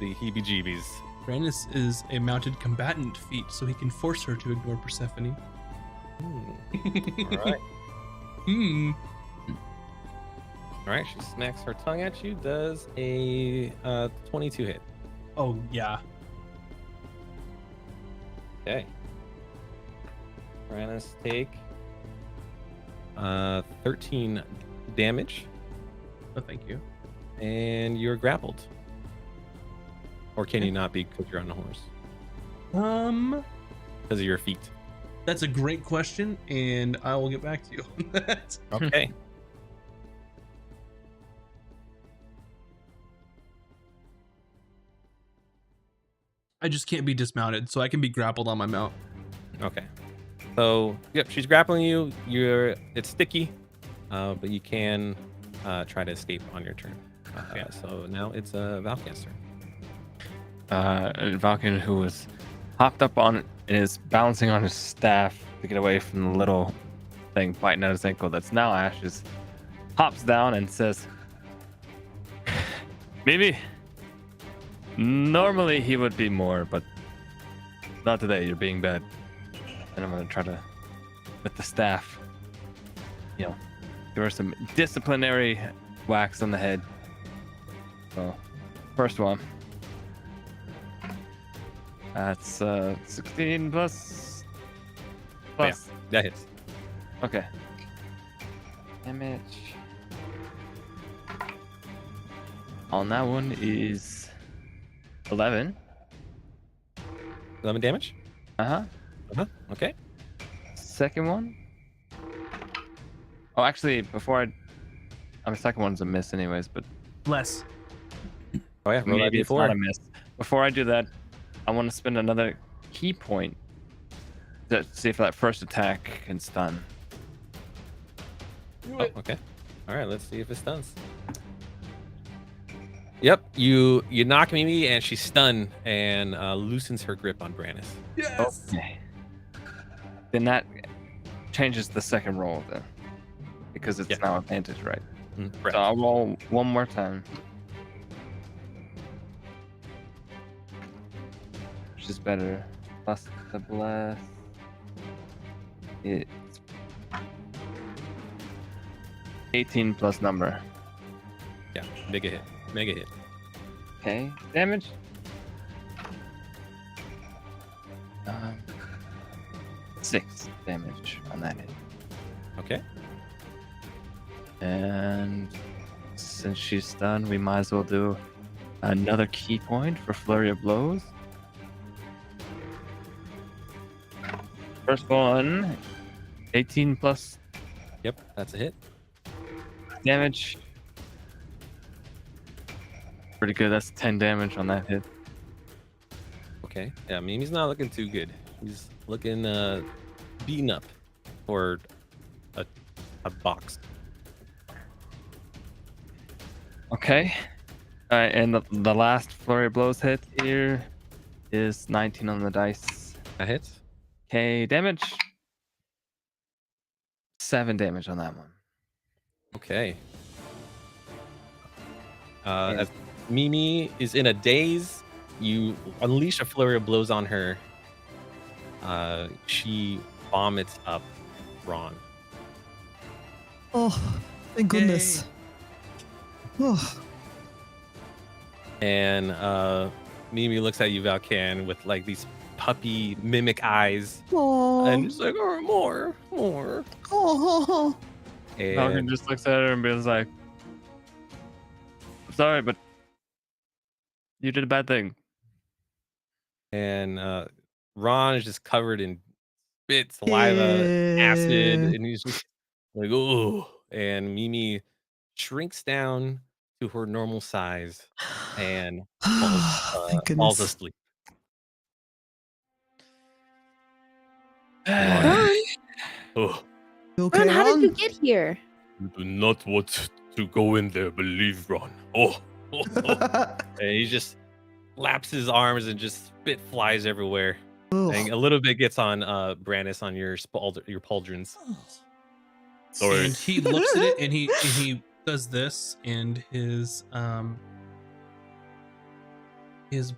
heebie-jeebies. Brandis is a mounted combatant feat, so he can force her to ignore Persephone. All right. Hmm. All right. She smacks her tongue at you. Does a 22 hit. Oh yeah. Okay. Brannis take 13 damage, Oh, thank you. and you're grappled. Or can you not be because you're on the horse? Because of your feet. That's a great question, and I will get back to you on that. Okay. I just can't be dismounted, so I can be grappled on my mount. Okay. So, yep, she's grappling you. It's sticky, but you can try to escape on your turn. So now it's Valkan's turn. Valken, who was hopped up on it and is balancing on his staff to get away from the little thing biting at his ankle that's now ashes, hops down and says, "Maybe normally he would be more, but not today. You're being bad." And I'm gonna try to, with the staff, give her some disciplinary whacks on the head. So, first one. That's 16 plus. Yeah, that hits. Okay. Damage on that one is 11. 11 damage. Okay. Second one. Oh, actually, before the second one's a miss, anyways. But Less. Oh yeah, roll that maybe it's not a d4. miss. Before I do that, I want to spend another key point to see if that first attack can stun. Oh, okay. All right, let's see if it stuns. Yep, you knock Mimi and she's stunned and loosens her grip on Brannis. Yes. Okay. Then that changes the second roll then, because it's Yeah. now advantage, right? Correct. So I'll roll one more time. Which is better. Plus the bless. It's 18 plus number. Yeah, mega hit. Mega hit. Okay. Damage. 6 damage on that hit. Okay. And since she's stunned, we might as well do another key point for Flurry of Blows. First one, 18 plus Yep, that's a hit. damage. Pretty good. That's 10 damage on that hit. Okay. Yeah, Mimi's not looking too good. He's looking beaten up for a box. Okay. All right, and the last Flurry of Blows hit here is 19 on the dice. That hits. Okay, damage. 7 damage on that one. Okay. As Mimi is in a daze, you unleash a flurry of blows on her. She vomits up Raun. Oh, thank goodness. Oh, And Mimi looks at you, Valkan, with like these puppy mimic eyes. oh, And it's like, oh, more. oh, Falcon And just looks at her and feels like, "I'm sorry, but you did a bad thing." and Ron is just covered in spit, saliva, acid, Yeah. and he's just like, oh. And Mimi shrinks down to her normal size and Thank falls goodness. asleep. Ron, Oh, You okay, Ron, how did you Ron? get here? you do not want to go in there, believe Ron. Oh, And he just laps his arms and just spit flies everywhere. Ugh. And a little bit gets on Brandis on your pauldrons. Sorry. And he looks at it and he does this, and his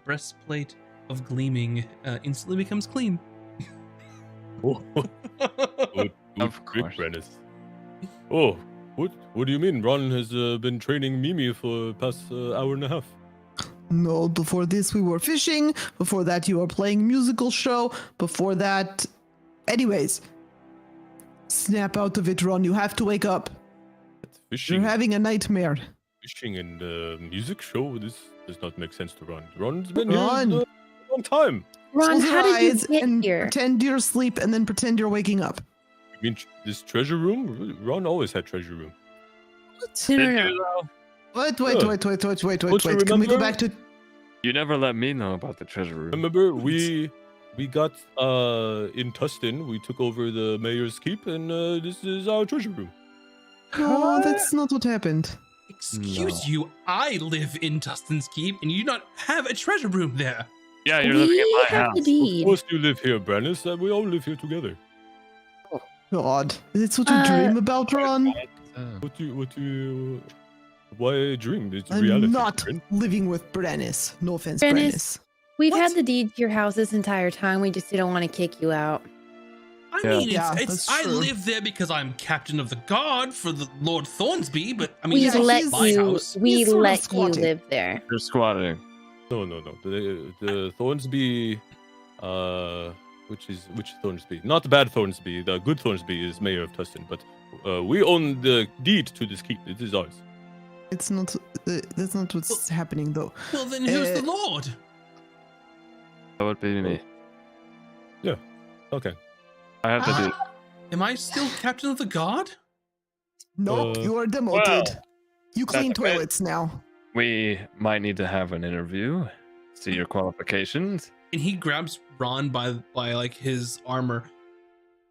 breastplate of gleaming instantly becomes clean. Good, Of good, course. Brandis. Oh, what do you mean? Ron has been training Mimi for the past hour and a half. No, before this we were fishing. Before that you were playing musical show. Before that... Anyways. Snap out of it, Ron. You have to wake up. It's fishing. You're having a nightmare. Fishing and music show. This does not make sense to Ron. Ron's been Ron. here a long time. Ron, Close your how did eyes you get and here? pretend you're asleep and then pretend you're waking up. You mean this treasure room? Ron always had treasure room. No, no, Did no. you, though? Wait. Yeah. Don't you Can we go remember? back to... You never let me know about the treasure room. Remember, we got in Tustin. We took over the mayor's keep, and this is our treasure room. No, that's not what happened. Excuse you, I live in Tustin's Keep, and you do not have a treasure room there. Yeah, you're living in We my have house. the Of deed. course, you live here, Brandis. We all live here together. God, that's what you dream about, Ron? Why dream? It's I'm reality. not friend. living with Brannis. No offense, Brannis. Brannis. We've What? had the deed to your house this entire time. We just didn't want to kick you out. I Yeah. mean, Yeah, it's that's I true. live there because I'm captain of the guard for the Lord Thornsby, but I mean, We it's yeah, let he's- my you. house. We He's sort of let you squatting. live there. You're squatting. No. The Thornsby, which Thornsby? Not the bad Thornsby. The good Thornsby is mayor of Tustin, but we own the deed to this keep. It is ours. It's not. That's not what's happening, though. Well, then who's the Uh, Lord? That would be me. Okay. I have to do. Am I still captain of the guard? Nope, Uh, you are demoted. well, You clean that's okay. toilets now. We might need to have an interview. See your qualifications. And he grabs Ron by like his armor.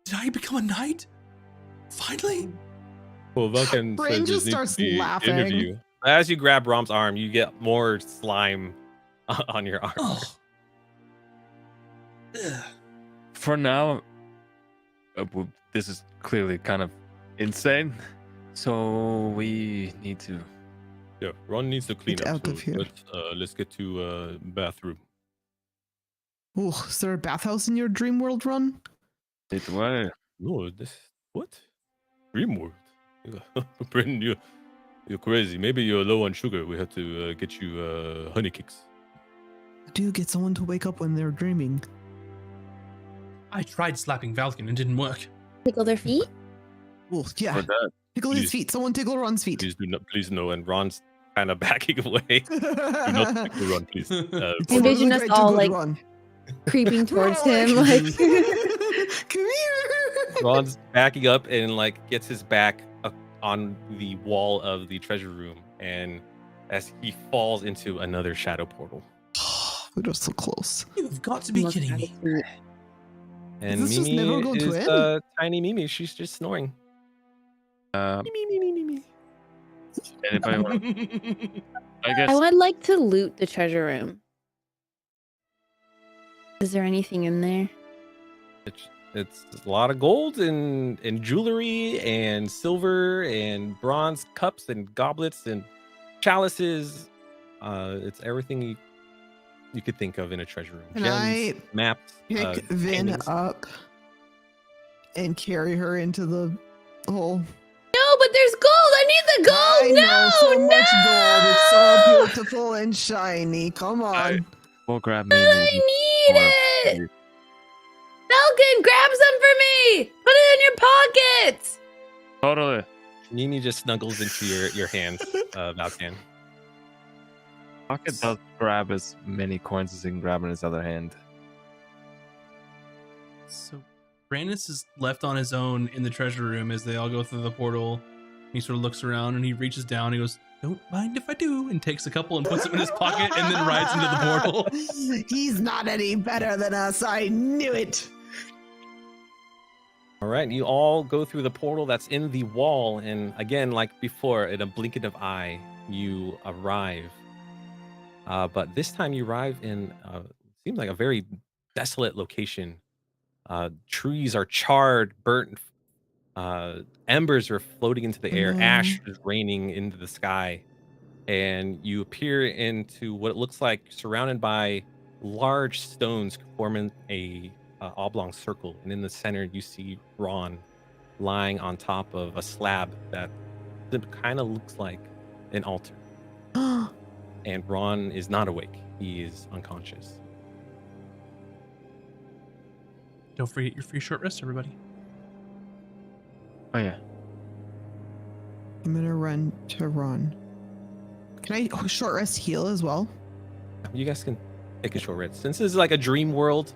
Did I become a knight? Finally? Well, Vulcan Brain says just this starts needs to be laughing. interview. As you grab Rom's arm, you get more slime on your arm. Oh. Ugh. For now, this is clearly kind of insane. So we need to. Yeah, Ron needs to clean Get up. out So of here. let's get to bathroom. Ooh, is there a bathhouse in your dream world, Ron? Lead the way. No, this what? Dream world. Brendan, you're crazy. Maybe you're low on sugar. We have to get you honey cakes. How do you get someone to wake up when they're dreaming? I tried slapping Valken and didn't work. Tickle their feet? Well, yeah. For that, Tickle his Please. feet. Someone tickle Ron's feet. Please no. And Ron's kind of backing away. Do not tickle Ron, please. It's Envision totally us great to all, good like, Ron. Creeping towards Ron, him, like. Come here. Ron's backing up and like gets his back up on the wall of the treasure room, and as he falls into another shadow portal. We were so close. You've got to be Look kidding at me. his feet. And this just Mimi never going to is end? tiny Mimi. She's just snoring. anybody want? I guess I would like to loot the treasure room. Is there anything in there? It's a lot of gold and jewelry and silver and bronze cups and goblets and chalices. It's everything you could think of in a treasure room. Can Gems, I maps, Pick Vin paintings. up and carry her into the hole. No, but there's gold. I need the I gold. know, so No, much no. gold. It's so beautiful and shiny. Come on. we'll grab me. I need it. Falcon, grab some for me. Put it in your pockets. Totally. Mimi just snuggles into your hands, Valkan. Pocket does grab as many coins as he can grab in his other hand. So Brandis is left on his own in the treasure room as they all go through the portal. He sort of looks around and he reaches down. He goes, "Don't mind if I do," and takes a couple and puts them in his pocket and then rides into the portal. He's not any better than us. I knew it. All right, you all go through the portal that's in the wall, and again, like before, in a blink of an eye, you arrive But this time you arrive in seems like a very desolate location. Trees are charred, burnt. Embers are floating into the air. Ash is raining into the sky, and you appear into what it looks like surrounded by large stones forming a oblong circle. And in the center, you see Raun lying on top of a slab that kind of looks like an altar. And Raun is not awake. He is unconscious. Don't forget your free short rest, everybody. Oh yeah. I'm gonna run to Ron. Can I short rest heal as well? You guys can take a short rest. Since this is like a dream world,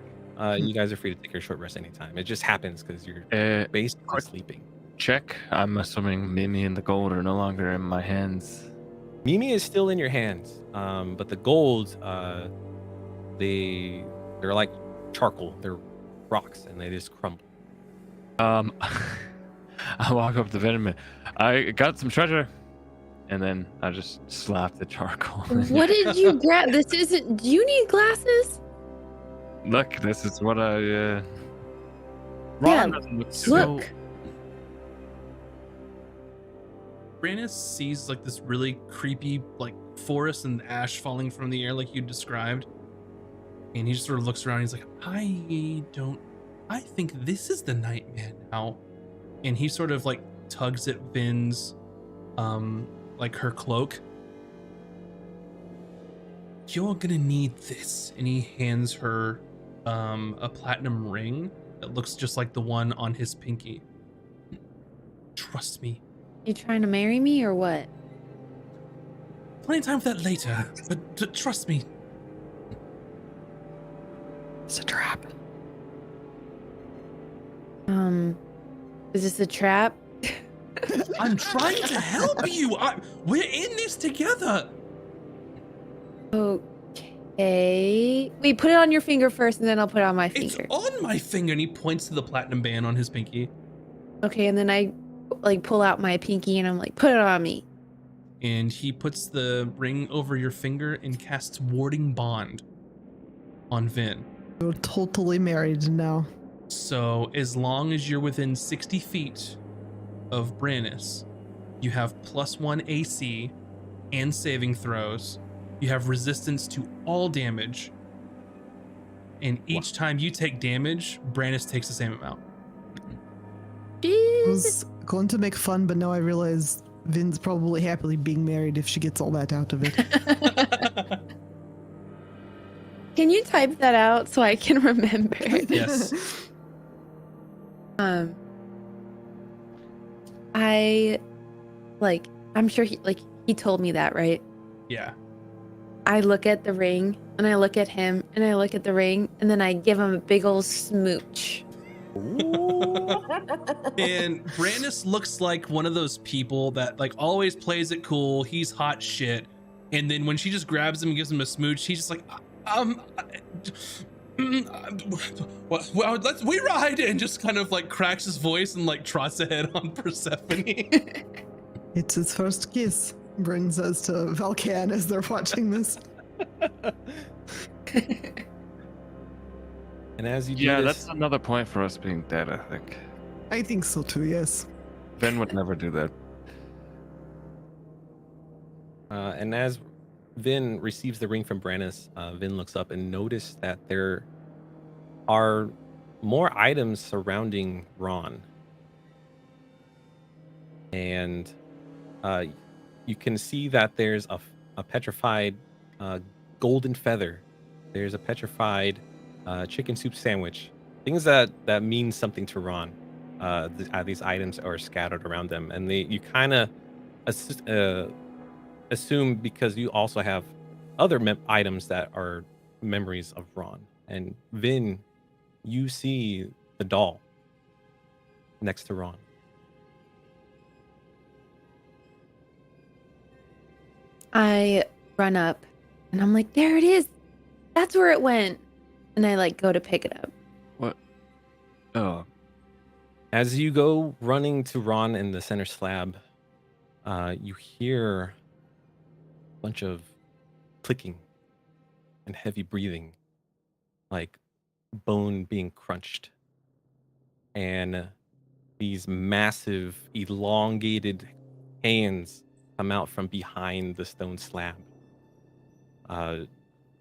you guys are free to take your short rest anytime. It just happens because you're basically sleeping. Check. I'm assuming Mimi and the gold are no longer in my hands. Mimi is still in your hands, but the gold, they're like charcoal. They're rocks, and they just crumble. I walk up to Venom. I got some treasure, and then I just slap the charcoal. What did you grab? This isn't. Do you need glasses? Look, this is what I. Yeah, Ron doesn't look too So- Look. Brannis sees like this really creepy like forest and ash falling from the air like you described. And he just sort of looks around and he's like, I think this is the nightmare now. And he sort of like tugs at Vin's like her cloak. You're gonna need this. And he hands her a platinum ring that looks just like the one on his pinky. Trust me. You trying to marry me or what? Plenty of time for that later, but trust me. It's a trap. Is this a trap? I'm trying to help you. We're in this together. Okay. Wait, put it on your finger first, and then I'll put it on my It's finger. on my finger, and he points to the platinum band on his pinky. Okay, and then I like pull out my pinky, and I'm like, put it on me. And he puts the ring over your finger and casts Warding Bond on Vin. We're totally married now. So as long as you're within 60 feet of Brannis, you have +1 AC and saving throws. You have resistance to all damage. And each time you take damage, Brannis takes the same amount. I Jeez. was going to make fun, but now I realize Vin's probably happily being married if she gets all that out of it. Can you type that out so I can remember? Yes. I'm sure he told me that, right? Yeah. I look at the ring and I look at him and I look at the ring and then I give him a big old smooch. And Brannis looks like one of those people that like always plays it cool. He's hot shit. And then when she just grabs him and gives him a smooch, he's just like, well, we ride, and just kind of like cracks his voice and like trots ahead on Persephone. It's his first kiss, Bryn says to Valkan as they're watching this. And as you do Yeah, this, that's another point for us being dead, I think. I think so too, yes. Ben would never do that. and as Vin receives the ring from Brannis, Vin looks up and notices that there are more items surrounding Raun. And you can see that there's a petrified golden feather. There's a petrified chicken soup sandwich. Things that mean something to Raun. These items are scattered around them, and you kind of assume because you also have other items that are memories of Raun. And Vin, you see the doll next to Raun. I run up and I'm like, there it is. That's where it went. And I like go to pick it up. What? Oh, As you go running to Raun in the center slab, you hear a bunch of clicking and heavy breathing, like bone being crunched. And these massive, elongated hands come out from behind the stone slab.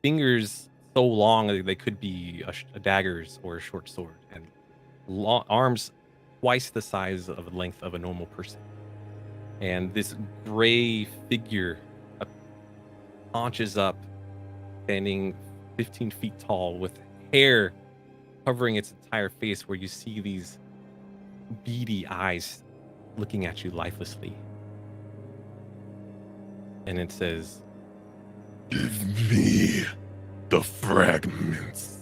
Fingers so long that they could be a daggers or a short sword, and arms twice the size of the length of a normal person. And this gray figure launches up, standing 15 feet tall, with hair covering its entire face, where you see these beady eyes looking at you lifelessly. And it says, Give me the fragments.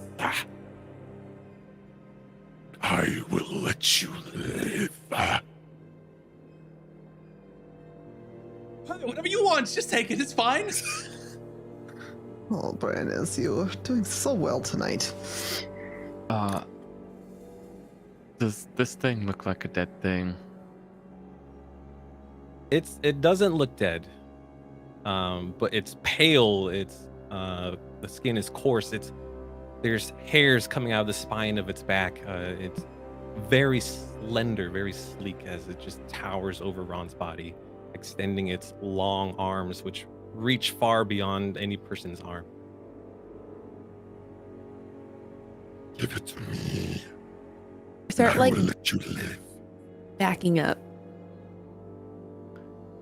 I will let you live. Whatever you want, just take it. It's fine. Oh, Brandis, you're doing so well tonight. Does this thing look like a dead thing? it doesn't look dead, but it's pale. It's the skin is coarse. There's hairs coming out of the spine of its back. It's very slender, very sleek, as it just towers over Ron's body, extending its long arms, which reach far beyond any person's arm. Give it to me. Start I like will let you live. backing up.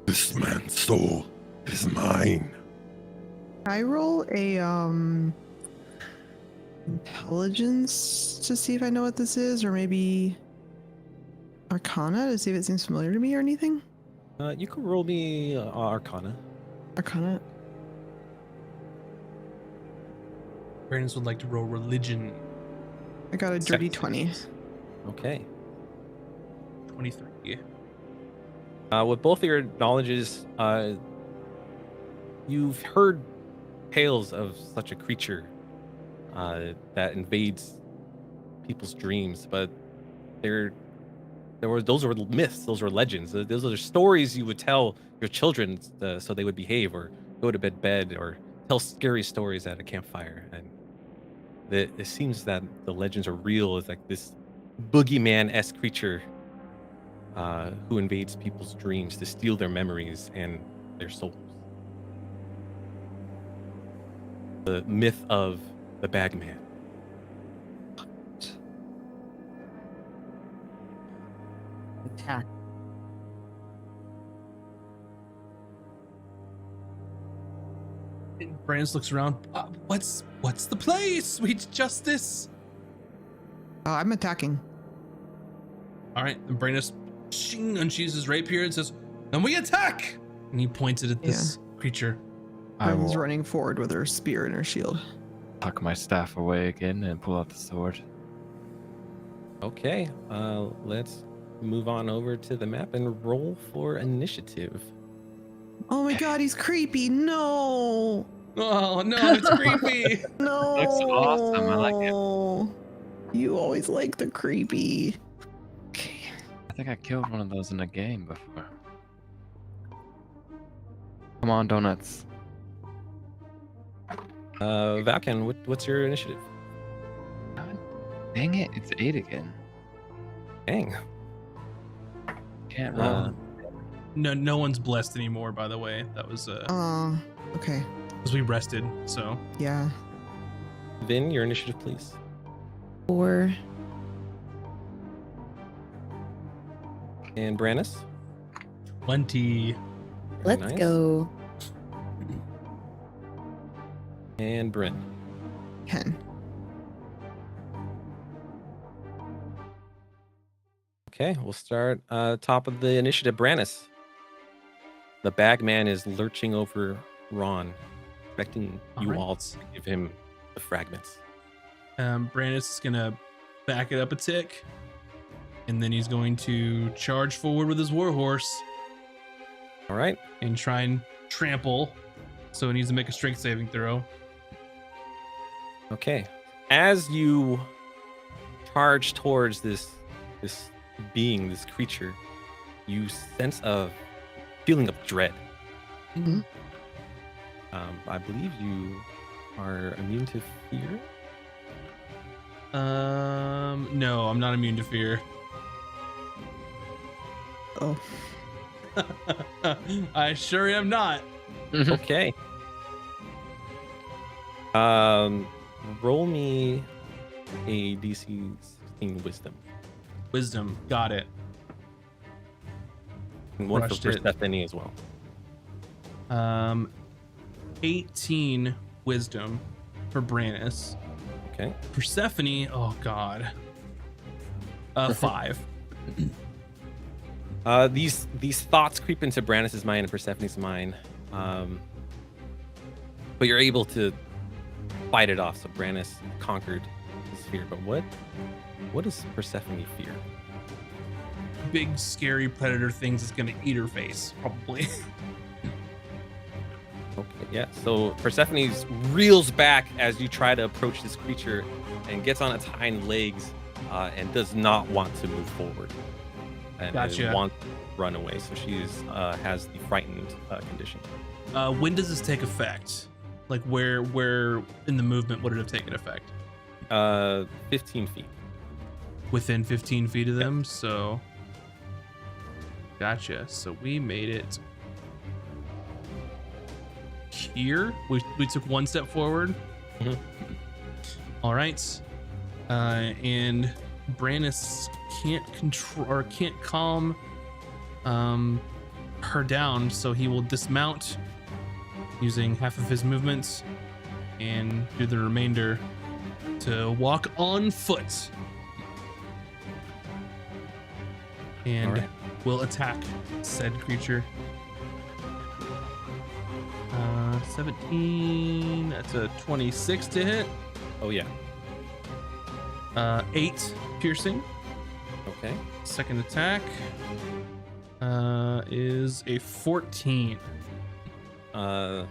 This man's soul is mine. Can I roll a intelligence to see if I know what this is, or maybe Arcana to see if it seems familiar to me or anything? You can roll me Arcana. Arcana. Brandon would like to roll religion. I got a dirty Second. 20. Okay. 23. With both of your knowledges, you've heard tales of such a creature that invades people's dreams, but those were myths, those were legends, those are stories you would tell your children so they would behave, or go to bed, or tell scary stories at a campfire. And it seems that the legends are real. It's like this boogeyman-esque creature who invades people's dreams to steal their memories and their souls. The myth of the Bagman. Attack. And Brandon looks around. What's the play? Sweet justice. I'm attacking. All right. And Brandon unsheathes his rapier and says, "And we attack!" And he points it at this creature. I Brandon's will running forward with her spear and her shield. tuck my staff away again and pull out the sword. Okay, let's move on over to the map and roll for initiative. Oh my god, he's creepy. No. Oh no, it's creepy. No. Looks awesome. I like You always like the creepy. Okay. I think I killed one of those in a game before. Come on, donuts. Valken, what's your initiative? God, dang it, it's 8 again. Dang. Can't roll. No one's blessed anymore. By the way, that was Okay. because we rested. So Yeah. Vin, your initiative, please. 4. And Brannis. 20. Very Let's nice. go. And Bryn. 10. Okay, we'll start top of the initiative. Brannis. The Bagman is lurching over Ron, expecting you Alright. all to give him the fragments. Brandis is gonna back it up a tick, and then he's going to charge forward with his warhorse All right. and try and trample. So he needs to make a strength saving throw. Okay. As you charge towards this being, this creature, you sense a feeling of dread. Mhm. I believe you are immune to fear. No, I'm not immune to fear. Oh, I sure am not. Okay. Roll me a DC 16 wisdom. Wisdom, got it. And one Crushed for it. Persephone as well. 18 wisdom for Brannis. Okay. Persephone, oh god. 5. These thoughts creep into Brannis' mind and Persephone's mind. But you're able to fight it off. So Brannis conquered his fear. But what does Persephone fear? Big scary predator things is gonna eat her face, probably. Okay, yeah. So Persephone reels back as you try to approach this creature and gets on its hind legs and does not want to move forward. And Gotcha. wants to run away. So she has the frightened condition. When does this take effect? Like where in the movement would it have taken effect? 15 feet. Within 15 feet of them, so gotcha. So we made it here. We took one step forward. Mhm. All right. And Brannis can't control or can't calm her down, so he will dismount using half of his movements and do the remainder to walk on foot. And Alright. will attack said creature. 17, that's a 26 to hit. Oh yeah. 8 piercing. Okay. Second attack is a 14. As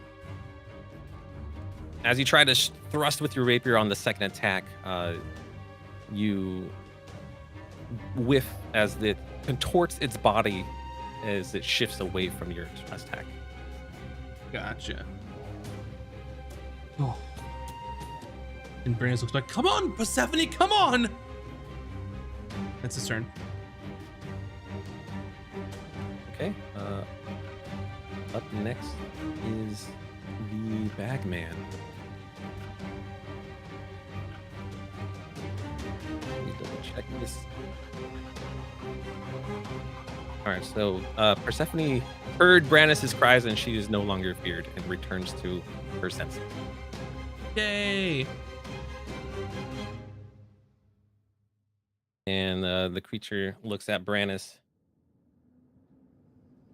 you try to thrust with your rapier on the second attack, you whiff as it contorts its body as it shifts away from your attack. Gotcha. Oh. And Brannis looks like, come on, Persephone, come on! That's his turn. Okay. Up next is the Bagman. Let me double check this. All right, so Persephone heard Brannis' cries and she is no longer feared and returns to her senses. Yay! And the creature looks at Brannis,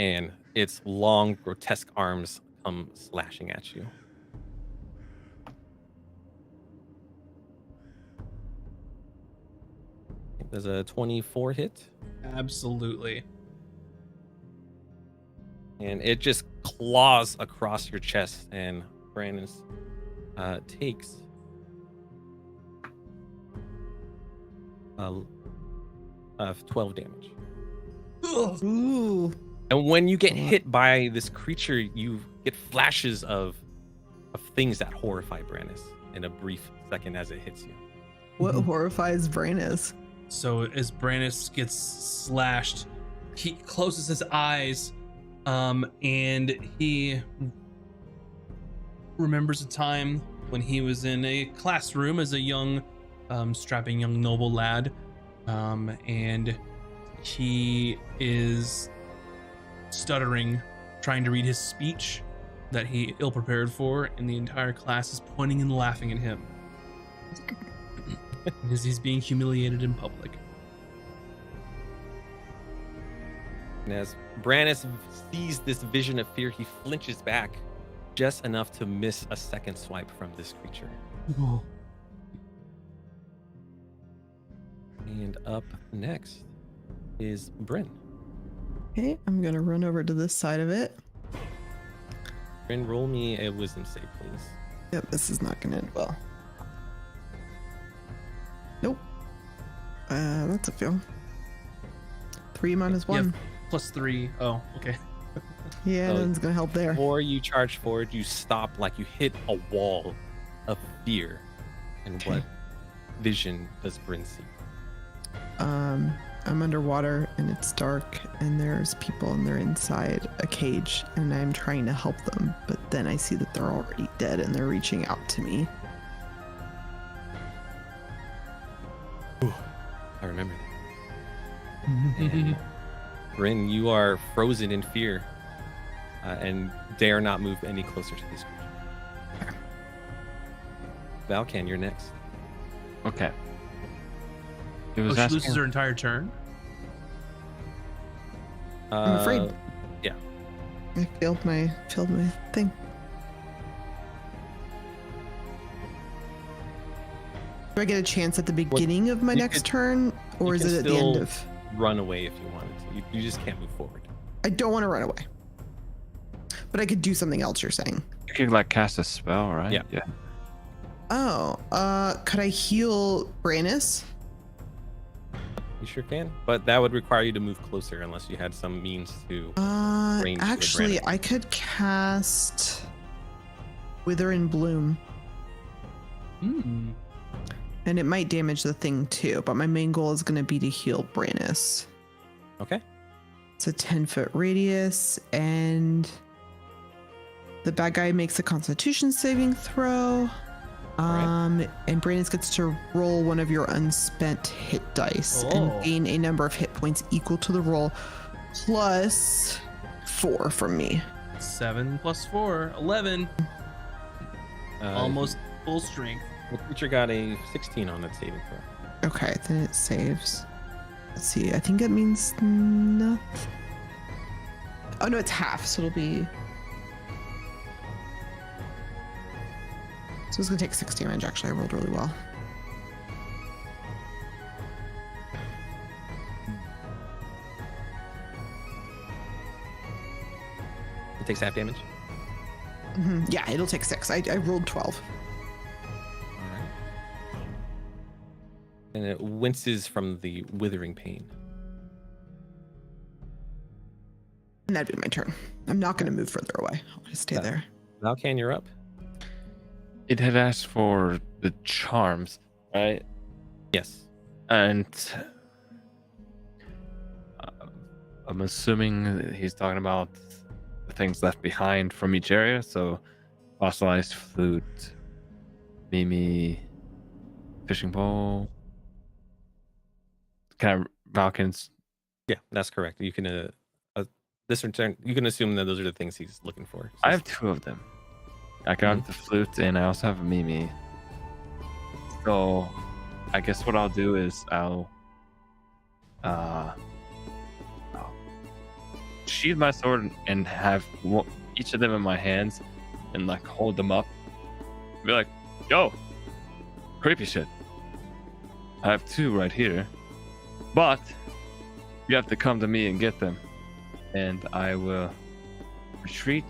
and its long, grotesque arms come slashing at you. There's a 24 hit, Absolutely. and it just claws across your chest, and Brannis takes 12 damage. ooh. And when you get hit by this creature, you get flashes of things that horrify Brannis in a brief second as it hits you. What horrifies Brannis? So as Brannis gets slashed, he closes his eyes, and he remembers a time when he was in a classroom as a young, strapping young noble lad, and he is stuttering, trying to read his speech that he ill prepared for, and the entire class is pointing and laughing at him because he's being humiliated in public. And as Brannis sees this vision of fear, he flinches back just enough to miss a second swipe from this creature. And up next is Bryn. Okay, I'm gonna run over to this side of it. Bryn, roll me a wisdom save, please. Yep, this is not gonna end well. Nope. That's a fail. 3 minus 1. +3. Oh, okay. Yeah, So- nothing's gonna help there. Before you charge forward, you stop like you hit a wall of fear. And Okay. what vision does Bryn see? I'm underwater and it's dark and there's people and they're inside a cage and I'm trying to help them, but then I see that they're already dead and they're reaching out to me. I remember that. And Bryn, you are frozen in fear and dare not move any closer to this creature. Valkan, you're next. Okay. It Oh, was she asking. loses her entire turn. I'm afraid. Yeah. I failed my thing. Do I get a chance at the beginning of my you next could- turn, or you is can it at the end still of? Run away if you wanted to. You just can't move forward. I don't want to run away, but I could do something else. You're saying? You could like cast a spell, right? Yeah. Yeah. Oh, could I heal Brannis? You sure can, but that would require you to move closer unless you had some means to. range to Actually, Brannis. I could cast Wither and Bloom, Hmm. and it might damage the thing too. But my main goal is going to be to heal Brannis. Okay. It's a 10-foot radius, and the bad guy makes a Constitution saving throw. Alright. And Brannis gets to roll one of your unspent hit dice Oh. and gain a number of hit points equal to the roll plus 4 from me. 7 plus 4, 11. Almost full strength. The creature got a 16 on that saving throw. Okay, then it saves. Let's see. I think that means nothing. Oh no, it's half, so it'll be. So it's gonna take 6 damage. Actually, I rolled really well. It takes half damage. Yeah, it'll take 6. I rolled 12. All right. And it winces from the withering pain. And that'd be my turn. I'm not gonna move further away. I'm gonna stay there. Valkan, you're up. It had asked for the charms, right? Yes. And I'm assuming that he's talking about the things left behind from each area. So, fossilized flute, Mimi, fishing pole. Kind of Valkans. Yeah, that's correct. You can this return. You can assume that those are the things he's looking for. So I have 2 of them. I got the flute, and I also have a Mimi. So, I guess what I'll do is I'll sheathe my sword and have each of them in my hands, and like hold them up. Be like, "Yo, creepy shit. I have 2 right here, but you have to come to me and get them." And I will retreat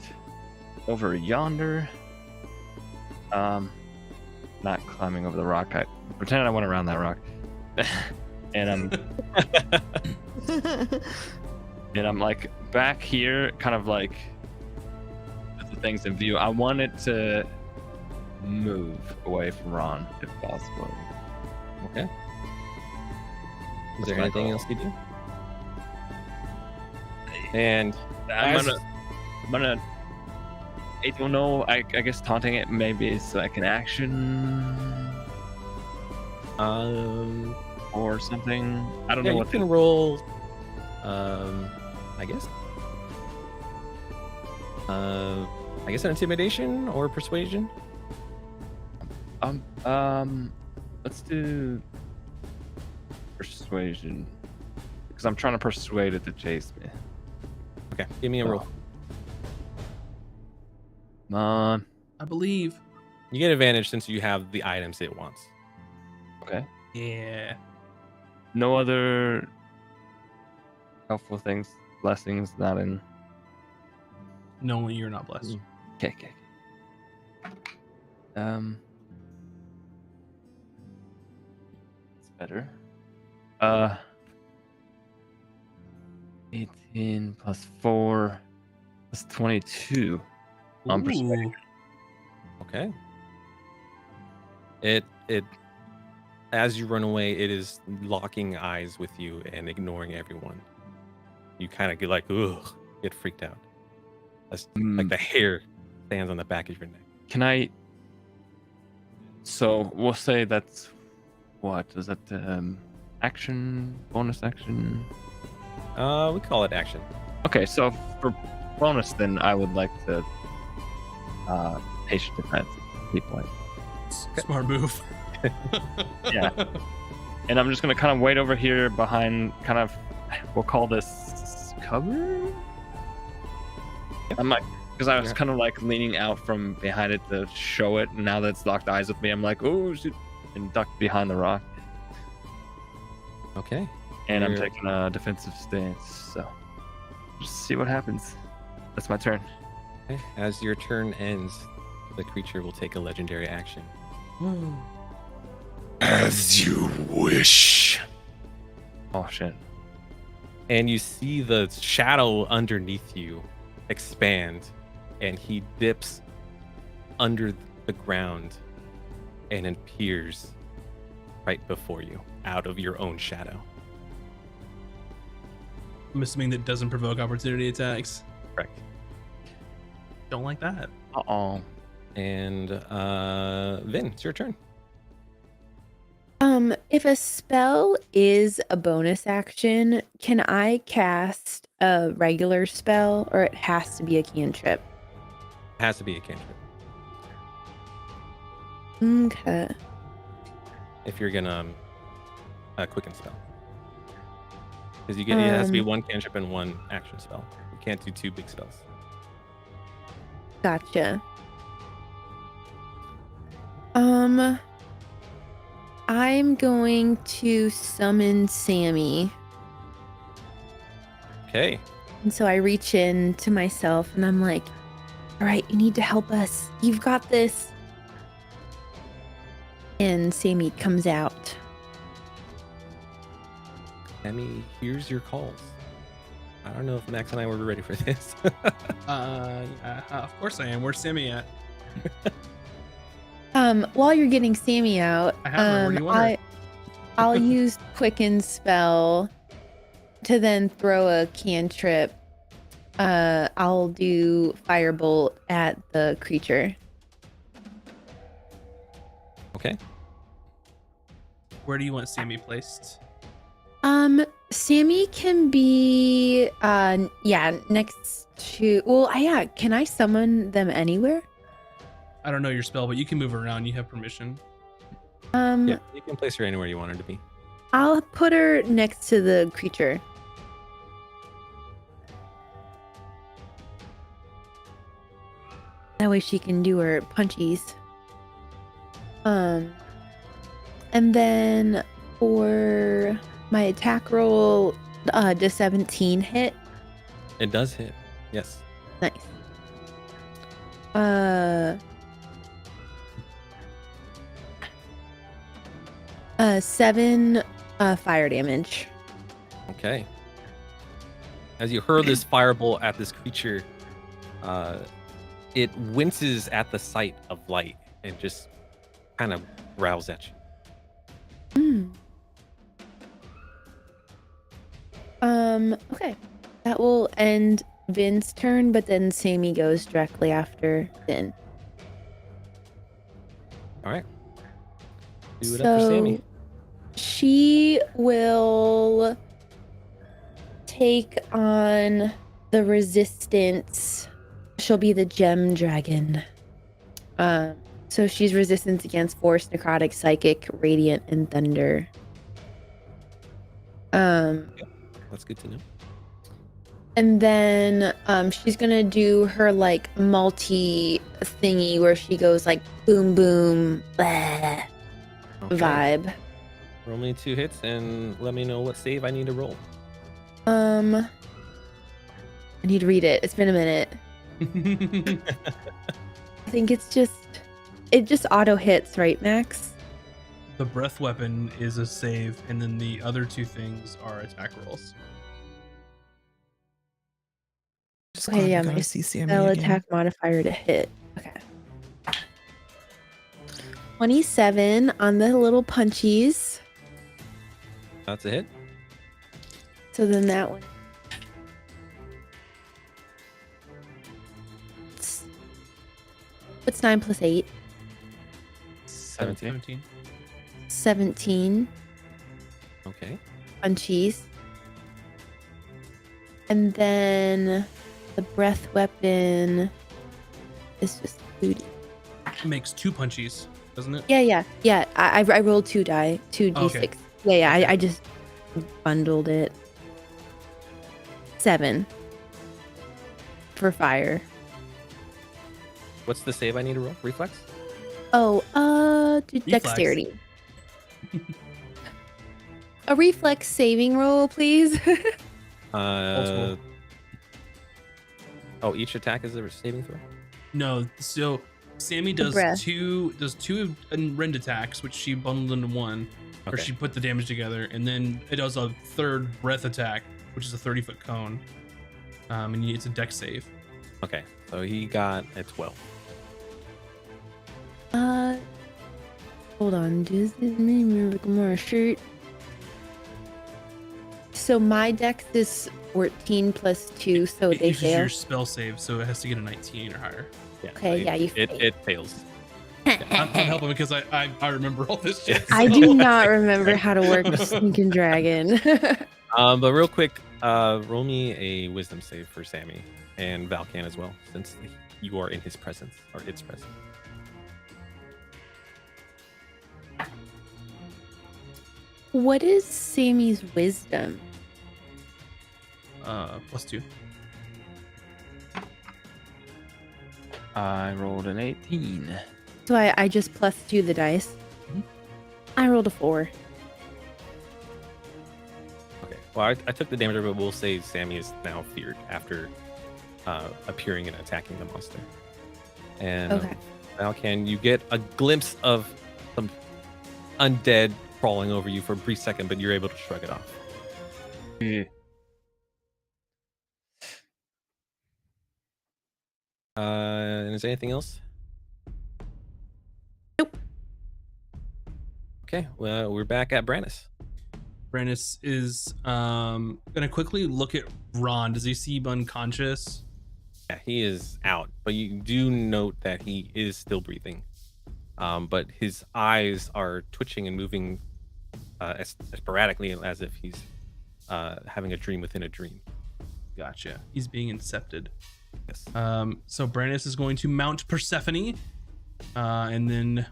over yonder. Not climbing over the rock. I pretend I went around that rock, and I'm like back here, kind of like with the things in view. I want it to move away from Raun if possible. Okay. Is That's there my anything goal. else you do? And I'm as- gonna. I don't know. I guess taunting it maybe is like an action or something. I don't yeah, know you what. can roll. I guess. I guess an intimidation or persuasion. Let's do persuasion because I'm trying to persuade it to chase me. Okay, give me a roll. Come on. I believe. You get advantage since you have the items it wants. Okay. Yeah. No other helpful things, blessings, not in. No, you're not blessed. Okay. It's better. 18 plus 4 plus 22 on persuasion. Okay. It as you run away, it is locking eyes with you and ignoring everyone. You kind of get like, ugh, get freaked out. That's like the hair stands on the back of your neck. Can I? So we'll say that's what is that? Action, bonus action. We call it action. Okay, so for bonus, then I would like to patient defense, keep point. Smart move. Yeah. And I'm just gonna kind of wait over here behind, kind of, we'll call this cover. I'm like, because I was kind of like leaning out from behind it to show it. And now that it's locked eyes with me, I'm like, oh shoot, and ducked behind the rock. Okay. And I'm taking a defensive stance, so just see what happens. That's my turn. Okay. As your turn ends, the creature will take a legendary action. As you wish. Oh shit. And you see the shadow underneath you expand, and he dips under the ground and appears right before you, out of your own shadow. I'm assuming that doesn't provoke opportunity attacks. Correct. Don't like that. Uh-oh. And Vin, it's your turn. If a spell is a bonus action, can I cast a regular spell, or it has to be a cantrip? It has to be a cantrip. Okay. If you're gonna quicken spell, because you get it has to be one cantrip and one action spell. You can't do two big spells. Gotcha. I'm going to summon Sammy. Okay. And so I reach in to myself and I'm like, all right, you need to help us. You've got this. And Sammy comes out. Sammy hears your calls. I don't know if Max and I were ready for this. Yeah, of course I am. Where's Sammy at? While you're getting Sammy out, I have her. Where do you want her? I'll use Quicken spell to then throw a cantrip. I'll do Firebolt at the creature. Okay. Where do you want Sammy placed? Sammy can be next to, well, yeah, can I summon them anywhere? I don't know your spell, but you can move around. You have permission. Yeah, you can place her anywhere you want her to be. I'll put her next to the creature. That way she can do her punchies. And then for my attack roll, does 17 hit? It does hit. Yes. Nice. 7 fire damage. Okay. As you hurl this firebolt at this creature, it winces at the sight of light and just kind of growls at you. Okay. That will end Vin's turn, but then Sammy goes directly after Vin. All right. Do it up for Sammy. She will take on the resistance. She'll be the gem dragon. So she's resistance against force, necrotic, psychic, radiant, and thunder. That's good to know. And then she's gonna do her like multi thingy where she goes like boom boom blah, vibe. Roll me 2 hits and let me know what save I need to roll. I need to read it. It's been a minute. I think it just auto hits, right, Max? The breath weapon is a save, and then the other 2 things are attack rolls. Just Okay, glad yeah, we got my to see Sammy spell again. attack modifier to hit. Okay. 27 on the little punchies. That's a hit. So then that one. What's 9 plus 8? 17. 17 Okay. punchies. And then the breath weapon is just booty. It makes 2 punchies, doesn't it? Yeah. I rolled 2 die, 2 d6. Okay. Yeah. I just bundled it. 7 for fire. What's the save I need to roll? Reflex? Oh, Reflex. dexterity. A reflex saving roll, please. Oh, each attack is a saving throw? No, so Sammy does breath. two rend attacks, which she bundled into one, or Okay. she put the damage together, and then it does a third breath attack, which is a 30-foot cone. And it's a dex save. Okay. So he got a 12. Hold on. Does this mean look more shirt? So my dex is 14 plus 2, so It they uses fail. your spell save, so it has to get a 19 or higher. Yeah. Okay, so yeah, you it, failed. it fails. I'm helping because I remember all this shit. I so- do not remember how to work Sneaking Dragon. But real quick, roll me a wisdom save for Sammy and Valkan as well, since you are in his presence or its presence. What is Sammy's wisdom? +2. I rolled an 18. So I just plus 2 the dice. Mhm. I rolled a 4. Okay. Well, I took the damage, but we'll say Sammy is now feared after appearing and attacking the monster. And Okay. Valkan, you get a glimpse of some undead crawling over you for a brief second, but you're able to shrug it off. And is there anything else? Nope. Okay, well, we're back at Brandis. Brandis is gonna quickly look at Ron. Does he seem unconscious? Yeah, he is out, but you do note that he is still breathing. But his eyes are twitching and moving as sporadically as if he's having a dream within a dream. Gotcha. He's being incepted. Yes. So Brandis is going to mount Persephone, and then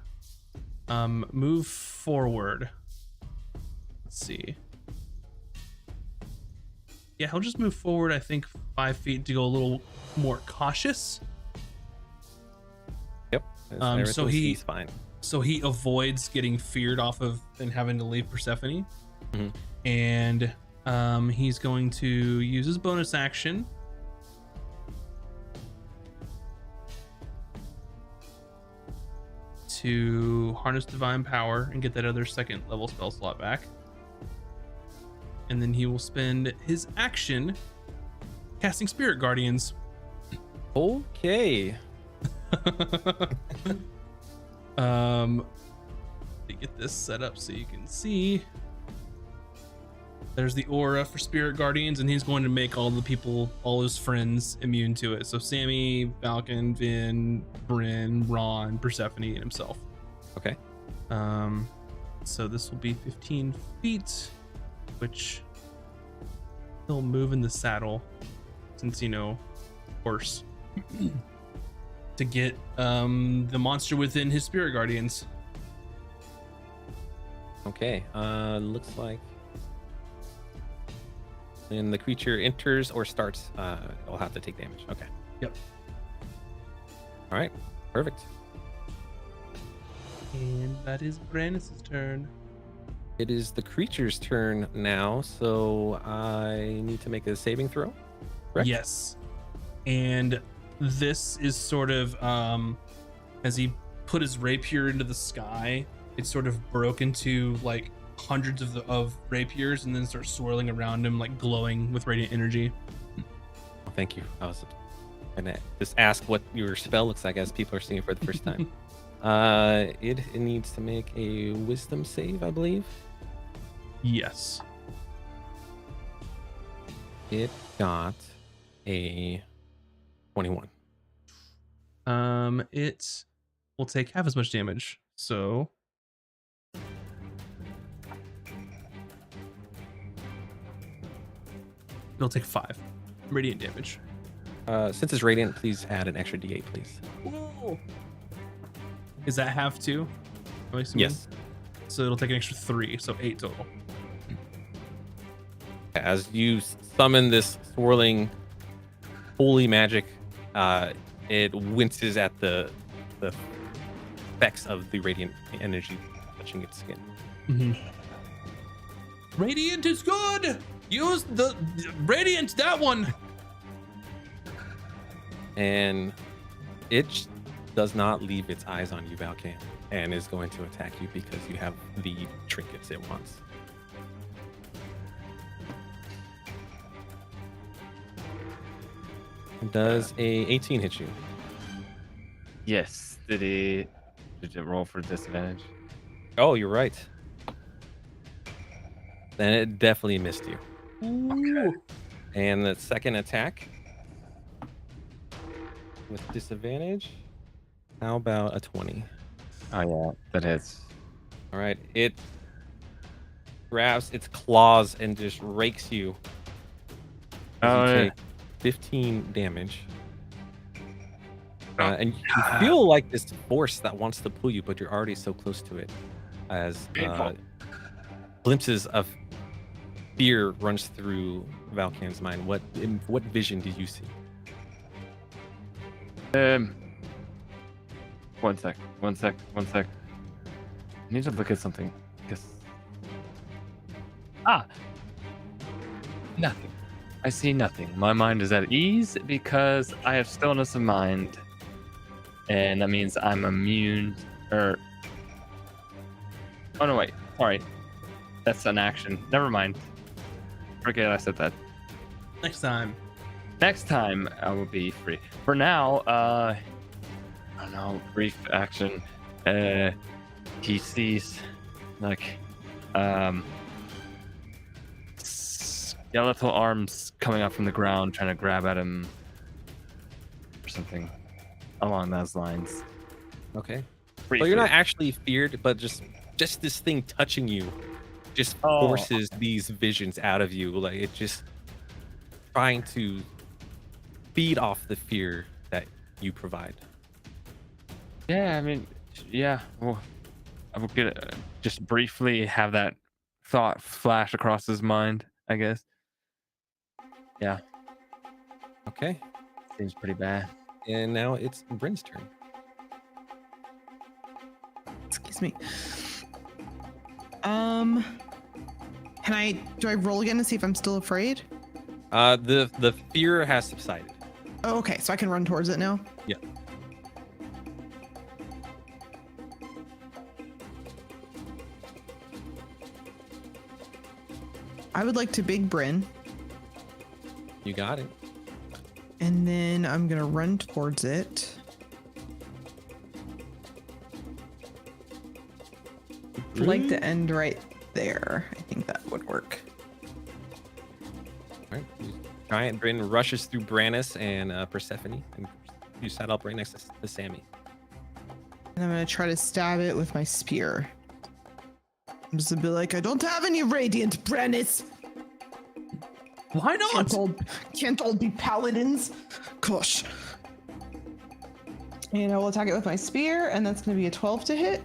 move forward. Let's see. Yeah, he'll just move forward, I think, 5 feet to go a little more cautious. Yep. So he's fine. So he avoids getting feared off of and having to leave Persephone. Mhm. And he's going to use his bonus action to harness divine power and get that other second level spell slot back. And then he will spend his action casting Spirit Guardians. Okay. Let me get this set up so you can see. There's the aura for Spirit Guardians, and he's going to make all the people, all his friends, immune to it. So Sammy, Falcon, Vin, Bryn, Ron, Persephone, and himself. Okay. So this will be 15 feet, which he'll move in the saddle, since horse, to get the monster within his Spirit Guardians. Okay. Looks like when the creature enters or starts, it'll have to take damage. Okay. Yep. All right. Perfect. And that is Brandis' turn. It is the creature's turn now, so I need to make a saving throw. Correct? Yes. And this is sort of as he put his rapier into the sky, it sort of broke into like hundreds of rapiers and then starts swirling around him, like glowing with radiant energy. Oh, thank you. I was gonna just ask what your spell looks like as people are seeing it for the first time. It needs to make a wisdom save, I believe. Yes. It got a 21. It will take half as much damage. So it'll take 5 radiant damage. Since it's radiant, please add an extra d8, please. Is that half too? Am I assuming? Yes. So it'll take an extra 3, so 8 total. As you summon this swirling holy magic, it winces at the effects of the radiant energy touching its skin. Mm-hmm. Radiant is good. Use the radiant. That one. And it does not leave its eyes on you, Valkan, and is going to attack you because you have the trinkets it wants. Does a 18 hit you? Yes. Did it roll for disadvantage? Oh, you're right. Then it definitely missed you. Ooh. And the second attack with disadvantage. How about a 20? Oh yeah, that hits. All right. It grabs its claws and just rakes you. As Oh, you yeah. take 15 damage. And you feel like this force that wants to pull you, but you're already so close to it. As Painful. glimpses of fear runs through Valkan's mind. What vision did you see? One sec. I need to look at something. Guess. Nothing. I see nothing. My mind is at ease because I have stillness of mind. And that means I'm immune, Oh no, wait. Sorry. That's an action. Never mind. Forget I said that. Next time. Next time I will be free. For now, I don't know, brief action. He sees like skeletal arms coming up from the ground trying to grab at him or something along those lines. Okay. Briefly. So you're not actually feared, but just this thing touching you just Oh. forces these visions out of you. Like it just trying to feed off the fear that you provide. Yeah, I mean, yeah. Well, I will get just briefly have that thought flash across his mind, I guess. Yeah, Okay. seems pretty bad. And now it's Bryn's turn. Excuse me. Do I roll again to see if I'm still afraid? The fear has subsided. Oh, okay, so I can run towards it now. Yeah. I would like to big Bryn, You got it. and then I'm gonna run towards it. I'd like to end right there. I think that would work. All right. Giant Bryn rushes through Brannis and Persephone, and you sat up right next to Sammy. And I'm gonna try to stab it with my spear. I'm just gonna be like, I don't have any radiant, Brannis. Why not? Can't all be paladins. Gosh. And I will attack it with my spear, and that's gonna be a 12 to hit.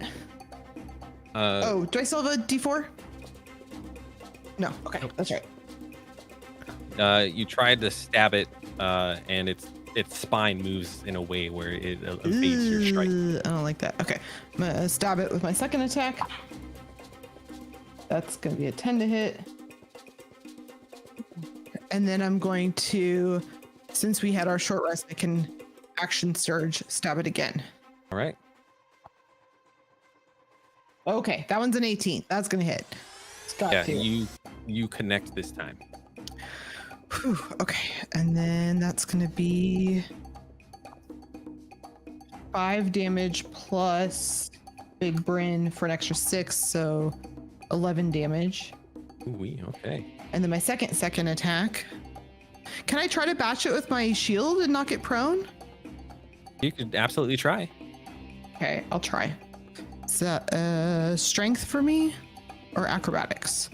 Oh, do I still have a D4? No. Okay, that's right. You tried to stab it, and its spine moves in a way where it evades your strike. I don't like that. Okay, I'm gonna stab it with my second attack. That's gonna be a 10 to hit. And then I'm going to, since we had our short rest, I can action surge, stab it again. All right. Okay, that one's an 18. That's gonna hit. It's got Yeah, to. you connect this time. Whew, okay, and then that's gonna be 5 damage plus Big Bryn for an extra 6, so 11 damage. Ooh, okay. And then my second attack. Can I try to batch it with my shield and knock it prone? You could absolutely try. Okay, I'll try. Is that strength for me or acrobatics?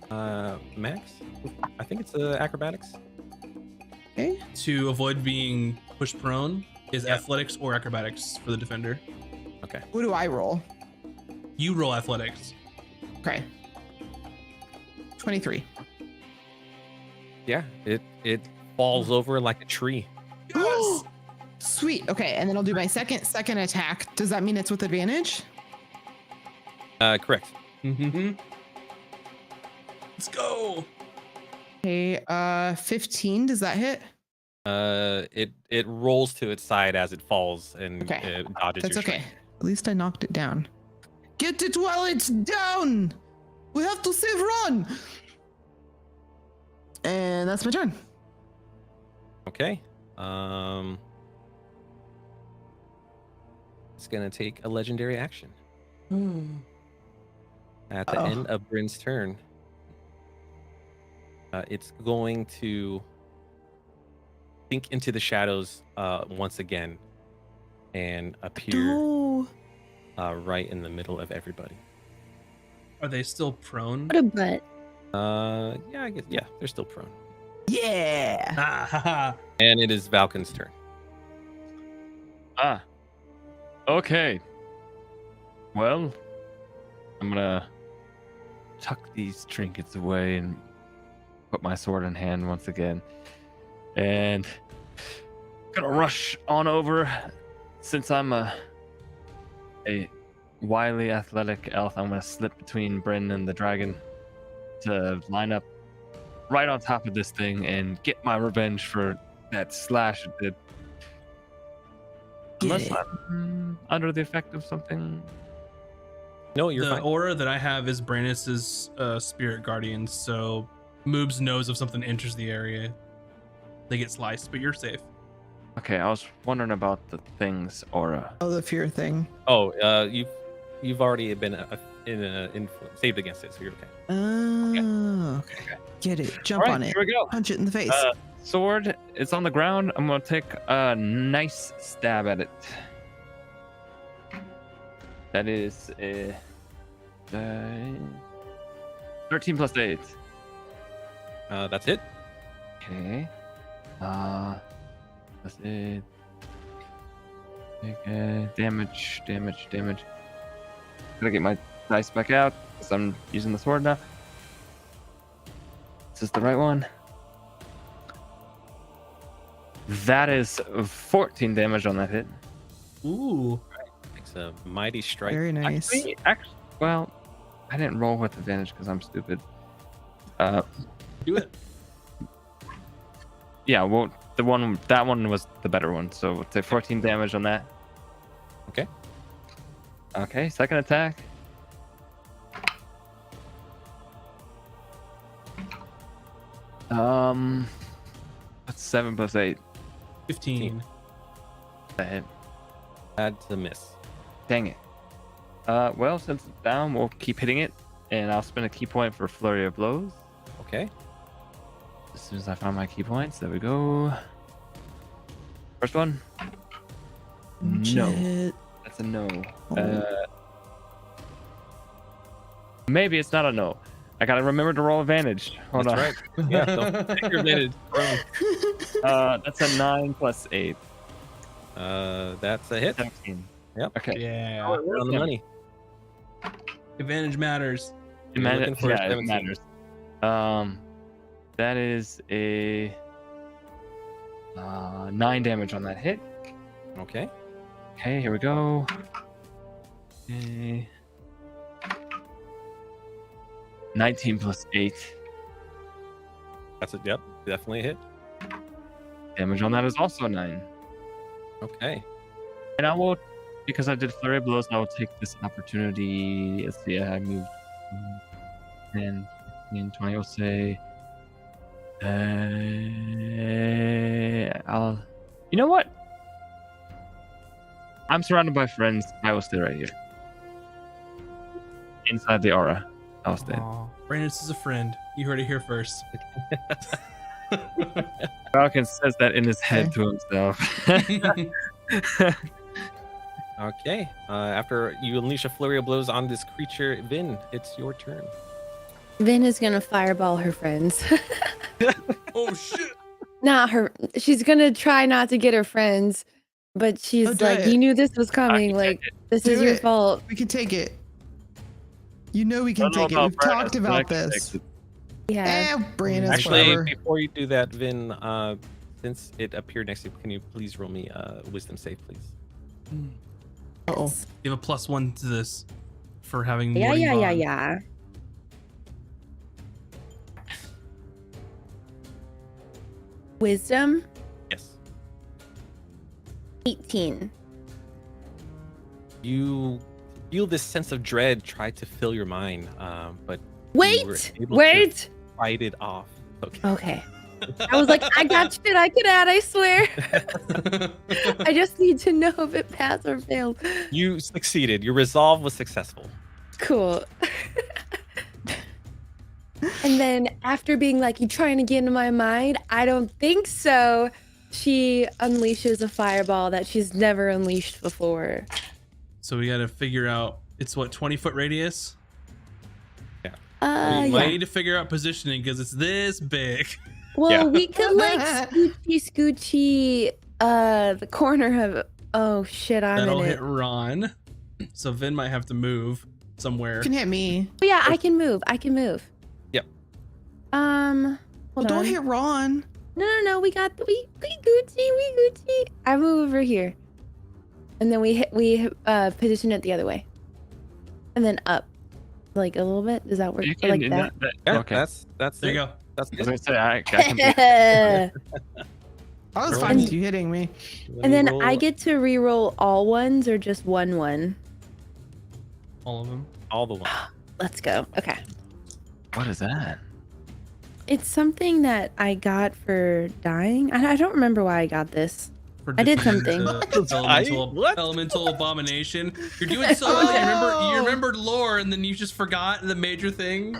Max? I think it's acrobatics. Okay. To avoid being pushed prone is athletics or acrobatics for the defender. Okay. What do I roll? You roll athletics. Okay. 23. Yeah, it falls over like a tree. Yes! Sweet. Okay, and then I'll do my second attack. Does that mean it's with advantage? Correct. Mm-hmm. Let's go. Okay, 15. Does that hit? It rolls to its side as it falls and Okay. it dodges That's your okay. strike. At least I knocked it down. Get it while it's down. We have to save Raun. And that's my turn. Okay. It's gonna take a legendary action at the Uh-oh. end of Bryn's turn. It's going to sink into the shadows once again and appear No. right in the middle of everybody. Are they still prone? What a butt. Yeah, I guess they're still prone. Yeah. Ah, ha, ha. And it is Valken's turn. Ah. Okay. Well, I'm gonna tuck these trinkets away and put my sword in hand once again. And gonna rush on over. Since I'm a wily athletic elf, I'm gonna slip between Bryn and the dragon to line up right on top of this thing and get my revenge for that slash it did. Unless Get it. I'm under the effect of something. No, you're The fine. aura that I have is Brandis's spirit guardian, so Moobs knows if something enters the area, they get sliced, but you're safe. Okay, I was wondering about the thing's aura. Oh, the fear thing. Oh, you've already been saved against it, so you're okay. Oh, okay. Get it. Jump All right, on it. here we go. Punch it in the face. Sword, it's on the ground. I'm gonna take a nice stab at it. That is a 13 plus 8. That's it. Okay. That's it. Okay. Damage. Gotta get my dice back out because I'm using the sword now. Is this the right one? That is 14 damage on that hit. Ooh. It's a mighty strike. Very nice. Actually, well, I didn't roll with advantage because I'm stupid. Do it. Yeah, well, that one was the better one, so we'll take 14 damage on that. Okay. Okay, second attack. That's 7 plus 8. 15. That hit. That's a miss. Dang it. Well, since it's down, we'll keep hitting it, and I'll spend a key point for Flurry of Blows. Okay. As soon as I find my key points, there we go. First one. No, Shit. that's a no. Oh. Maybe it's not a no. I gotta remember to roll advantage. Hold That's on. right. Yeah, don't take your advantage. That's a 9 plus 8. That's a hit. 17. Yep. Okay. Yeah. We're on the money. Advantage matters. It You're looking for a yeah, it 17. matters. That is a 9 damage on that hit. Okay. Okay, here we go. Okay. 19 plus 8. That's it. Yep. Definitely a hit. Damage on that is also 9. Okay. And I will, because I did Flurry of Blows, I will take this opportunity. Let's see, I moved 10, 15, 20. I'll say, you know what? I'm surrounded by friends. I will stay right here. Inside the aura. I'll stay. Aw, Brandis is a friend. You heard it here first. Falcon says that in his head to himself. Okay. After you unleash a flurry of blows on this creature, Vin, it's your turn. Vin is gonna fireball her friends. Oh shit! Not her. She's gonna try not to get her friends, but she's Oh, do like, it. "You knew this was coming. can Like, take it. this Do is your it. fault." We can take it. You know we can Don't know take it. about We've talked Brandis, but I about can this. take it. Yeah. Brandis, Actually, whatever. before you do that, Vin, since it appeared next to you, can you please roll me a wisdom save, please? Uh-oh. You have a +1 to this for having. Yeah, warding yeah, yeah, bond. yeah. Wisdom Yes. 18. You feel this sense of dread try to fill your mind, but Wait, able to- wait. fight it off. Okay. Okay. I was like, I got shit I could add, I swear. I just need to know if it passed or failed. You succeeded. Your resolve was successful. Cool. And then after being like, you trying to get into my mind? I don't think so. She unleashes a fireball that she's never unleashed before. So we got to figure out. It's what, 20-foot radius? We Yeah. might need to figure out positioning because it's this big. Well, Yeah. we could like scoochy the corner of. Oh shit, I'm That'll in hit it. Ron. So Vin might have to move somewhere. You can hit me. Oh, yeah, I can move. I can move. Yep. Well, Hold don't on. hit Ron. No. We Gucci. I move over here, and then we position it the other way, and then up, like a little bit. Does that work? You Or like can- that? Yeah, Okay. that's There it. you go. That's I was it. gonna say I can I was Roll fine me. with you hitting me. Let And me then roll- I get to re-roll all ones or just one. All of them. all the ones. Let's go. Okay. What is that? It's something that I got for dying. I don't remember why I got this. For I did defeating something. the elemental, What? elemental abomination. You're doing so well. You Oh. remembered lore, and then you just forgot the major thing.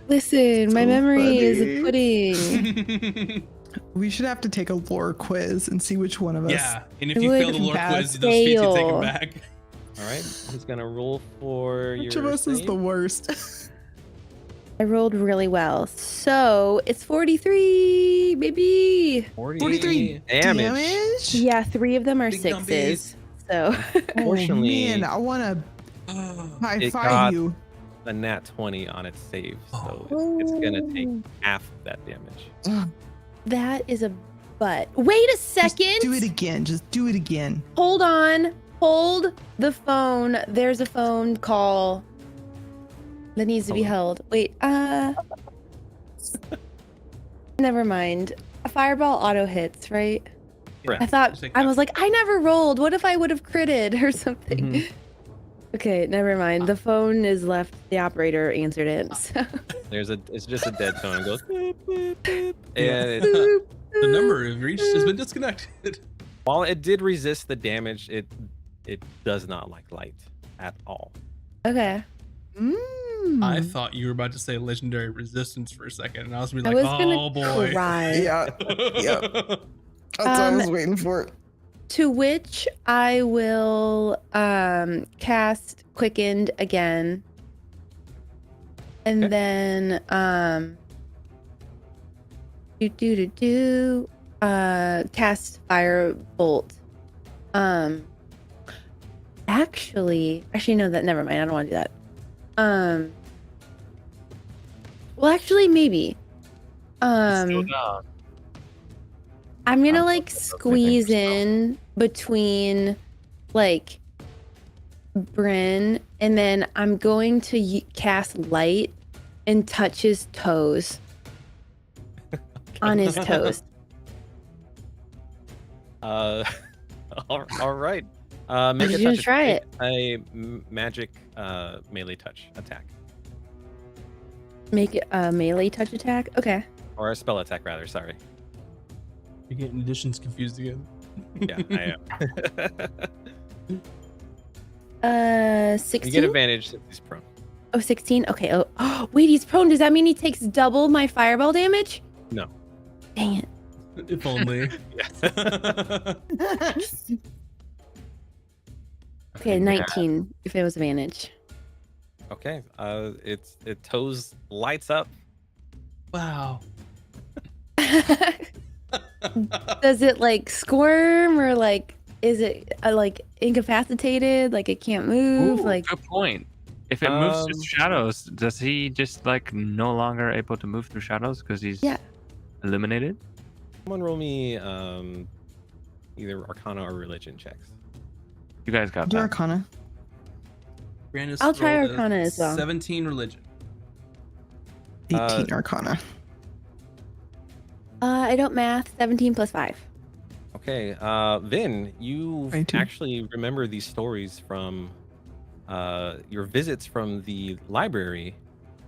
Listen, my So memory is funny. a pudding. We should have to take a lore quiz and see which one of us. Yeah, and if It you would fail the lore pass. quiz, those feats get taken Fail. back. All right. Who's gonna roll for Which your of us is save? the worst? I rolled really well. So it's 43, baby. 43 damage. Yeah, 3 of them are Big 6s. So Fortunately, oh, man, I want to high It five got- you. a nat 20 on its save, so Oh. it's gonna take Ooh, half of that damage. that is a butt. Wait a Just second. do it again. Just do it again. Hold on. Hold the phone. There's a phone call that needs to be held. Wait, never mind. A fireball auto hits, right? Correct. I thought Just like I that. was like, I never rolled. What if I would have critted or something? Mhm. Okay, never mind. The phone is left. The operator answered it. So. It's just a dead tone. It goes boop, boop, boop, and The number you've reached has been disconnected. while it did resist the damage, it does not like light at all. Okay. I thought you were about to say legendary resistance for a second, and I was gonna I be was like, gonna oh boy. cry. Yeah, yep. That's what I was waiting for. To which I will cast Quickened again. And Okay. then cast Firebolt. Actually no, that never mind. I don't want to do that. Well, actually maybe. Slow down. I'm gonna I'm like looking at squeeze everything, in between like Bryn, and then I'm going to cast light and touch his toes. On his toes. All right. Make I'm a just gonna touch try attack. it. A magic melee touch attack, Make it a melee touch attack. Okay. or a spell attack rather. Sorry. You're getting additions confused again. Yeah, I am. You 16. get advantage since he's prone. Oh, 16. Okay. Oh, wait, he's prone. Does that mean he takes double my fireball damage? No. Dang it. If only. Okay, 19 if it was advantage. Okay. It toes lights up. Wow. Does it like squirm or like is it like incapacitated? Like it can't move? Ooh, Like good point. If it moves through Um, shadows, does he just like no longer able to move through shadows because he's Yeah. eliminated? Someone roll me either Arcana or Religion checks. You guys got Do that. Arcana. Brandis I'll try rolled a Arcana as well. 17 religion. 18 Arcana. I don't math. 17 plus 5. Okay. Vin, you 22. actually remember these stories from your visits from the library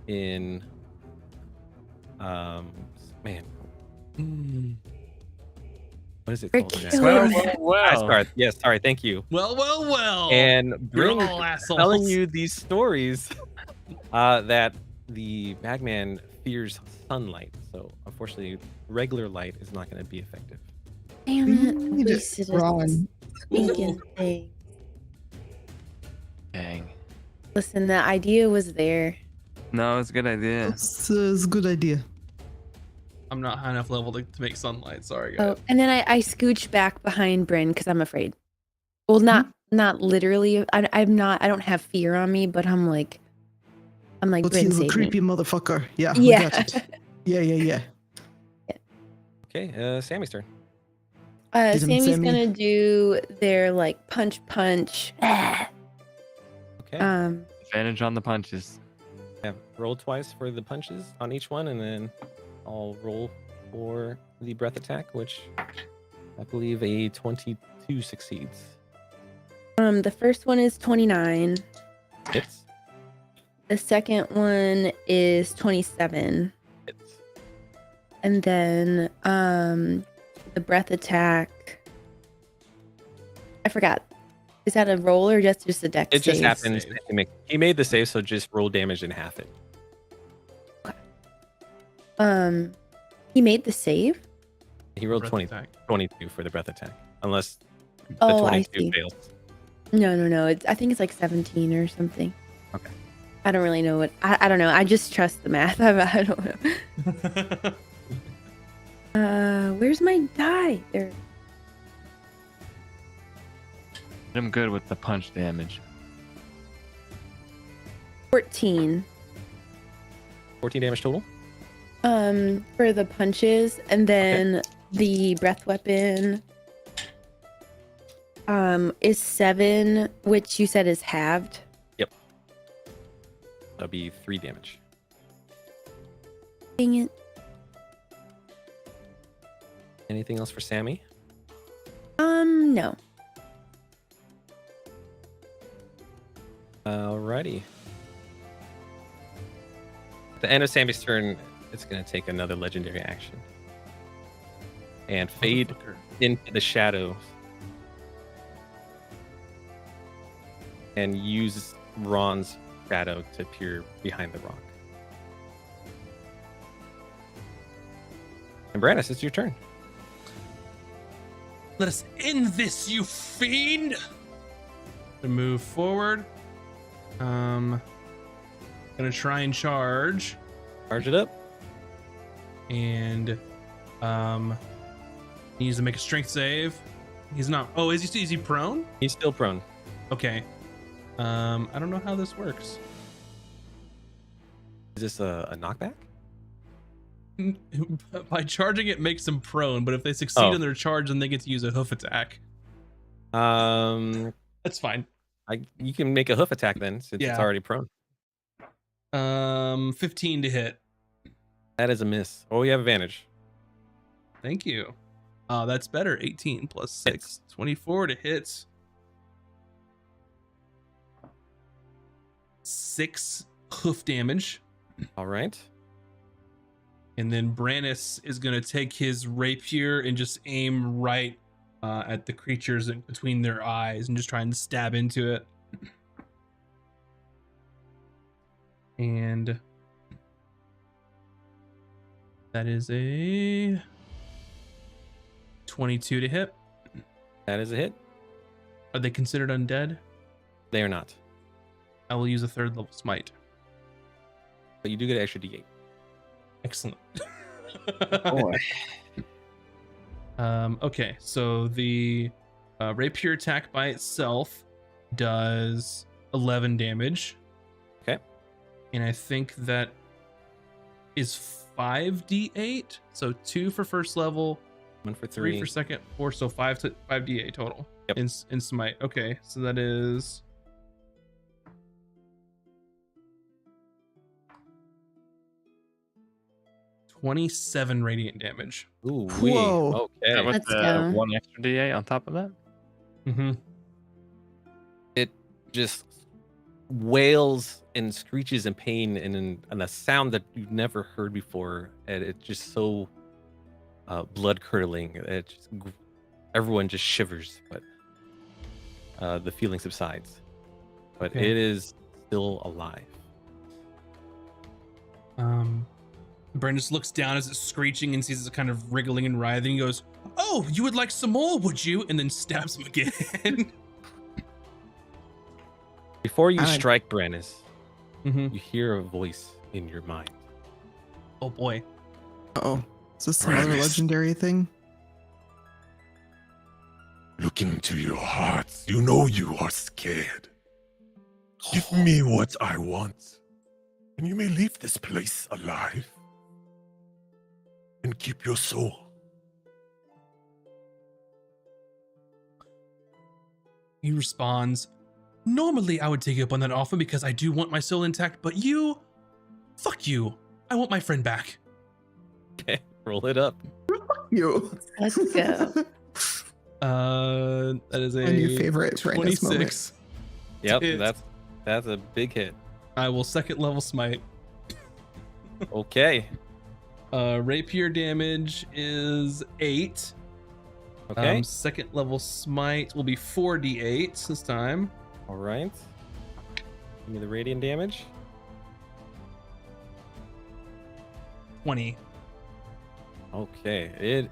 in man, what is it called? Frick. now? Well, Asgard. Yes, sorry, thank you. Well. And You're Bryn all assholes. telling you these stories that the bagman fears sunlight. So unfortunately, regular light is not going to be effective. damn it. I Need it, wasted a Raun. stinking thing. Dang. Listen, the idea was there. No, it's a good idea. It's a good idea. I'm not high enough level to make sunlight. Sorry, Oh, guys. and then I scooch back behind Bryn because I'm afraid. Well, not literally. I don't have fear on me, but I'm like But Bryn, he's a save me. creepy motherfucker. Yeah, we Yeah. got it. Yeah. Okay, Sammy's turn. Get him, Sammy's Sammy. gonna do their like punch. Okay. Advantage on the punches. Yeah, roll twice for the punches on each one, and then I'll roll for the breath attack, which I believe a 22 succeeds. The first one is 29. Hits. The second one is 27. Hits. And then the breath attack. I forgot. Is that a roll or just a dex It just save? happens. He made the save, so just roll damage in half it. He made the save? He rolled Breath 20, attack. 22 for the breath attack, unless the Oh, I 22 see. fails. No. I think it's like 17 or something. Okay. I don't really know what. I don't know. I just trust the math. I don't know. Where's my die? There. I'm good with the punch damage. 14. 14 damage total. For the punches, and then the breath weapon is 7, which you said is halved. That'll be 3 damage. Dang it. Anything else for Sammy? No. Alrighty. At the end of Sammy's turn, it's going to take another legendary action and fade Motherfucker. into the shadows and use Ron's shadow to peer behind the rock. And Brandis, it's your turn. Let us end this, you fiend! To move forward. Gonna try and charge. Charge it up. And he needs to make a strength save. He's not. Oh, is he prone? He's still prone. Okay. I don't know how this works. Is this a knockback? By charging it makes them prone, but if they succeed Oh. in their charge, then they get to use a hoof attack. That's fine. You can make a hoof attack then, since Yeah. it's already prone. 15 to hit. That is a miss. Oh, you have advantage. Thank you. That's better. 18 plus 6. 24 to hit. 6 hoof damage. All right. And then Brannis is going to take his rapier and just aim right at the creatures in between their eyes and just trying to stab into it. And that is a 22 to hit. That is a hit. Are they considered undead? They are not. I will use a 3rd level smite. But you do get an extra D8. Excellent. Boy. Okay, so the rapier attack by itself does 11 damage. Okay. And I think that is 5d8. So 2 for first level, 1 for 3 3. for second, 4. So 5d8 total. Yep. In smite. Okay, so that is 27 radiant damage. Ooh, Whoa. Yeah, okay. with Let's the go. 1 extra D8 on top of that. Mm-hmm. It just wails and screeches in pain and a sound that you've never heard before, and it's just so blood curdling. Everyone just shivers, but the feeling subsides. But Okay. it is still alive. Brandis looks down as it's screeching and sees it kind of wriggling and writhing. He goes, "Oh, you would like some more, would you?" And then stabs him again. Before you I- strike Brandis, Mm-hmm. you hear a voice in your mind. Oh boy. Oh, is this another Brandis. legendary thing? Look into your hearts. You know you are scared. Give me what I want, and you may leave this place alive and keep your soul. He responds, "Normally I would take you up on that offer because I do want my soul intact, but you, fuck you. I want my friend back." Okay, roll it up. You. Let's go. That is a My new favorite Brandis moment. 26. Yep, Hit. that's a big hit. I will 2nd level smite. Okay. Rapier damage is 8. Okay. 2nd level smite will be 4d8 this time. All right. Give me the radiant damage. 20. Okay.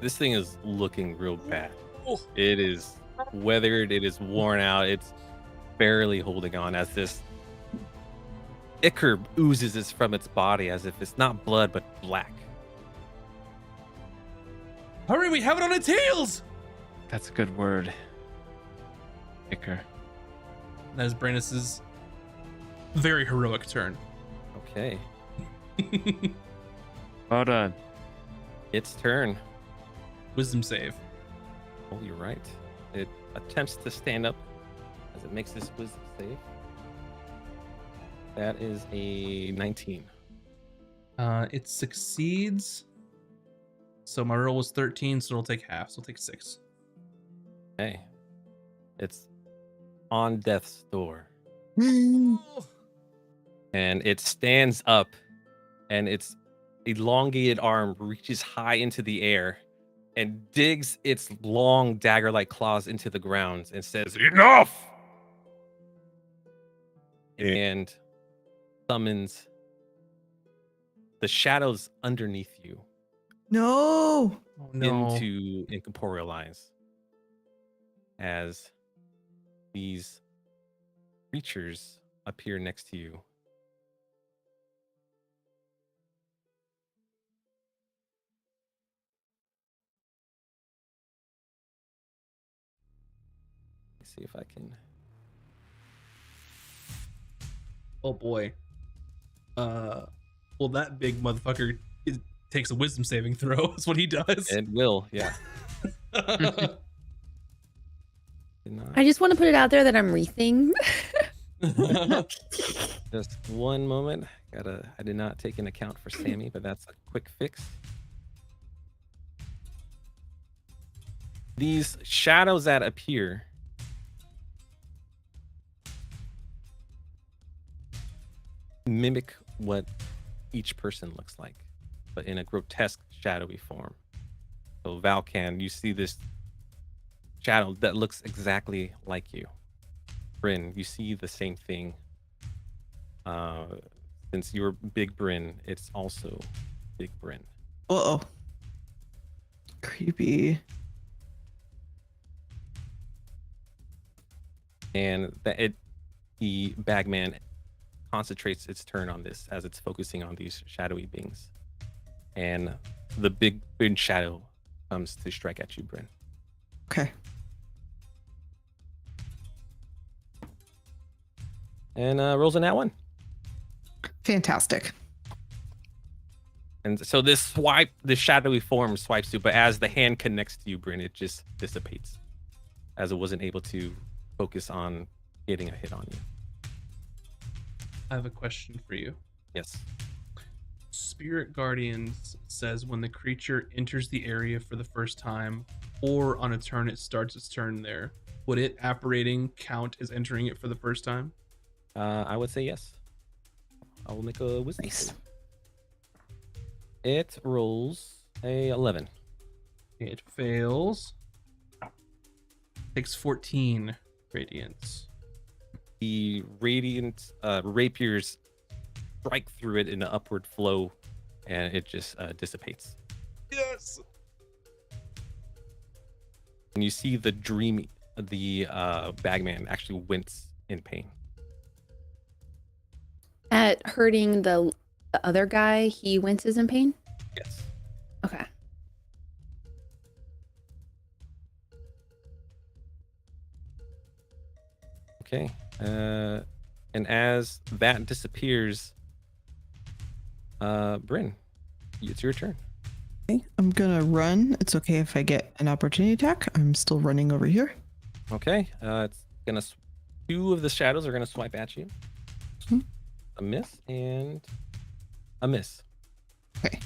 This thing is looking real bad. Oh. It is weathered, it is worn out, it's barely holding on as this ichor oozes from its body as if it's not blood but black. Hurry, we have it on its heels! That's a good word. Icker. That is Brandis's very heroic turn. Okay. Well done. Its turn. Wisdom save. Oh, you're right. It attempts to stand up as it makes this wisdom save. That is a 19. It succeeds. So my roll was 13, so it'll take half. So it'll take 6. Okay. It's on death's door. Mm. And it stands up and its elongated arm reaches high into the air and digs its long dagger-like claws into the ground and says, Enough! and summons the shadows underneath you No. Oh no. into incorporealize as these creatures appear next to you. Let's see if I can. Oh boy. Well, that big motherfucker takes a wisdom saving throw. That's what he does. It will, yeah. I Did not. just want to put it out there that I'm wreathing. Just one moment. I did not take into account for Sammy, but that's a quick fix. These shadows that appear mimic what each person looks like, but in a grotesque, shadowy form. So Valkan, you see this shadow that looks exactly like you. Bryn, you see the same thing. Since you're Big Bryn, it's also Big Bryn. Uh-oh. Creepy. And the bagman concentrates its turn on this as it's focusing on these shadowy beings. And the big shadow comes to strike at you, Bryn. Okay. And rolls in that one. Fantastic. And so this shadowy form swipes you, but as the hand connects to you, Bryn, it just dissipates, as it wasn't able to focus on getting a hit on you. I have a question for you. Yes. Spirit Guardians says when the creature enters the area for the first time, or on a turn it starts its turn there, would it apparating count as entering it for the first time? I would say yes. I will make a wisdom. Nice. save. It rolls a 11. It fails. Takes 14 radiance. The radiant rapiers strike through it in an upward flow, and it just dissipates. Yes. And you see the Dreamy, the bagman actually wince in pain. At hurting the other guy, he winces in pain? Yes. Okay. Okay. And as that disappears, Bryn, it's your turn. Okay, I'm gonna run. It's okay if I get an opportunity attack. I'm still running over here. Okay. It's gonna. Two of the shadows are gonna swipe at you. Hmm. A miss and a miss. Okay.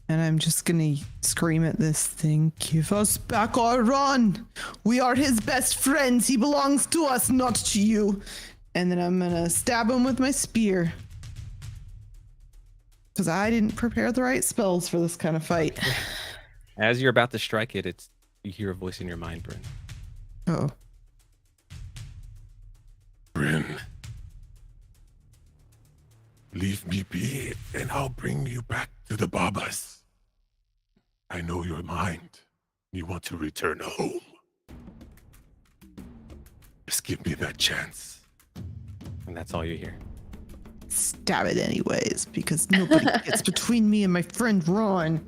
And I'm just gonna scream at this thing. Give us back our run. We are his best friends. He belongs to us, not to you. And then I'm gonna stab him with my spear. Because I didn't prepare the right spells for this kind of fight. As you're about to strike it, you hear a voice in your mind, Bryn. Oh. Bryn, leave me be, and I'll bring you back to the Babas. I know your mind. You want to return home. Just give me that chance. And that's all you hear. Stab it anyways, because nobody gets between me and my friend Raun.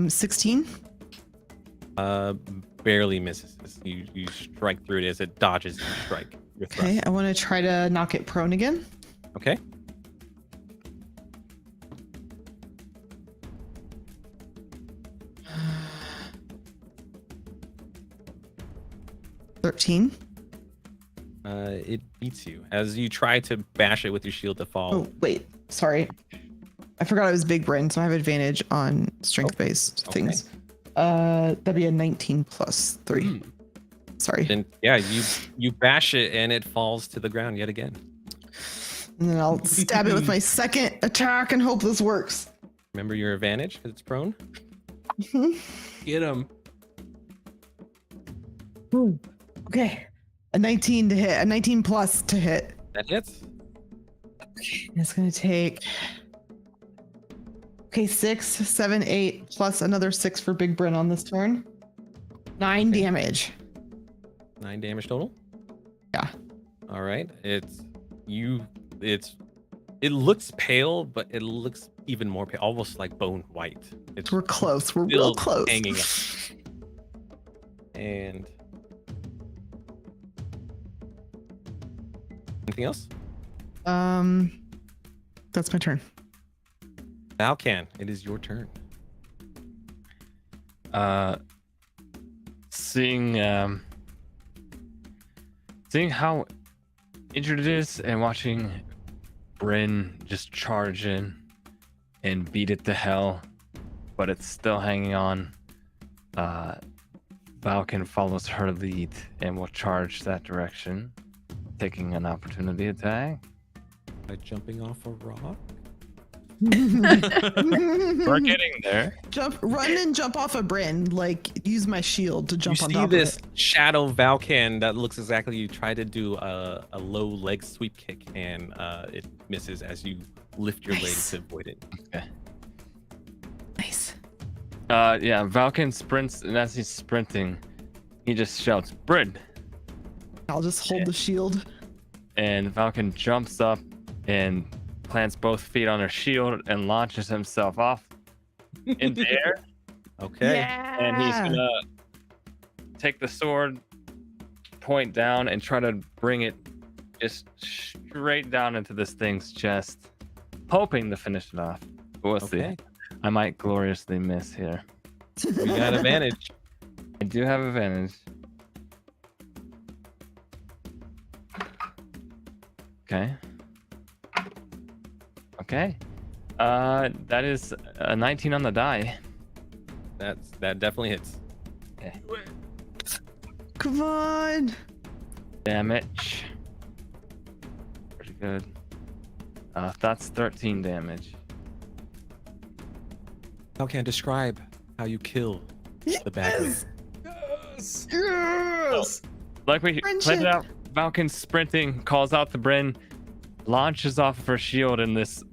16? Barely misses. You strike through it as it dodges your strike. Your thrust. Okay, I want to try to knock it prone again. Okay. It beats you as you try to bash it with your shield to fall. Oh, wait. Sorry. I forgot I was big brain, so I have advantage on strength-based things. That'd be a 19 plus 3. Sorry. Then yeah, you bash it and it falls to the ground yet again. And then I'll stab it with my second attack and hope this works. Remember your advantage because it's prone. Get him. Ooh. Okay. A 19 to hit. A 19 plus to hit. That hits. It's gonna take. Okay, 6, 7, 8 plus another 6 for Big Bryn on this turn. 9 damage. 9 damage total. Yeah. All right. It looks pale, but it looks even more pale, almost like bone white. We're close. We're still real close. hanging up. And anything else? That's my turn. Valkan, it is your turn. Seeing how injured it is and watching Bryn just charge in and beat it to hell, but it's still hanging on. Valken follows her lead and will charge that direction, taking an opportunity attack. By jumping off a rock. We're getting there. Run and jump off a Bryn. Like, use my shield to jump You on see top this of it. shadow Valkan that looks exactly. You try to do a low leg sweep kick, and it misses as you lift your leg Nice. to avoid it. Nice. Yeah, Valken sprints, and as he's sprinting, he just shouts, "Bryn!" I'll just hold the shield. And Valken jumps up and plants both feet on her shield and launches himself off in the air. Okay. And he's gonna take the sword, point down, and try to bring it just straight down into this thing's chest, hoping to finish it off. But we'll Okay. see. I might gloriously miss here. You got advantage. I do have advantage. Okay. Okay. That is a 19 on the die. That definitely hits. Come on. Damage. Pretty good. That's 13 damage. Valkan, describe how you kill the bad guy. Yes. Yes. Like we Friendship. planned out, Valken sprinting, calls out to Bryn, launches off of her shield in this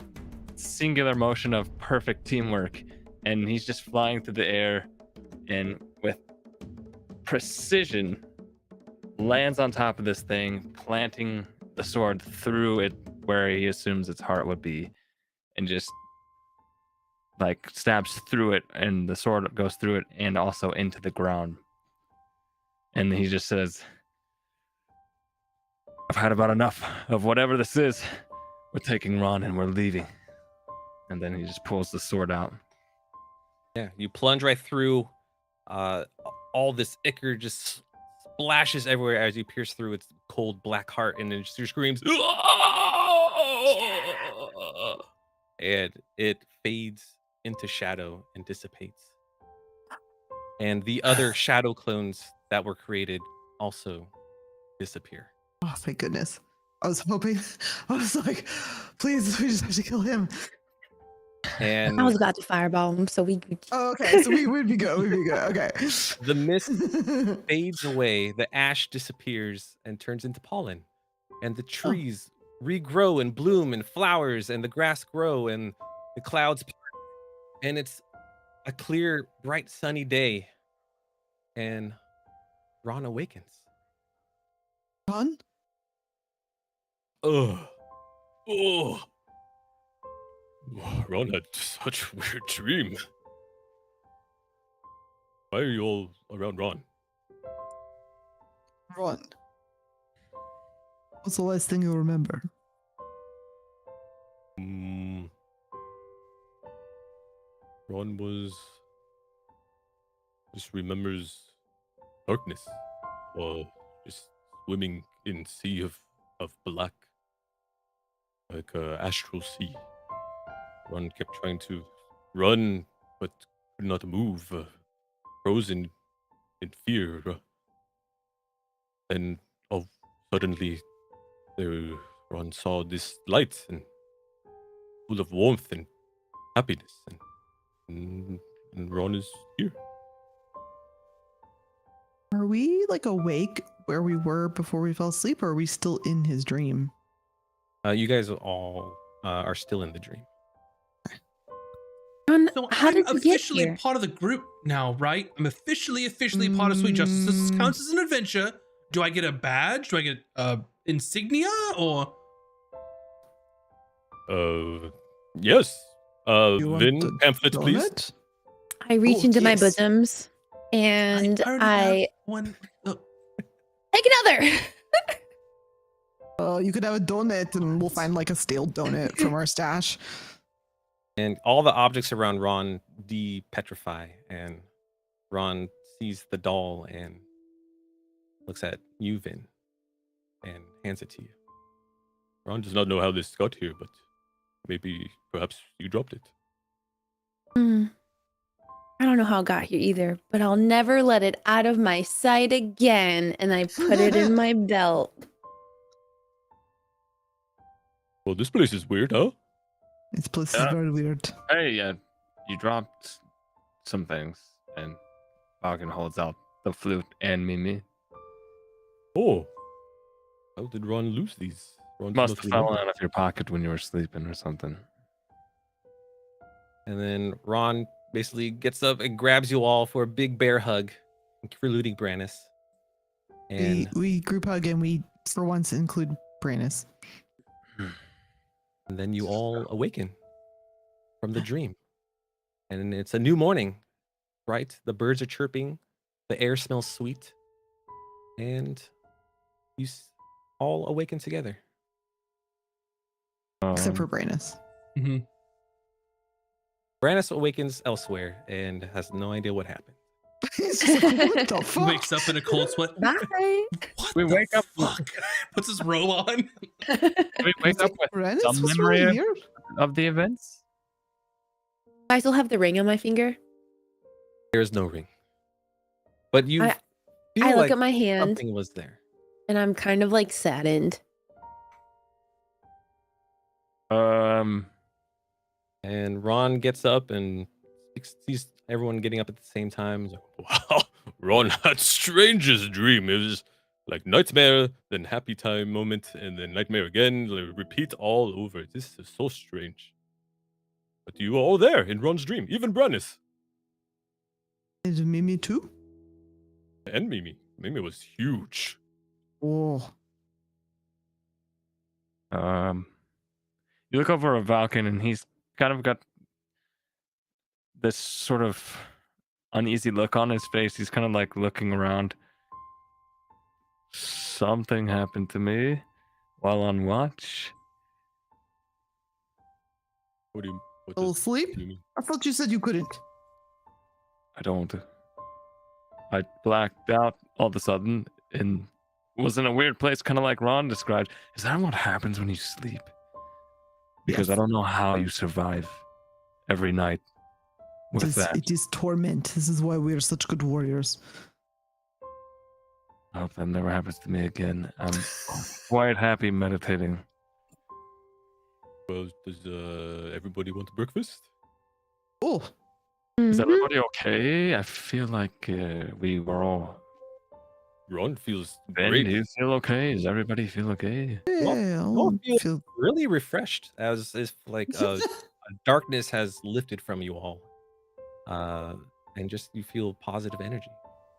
singular motion of perfect teamwork, and he's just flying through the air and with precision lands on top of this thing, planting the sword through it where he assumes its heart would be, and just like stabs through it, and the sword goes through it and also into the ground. And he just says, "I've had about enough of whatever this is. We're taking Raun and we're leaving." And then he just pulls the sword out. Yeah, you plunge right through. All this ichor just splashes everywhere as you pierce through its cold black heart, and then she screams, and it fades into shadow and dissipates. And the other shadow clones that were created also disappear. Oh, thank goodness. I was hoping. I was like, please, we just have to kill him. And I was about to fireball him, so we. Oh, okay. So we would be good. We'd be good. Okay. the mist fades away, the ash disappears and turns into pollen, and the trees regrow and bloom, and flowers and the grass grow, and the clouds part, and it's a clear, bright, sunny day, and Raun awakens. Ron? Oh. Raun had such a weird dream. Why are you all around Raun? Ron. What's the last thing you remember? Raun just remembers darkness, or just swimming in sea of black, like a astral sea. Raun kept trying to run, but could not move, frozen in fear. And suddenly, Raun saw this light, and full of warmth and happiness, and Raun is here. Are we like awake where we were before we fell asleep, or are we still in his dream? You guys all are still in the dream. So How I'm did you get officially here? part of the group now, right? I'm officially part of Sweet Justice. This counts as an adventure. Do I get a badge? Do I get insignia or? Yes. You want Vin, the pamphlet, please. donut? I reach into my yes. bosoms and already I have one. Oh, take another. You could have a donut, and we'll find like a stale donut from our stash. And all the objects around Raun de-petrify, and Raun sees the doll and looks at you, Vin, and hands it to you. Raun does not know how this got here, but perhaps you dropped it. I don't know how it got here either, but I'll never let it out of my sight again. And I put it in my belt. Well, this place is weird, huh? This place is Yeah. very weird. Hey, you dropped some things, and Falcon holds out the flute and Mimi. Oh, how did Ron lose these? Ron Must have fallen remember. out of your pocket when you were sleeping or something. And then Ron basically gets up and grabs you all for a big bear hug. Thank you for looting Brannis. And We group hug and we, for once, include Brannis. And then you all awaken from the dream. And it's a new morning, right? The birds are chirping, the air smells sweet, and you all awaken together. Except for Brannis. Mm-hmm. Brannis awakens elsewhere and has no idea what happened. He's just like, what the fuck? Wakes up in a cold sweat. Bye. What We the wake up- fuck? Puts his robe on. We wake up with Brannis, some what's memory wrong here? of the events. I still have the ring on my finger. There is no ring. But you I feel look like at my hand something was there. and I'm kind of like saddened. And Ron gets up and sees everyone getting up at the same time. He's like, Wow, Ron had strangest dream. It was like nightmare, then happy time moment, and then nightmare again. Like, repeat all over. This is so strange. But you were all there in Ron's dream, even Brannis Is Mimi too? and Mimi. Mimi was huge. Oh. You look over at Valken, and he's kind of got this sort of uneasy look on his face. He's kind of like looking around. Something happened to me while on watch. What do you? What Full does sleep? you mean? I thought you said you couldn't. I don't. I blacked out all of a sudden and was in a weird place, kind of like Ron described. Is that what happens when you sleep? Because Yes. I don't know how you survive every night with that. It is torment. This is why we are such good warriors. I hope that never happens to me again. I'm quite happy meditating. Well, does everybody want breakfast? Oh, Is Mhm. everybody okay? I feel like we were all. Ron feels Ben, great. do you feel okay? Does everybody feel okay? yeah. I'll I feel- feel really refreshed as if like a darkness has lifted from you all. And just you feel positive energy.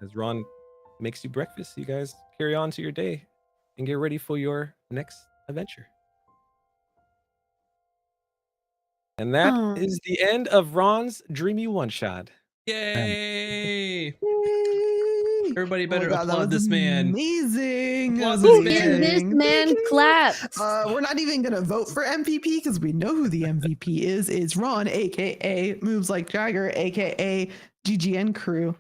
As Ron makes you breakfast, you guys carry on to your day and get ready for your next adventure. And that is Aw. the end of Ron's Dreamy One Shot. Yay! Yay! Everybody better that applaud was this man. Amazing. That Applaud was this Give man. this amazing. man claps. We're not even gonna vote for MVP because we know who the MVP is. It's Ron, aka Moves Like Jagger, aka GGN Crew.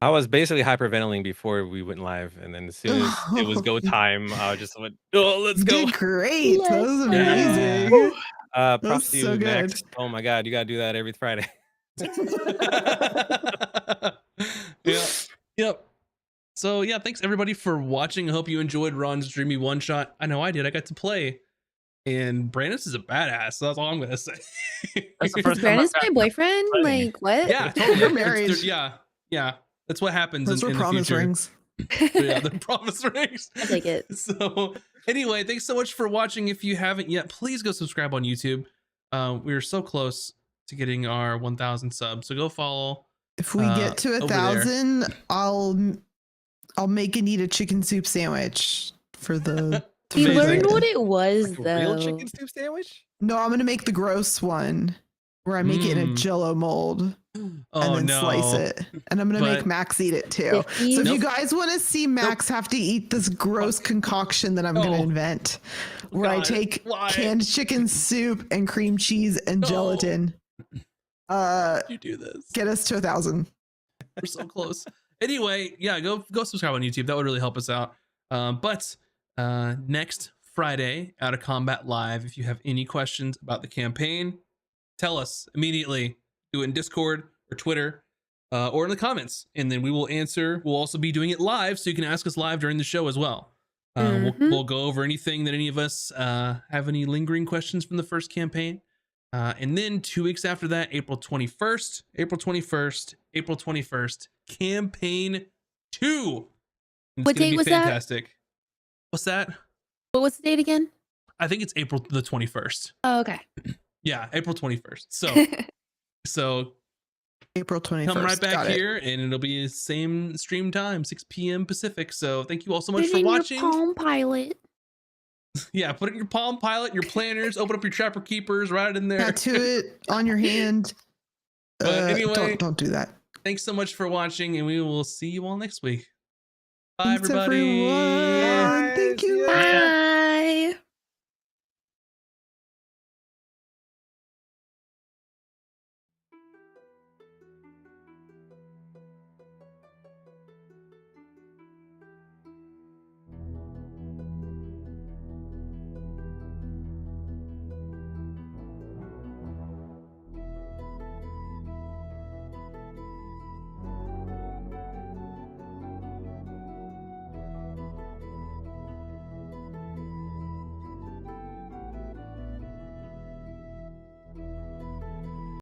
I was basically hyperventilating before we went live, and then as soon as it was go time, I just went, "Oh, let's You go!" did great. That was Let's amazing. Props was to you, so Max. good. Oh my God, you gotta do that every Friday. Yeah. Yep. So yeah, thanks everybody for watching. I hope you enjoyed Ron's Dreamy One Shot. I know I did. I got to play. And Brandis is a badass. So that's all I'm gonna say. That's the Is first time Brandis I've my got- boyfriend? Funny. Like what? Yeah, totally. We're It's- married. yeah. That's what happens Those in were the promise future. rings. Yeah, the promise rings. I take it. So anyway, thanks so much for watching. If you haven't yet, please go subscribe on YouTube. We are so close to getting our 1,000 subs. So go follow. If we get to over there. 1,000, I'll make and eat a chicken soup sandwich for the. We Amazing. learned what it was Like a though. real chicken soup sandwich? No, I'm gonna make the gross one, where I make it in a Mm. Jello mold Oh and then no. slice it, and I'm gonna But- make Max eat it too. If So you- if you Nope. guys want to see Max have to eat this gross concoction that I'm No. gonna invent, where I God, take why? canned chicken soup and cream cheese and No. gelatin, You do this. get us to 1,000. We're so close. Anyway, yeah, go subscribe on YouTube. That would really help us out. But next Friday, Out of Combat Live, if you have any questions about the campaign, tell us immediately. Do it in Discord or Twitter or in the comments, and then we will answer. We'll also be doing it live, so you can ask us live during the show as well. We'll go over anything that any of us have any lingering questions from the first campaign. And then 2 weeks after that, April 21st, campaign 2. It's What gonna date be was that? fantastic. What's that? What was the date again? I think it's April the 21st. Oh, okay. Yeah, April 21st. So April 21st. come right back Got it. here and it'll be the same stream time, 6 p.m. Pacific. So thank you all so much Put it for in watching. Your Palm Pilot. Yeah, put it in your Palm Pilot, your planners, open up your Trapper Keepers, write it in there. Tattoo it on your hand. But anyway, don't do that. Thanks so much for watching, and we will see you all next week. Bye, Thanks, everybody. everyone. Thank you. Bye.